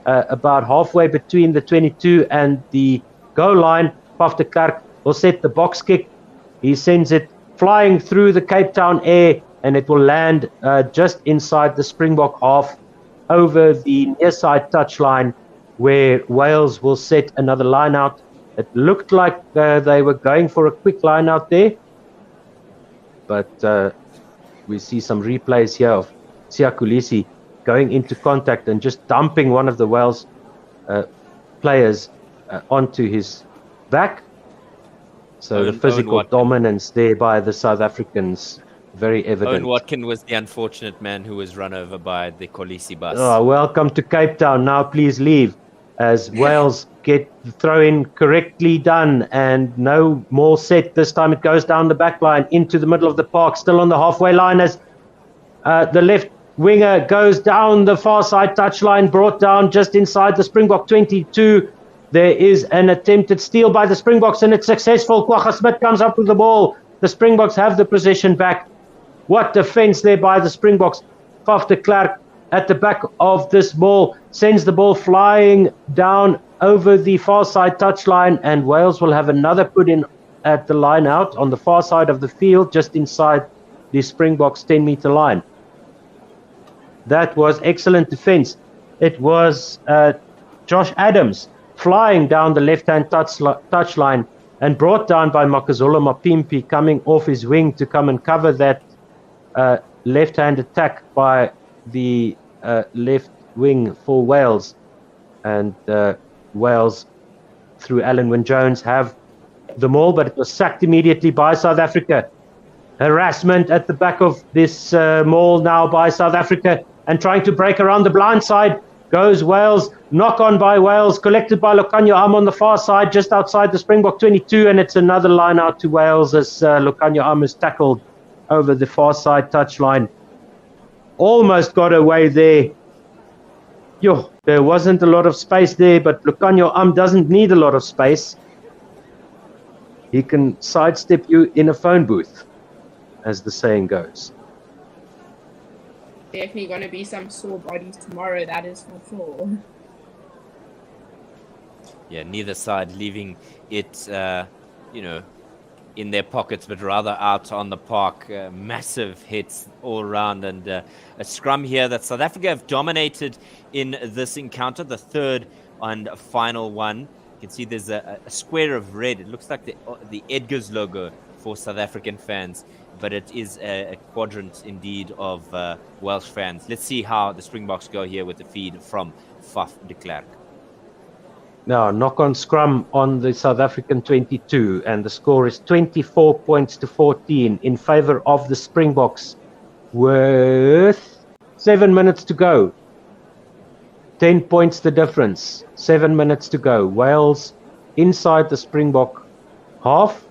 about halfway between the 22 and the goal line. Paf de Klerk will set the box kick. He sends it flying through the Cape Town air, and it will land just inside the Springbok half over the near side touchline, where Wales will set another line out. It looked like they were going for a quick line out there, but we see some replays here of Siya Kolisi going into contact and just dumping one of the Wales players onto his back. So the physical dominance there by the South Africans, very evident. Owen Watkin was the unfortunate man who was run over by the Kolisi bus. Oh, welcome to Cape Town. Now please leave, as Wales get the throw-in correctly done, and no more set. This time it goes down the back line into the middle of the park, still on the halfway line as the left winger goes down the far side touchline, brought down just inside the Springbok 22. There is an attempted steal by the Springboks, and it's successful. Kwagga Smith comes up with the ball. The Springboks have the possession back. What defense there by the Springboks. Paf de Klerk at the back of this ball sends the ball flying down over the far side touchline, and Wales will have another put in at the line out on the far side of the field, just inside the Springboks 10-meter line. That was excellent defense. It was Josh Adams flying down the left-hand touchline and brought down by Makazole Mapimpi coming off his wing to come and cover that left-hand attack by the left wing for Wales. And Wales, through Alan Wynne-Jones, have the maul, but it was sacked immediately by South Africa. Harassment at the back of this maul now by South Africa, and trying to break around the blind side goes Wales. Knock on by Wales, collected by Lukhanyo Am on the far side, just outside the Springbok 22, and it's another line out to Wales as Lukhanyo Am is tackled over the far side touchline. Almost got away there. There wasn't a lot of space there, but Lukhanyo Am doesn't need a lot of space. He can sidestep you in a phone booth, as the saying goes. Definitely going to be some sore bodies tomorrow, that is for sure. Yeah, neither side leaving it, in their pockets, but rather out on the park. Massive hits all around, and a scrum here that South Africa have dominated in this encounter, the third and final one. You can see there's a square of red. It looks like the Edgar's logo for South African fans, but it is a quadrant indeed of Welsh fans. Let's see how the Springboks go here with the feed from Faf de Klerk. Now, knock on scrum on the South African 22, and the score is 24 points to 14 in favor of the Springboks, with 7 minutes to go. 10 points the difference. 7 minutes to go. Wales inside the Springbok half,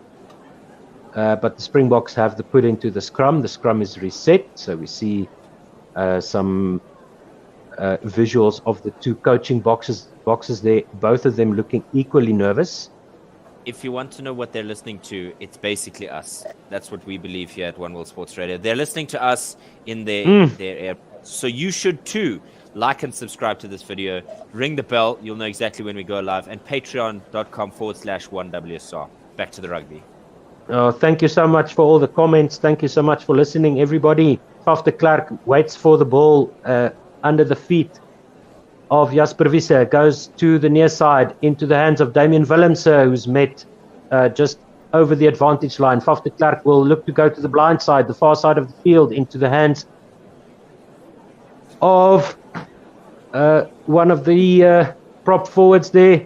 but the Springboks have the put into the scrum. The scrum is reset, so we see some visuals of the two coaching boxes there, both of them looking equally nervous. If you want to know what they're listening to, it's basically us. That's what we believe here at One World Sports Radio. They're listening to us in their air. So you should too. Like and subscribe to this video. Ring the bell. You'll know exactly when we go live. And patreon.com/1WSR. Back to the rugby. Oh, thank you so much for all the comments. Thank you so much for listening, everybody. Faf de Klerk waits for the ball under the feet of Jasper Wiese. Goes to the near side into the hands of Damian Willemse, who's met just over the advantage line. Faf de Klerk will look to go to the blind side, the far side of the field, into the hands of one of the prop forwards there.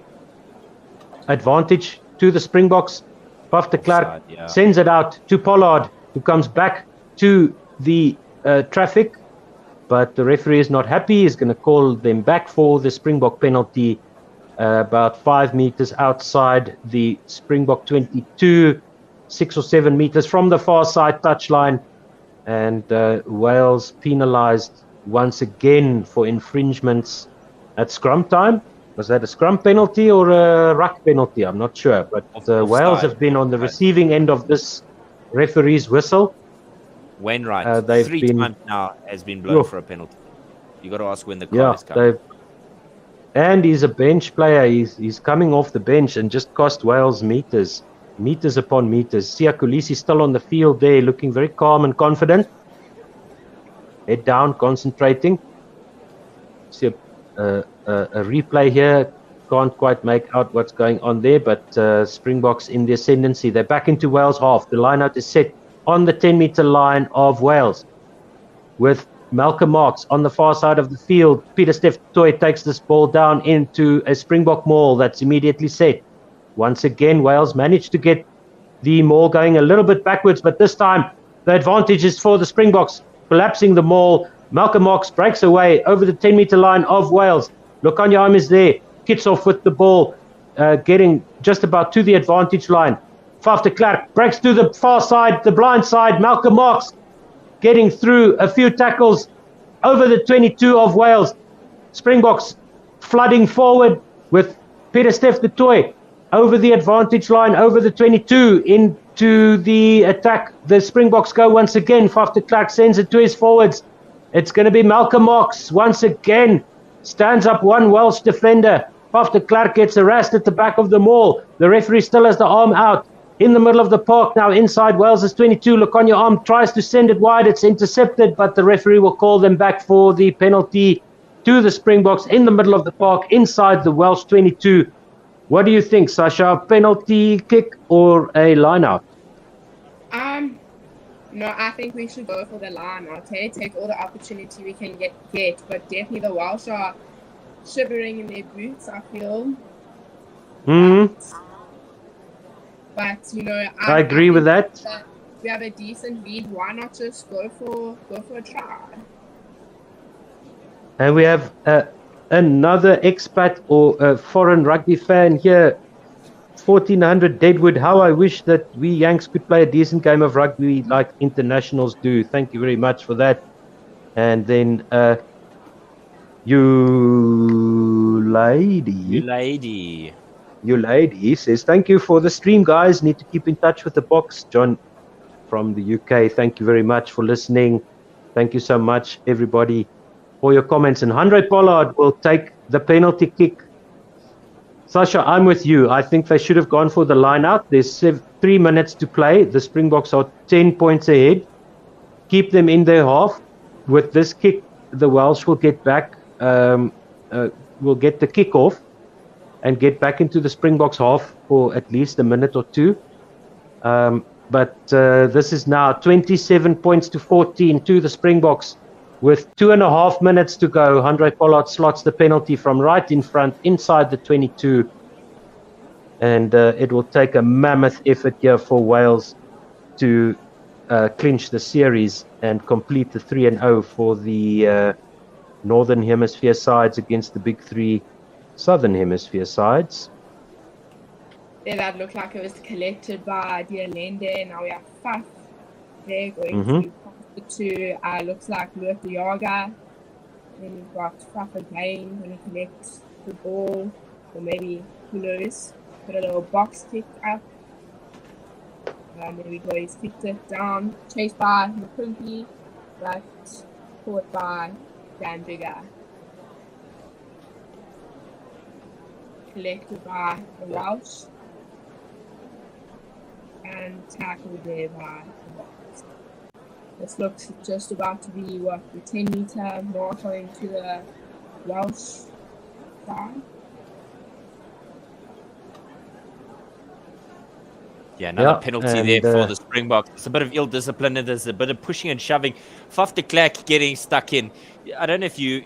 Advantage to the Springboks. Faf de Klerk sends it out to Pollard, who comes back to the traffic, but the referee is not happy. He's going to call them back for the Springbok penalty about 5 meters outside the Springbok 22, 6 or 7 meters from the far side touchline, and Wales penalised once again for infringements at scrum time. Was that a scrum penalty or a ruck penalty? I'm not sure. But Wales have been on the receiving end of this referee's whistle. Wainwright, three times now has been blown for a penalty. You got to ask when the card is coming. And he's a bench player. He's coming off the bench and just cost Wales meters upon meters. Siya Kolisi still on the field there, looking very calm and confident. Head down, concentrating. See a replay here. Can't quite make out what's going on there, but Springboks in the ascendancy. They're back into Wales half. The line-out is set on the 10-meter line of Wales, with Malcolm Marx on the far side of the field. Peter Steph Toy takes this ball down into a Springbok maul that's immediately set. Once again, Wales managed to get the maul going a little bit backwards, but this time the advantage is for the Springboks. Collapsing the maul, Malcolm Marx breaks away over the 10-meter line of Wales. Lukhanyo Am is there, kicks off with the ball, getting just about to the advantage line. Faf de Klerk breaks to the far side, the blind side. Malcolm Marx getting through a few tackles over the 22 of Wales. Springboks flooding forward with Peter Steph de Toy over the advantage line, over the 22 into the attack. The Springboks go once again. Faf de Klerk sends it to his forwards. It's going to be Malcolm Marx once again. Stands up one Welsh defender. Faf de Klerk gets harassed at the back of the maul. The referee still has the arm out. In the middle of the park now, inside Wales' 22. Lukhanyo Am tries to send it wide. It's intercepted, but the referee will call them back for the penalty to the Springboks in the middle of the park, inside the Welsh 22. What do you think, Sasha? Penalty kick or a line out? No, I think we should go for the line out. Hey, take all the opportunity we can get, but definitely the Welsh are shivering in their boots, I feel. But you know, I agree with that. We have a decent lead. Why not just go for a try? And we have another expat or a foreign rugby fan here. 1400 Deadwood. How I wish that we Yanks could play a decent game of rugby like internationals do. Thank you very much for that. And then you lady says, thank you for the stream, guys. Need to keep in touch with the box. John from the UK, thank you very much for listening. Thank you so much, everybody, for your comments. And Andrei Pollard will take the penalty kick. Sasha, I'm with you. I think they should have gone for the line out. There's 3 minutes to play. The Springboks are 10 points ahead. Keep them in their half. With this kick, the Welsh will get back, will get the kick off and get back into the Springboks half for at least a minute or two. But this is now 27 points to 14 to the Springboks. With 2.5 minutes to go, Andrei Pollard slots the penalty from right in front, inside the 22. And it will take a mammoth effort here for Wales to clinch the series and complete the 3-0 for the Northern Hemisphere sides against the big three Southern Hemisphere sides. Yeah, that looked like it was collected by Dialende. Now we have Faf. They're going to to looks like Luke Yoga. Then we've got Faf again when he collects the ball, or maybe who knows, put a little box kick up. There we go, he's kicked it down, chased by Mapumpi, but caught by Dan Bigger. Collected by the Welsh and tackled there by the Welsh. This looks just about to be the 10-meter mark going to the Welsh side. Yeah, another penalty there for the Springboks. It's a bit of ill discipline and there's a bit of pushing and shoving. Faf de Klerk getting stuck in. I don't know if you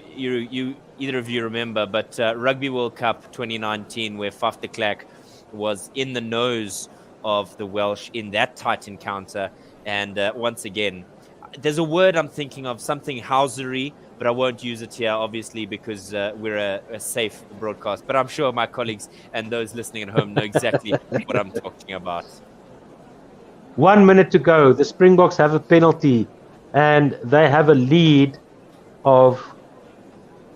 either of you remember, but Rugby World Cup 2019, where Faf de Klerk was in the nose of the Welsh in that tight encounter. And once again, there's a word I'm thinking of, something housery, but I won't use it here, obviously, because we're a safe broadcast. But I'm sure my colleagues and those listening at home know exactly what I'm talking about. 1 minute to go. The Springboks have a penalty, and they have a lead of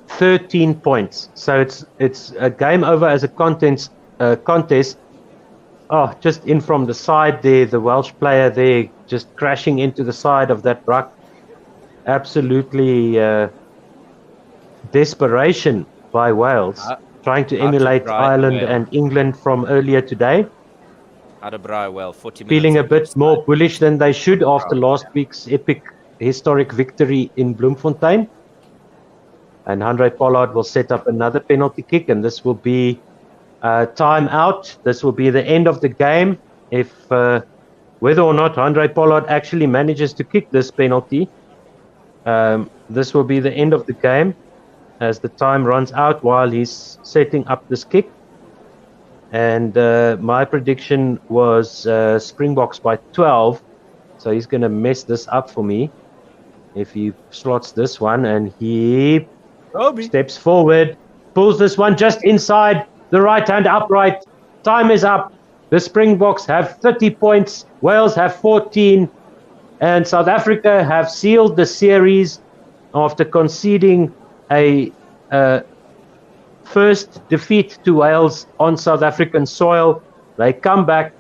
13 points. So it's a game over as a contest. Oh, just in from the side there, the Welsh player there just crashing into the side of that ruck. Absolutely desperation by Wales, trying to emulate Ireland and England from earlier today. Well, 40 minutes. Feeling a bit more bullish than they should after last week's epic historic victory in Bloemfontein. And Andrei Pollard will set up another penalty kick, and this will be time out. This will be the end of the game. If whether or not Andrei Pollard actually manages to kick this penalty, this will be the end of the game as the time runs out while he's setting up this kick. And my prediction was Springboks by 12. So he's going to mess this up for me if he slots this one. And he steps forward, pulls this one just inside the right hand upright. Time is up. The Springboks have 30 points. Wales have 14. And South Africa have sealed the series after conceding a first defeat to Wales on South African soil. They come back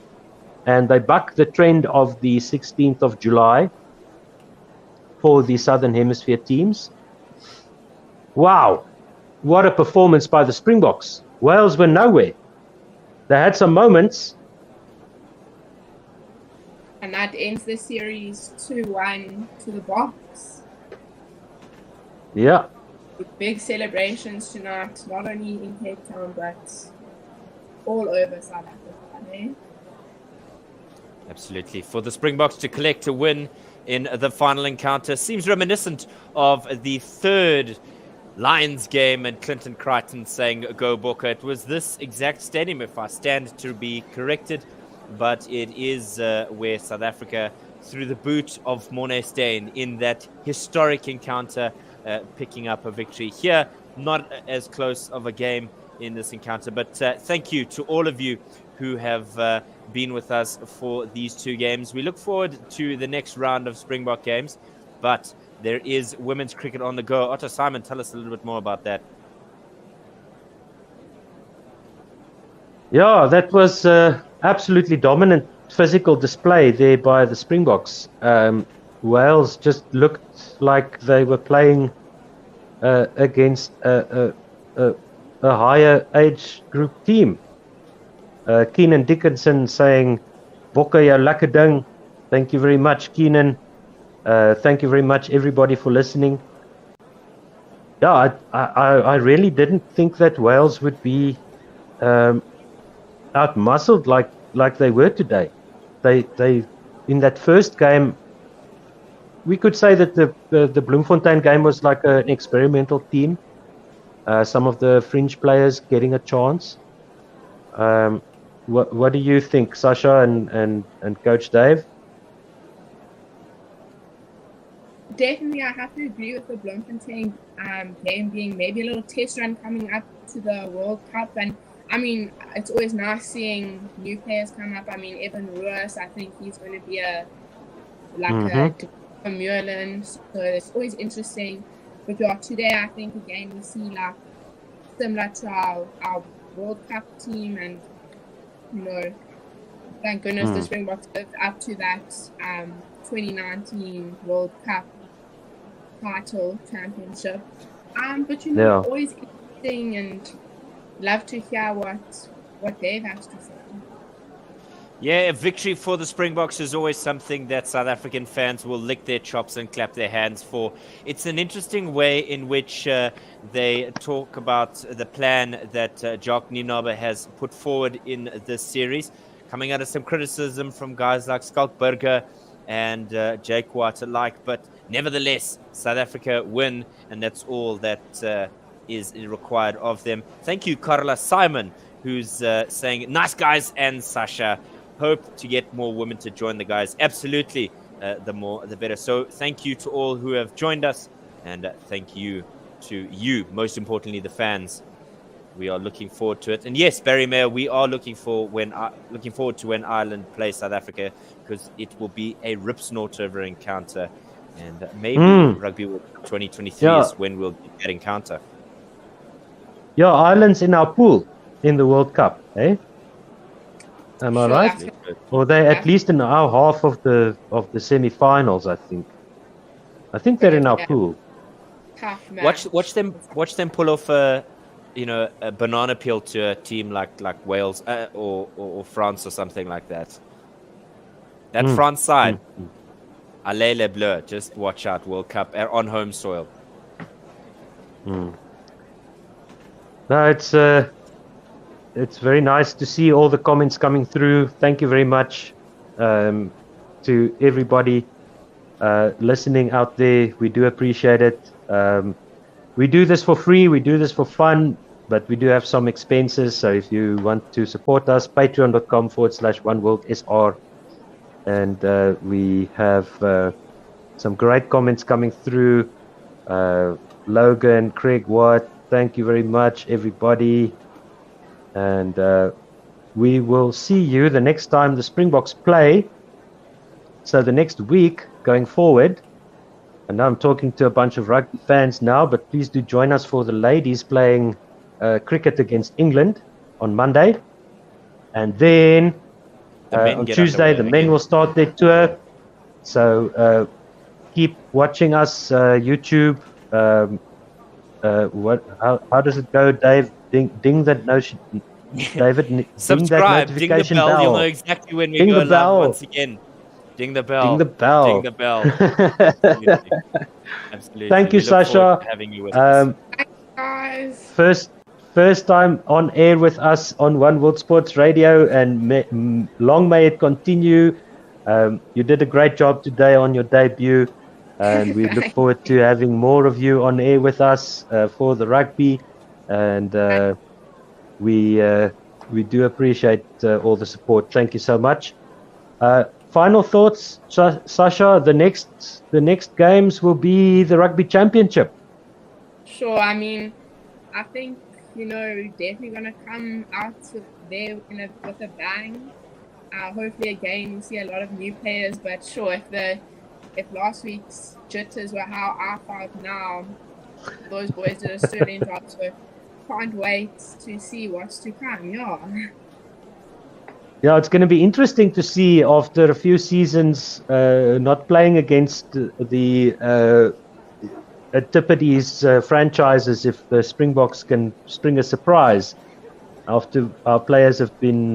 and they buck the trend of the 16th of July for the Southern Hemisphere teams. Wow, what a performance by the Springboks. Wales were nowhere. They had some moments. And that ends the series 2-1 to the Boks. Yeah. With big celebrations tonight, not only in Cape Town, but all over South Africa. Eh? Absolutely. For the Springboks to collect a win in the final encounter seems reminiscent of the third Lions game and Clinton Crichton saying go Bokke. It was this exact stadium, if I stand to be corrected, but it is where South Africa, through the boot of Morné Steyn in that historic encounter, picking up a victory here. Not as close of a game in this encounter, but thank you to all of you who have been with us for these two games. We look forward to the next round of Springbok games, but there is women's cricket on the go. Otto Simon, tell us a little bit more about that. Yeah, that was absolutely dominant physical display there by the Springboks. Wales just looked like they were playing against a higher age group team. Keenan Dickinson saying, Bokke jou lekker ding. Thank you very much, Keenan. Thank you very much, everybody, for listening. Yeah, I really didn't think that Wales would be out-muscled like they were today. They in that first game, we could say that the Bloemfontein game was like an experimental team. Some of the fringe players getting a chance. What do you think, Sasha and Coach Dave? Definitely, I have to agree with the Bloemfontein game being maybe a little test run coming up to the World Cup. And I mean, it's always nice seeing new players come up. I mean, Evan Ruas, I think he's going to be a Muirland. So it's always interesting. But yeah, today I think again we see like similar to our World Cup team, and you know, thank goodness the Springboks lived up to that 2019 World Cup title championship. But you know, always interesting and love to hear what Dave has to say. Yeah, a victory for the Springboks is always something that South African fans will lick their chops and clap their hands for. It's an interesting way in which they talk about the plan that Jock Nienaber has put forward in this series, coming out of some criticism from guys like Skalk Burger and Jake White alike. But nevertheless, South Africa win, and that's all that is required of them. Thank you, Carla Simon, who's saying, nice guys, and Sasha. Hope to get more women to join the guys. Absolutely, the more the better. So thank you to all who have joined us, and thank you to you, most importantly, the fans. We are looking forward to it. And yes, Barry Mayer, we are looking forward to when Ireland plays South Africa, because it will be a rip snort over encounter, and maybe Rugby World Cup 2023 is when we'll get that encounter. Yeah, Ireland's in our pool in the World Cup, eh? Am I right? Or they at least in our half of the semi-finals, I think. I think they're in our pool. Watch them pull off a banana peel to a team like Wales or France or something like that. That France side, allez les bleus. Just watch out, World Cup on home soil. No, it's very nice to see all the comments coming through. Thank you very much to everybody listening out there. We do appreciate it. We do this for free. We do this for fun, but we do have some expenses. So if you want to support us, patreon.com/OneWorldSR. And we have some great comments coming through. Logan, Craig Watt, thank you very much, everybody. And we will see you the next time the Springboks play. So the next week going forward, and now I'm talking to a bunch of rugby fans now, but please do join us for the ladies playing cricket against England on Monday. And then on Tuesday, the men will start their tour. So keep watching us, YouTube. How does it go, Dave? Ding that notion, David. Subscribe, ding that notification ding the bell. bell. You'll know exactly when we go live once again. Ding the bell. Ding the bell. Ding the bell. Absolutely. Thank you, Sasha. Having you with us. Thanks, guys. First first time on air with us on One World Sports Radio, and long may it continue. You did a great job today on your debut, and we look forward to having more of you on air with us for the rugby. And we do appreciate all the support. Thank you so much. Final thoughts, Sasha. The next games will be the Rugby Championship. Sure. I mean, I think definitely gonna come out there with a bang. Hopefully, again, we see a lot of new players. But sure, if last week's jitters were how I felt now, those boys did a sterling job. So can't wait to see what's to come. Yeah, it's going to be interesting to see after a few seasons not playing against the Antipodes franchises, if the Springboks can spring a surprise after our players have been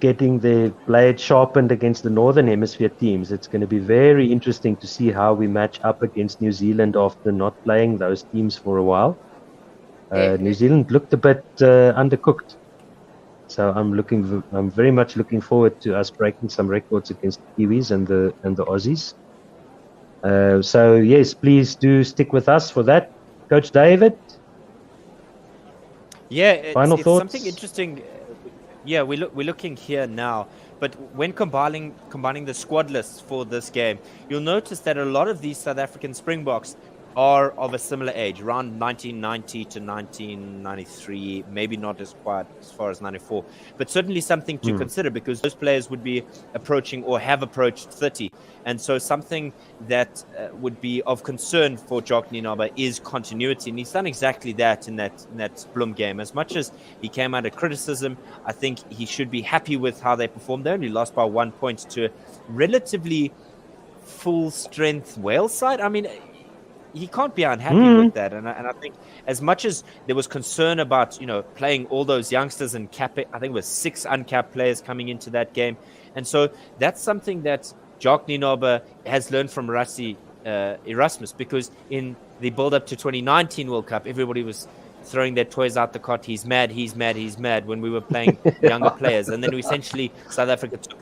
getting their blade sharpened against the Northern Hemisphere teams. It's going to be very interesting to see how we match up against New Zealand after not playing those teams for a while. New Zealand looked a bit undercooked. So I'm very much looking forward to us breaking some records against the Kiwis and the Aussies. So yes, please do stick with us for that. Coach David? Yeah, Final it's thoughts? something interesting. Yeah, we're looking here now, but when combining the squad lists for this game, you'll notice that a lot of these South African Springboks are of a similar age, around 1990 to 1993, maybe not as quite as far as 94, but certainly something to consider, because those players would be approaching or have approached 30. And so something that would be of concern for Jock Nienaber is continuity. And he's done exactly that in that Bloem game. As much as he came under criticism, I think he should be happy with how they performed. They only lost by 1 point to a relatively full-strength Wales side. I mean, he can't be unhappy with that. And I think as much as there was concern about, playing all those youngsters and capping, I think it was 6 uncapped players coming into that game. And so that's something that Jock Nienaber has learned from Rassie Erasmus, because in the build-up to 2019 World Cup, everybody was throwing their toys out the cot. He's mad when we were playing younger players. And then essentially South Africa took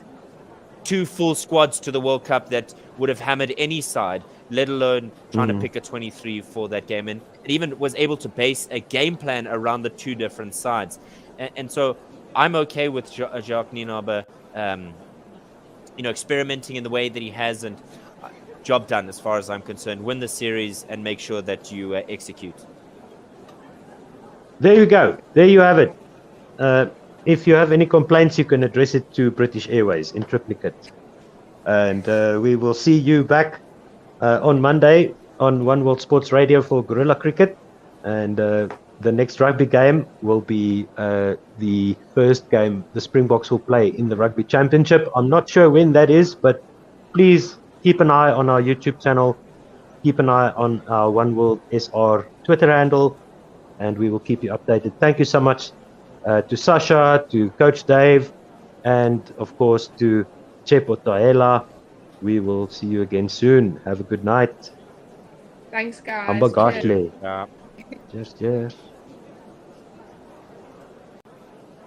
2 full squads to the World Cup that would have hammered any side, let alone trying to pick a 23 for that game. And it even was able to base a game plan around the 2 different sides. And so I'm okay with Jacques Nienaber, experimenting in the way that he has, and job done as far as I'm concerned. Win the series and make sure that you execute. There you go. There you have it. If you have any complaints, you can address it to British Airways in triplicate. And we will see you back on Monday on One World Sports Radio for Guerrilla Cricket. And the next rugby game will be the first game the Springboks will play in the Rugby Championship. I'm not sure when that is, but please keep an eye on our YouTube channel. Keep an eye on our One World SR Twitter handle, and we will keep you updated. Thank you so much to Sasha, to Coach Dave, and of course to Chepo Taela. We will see you again soon. Have a good night. Thanks, guys. Hamba Gashle. Yeah. Cheers.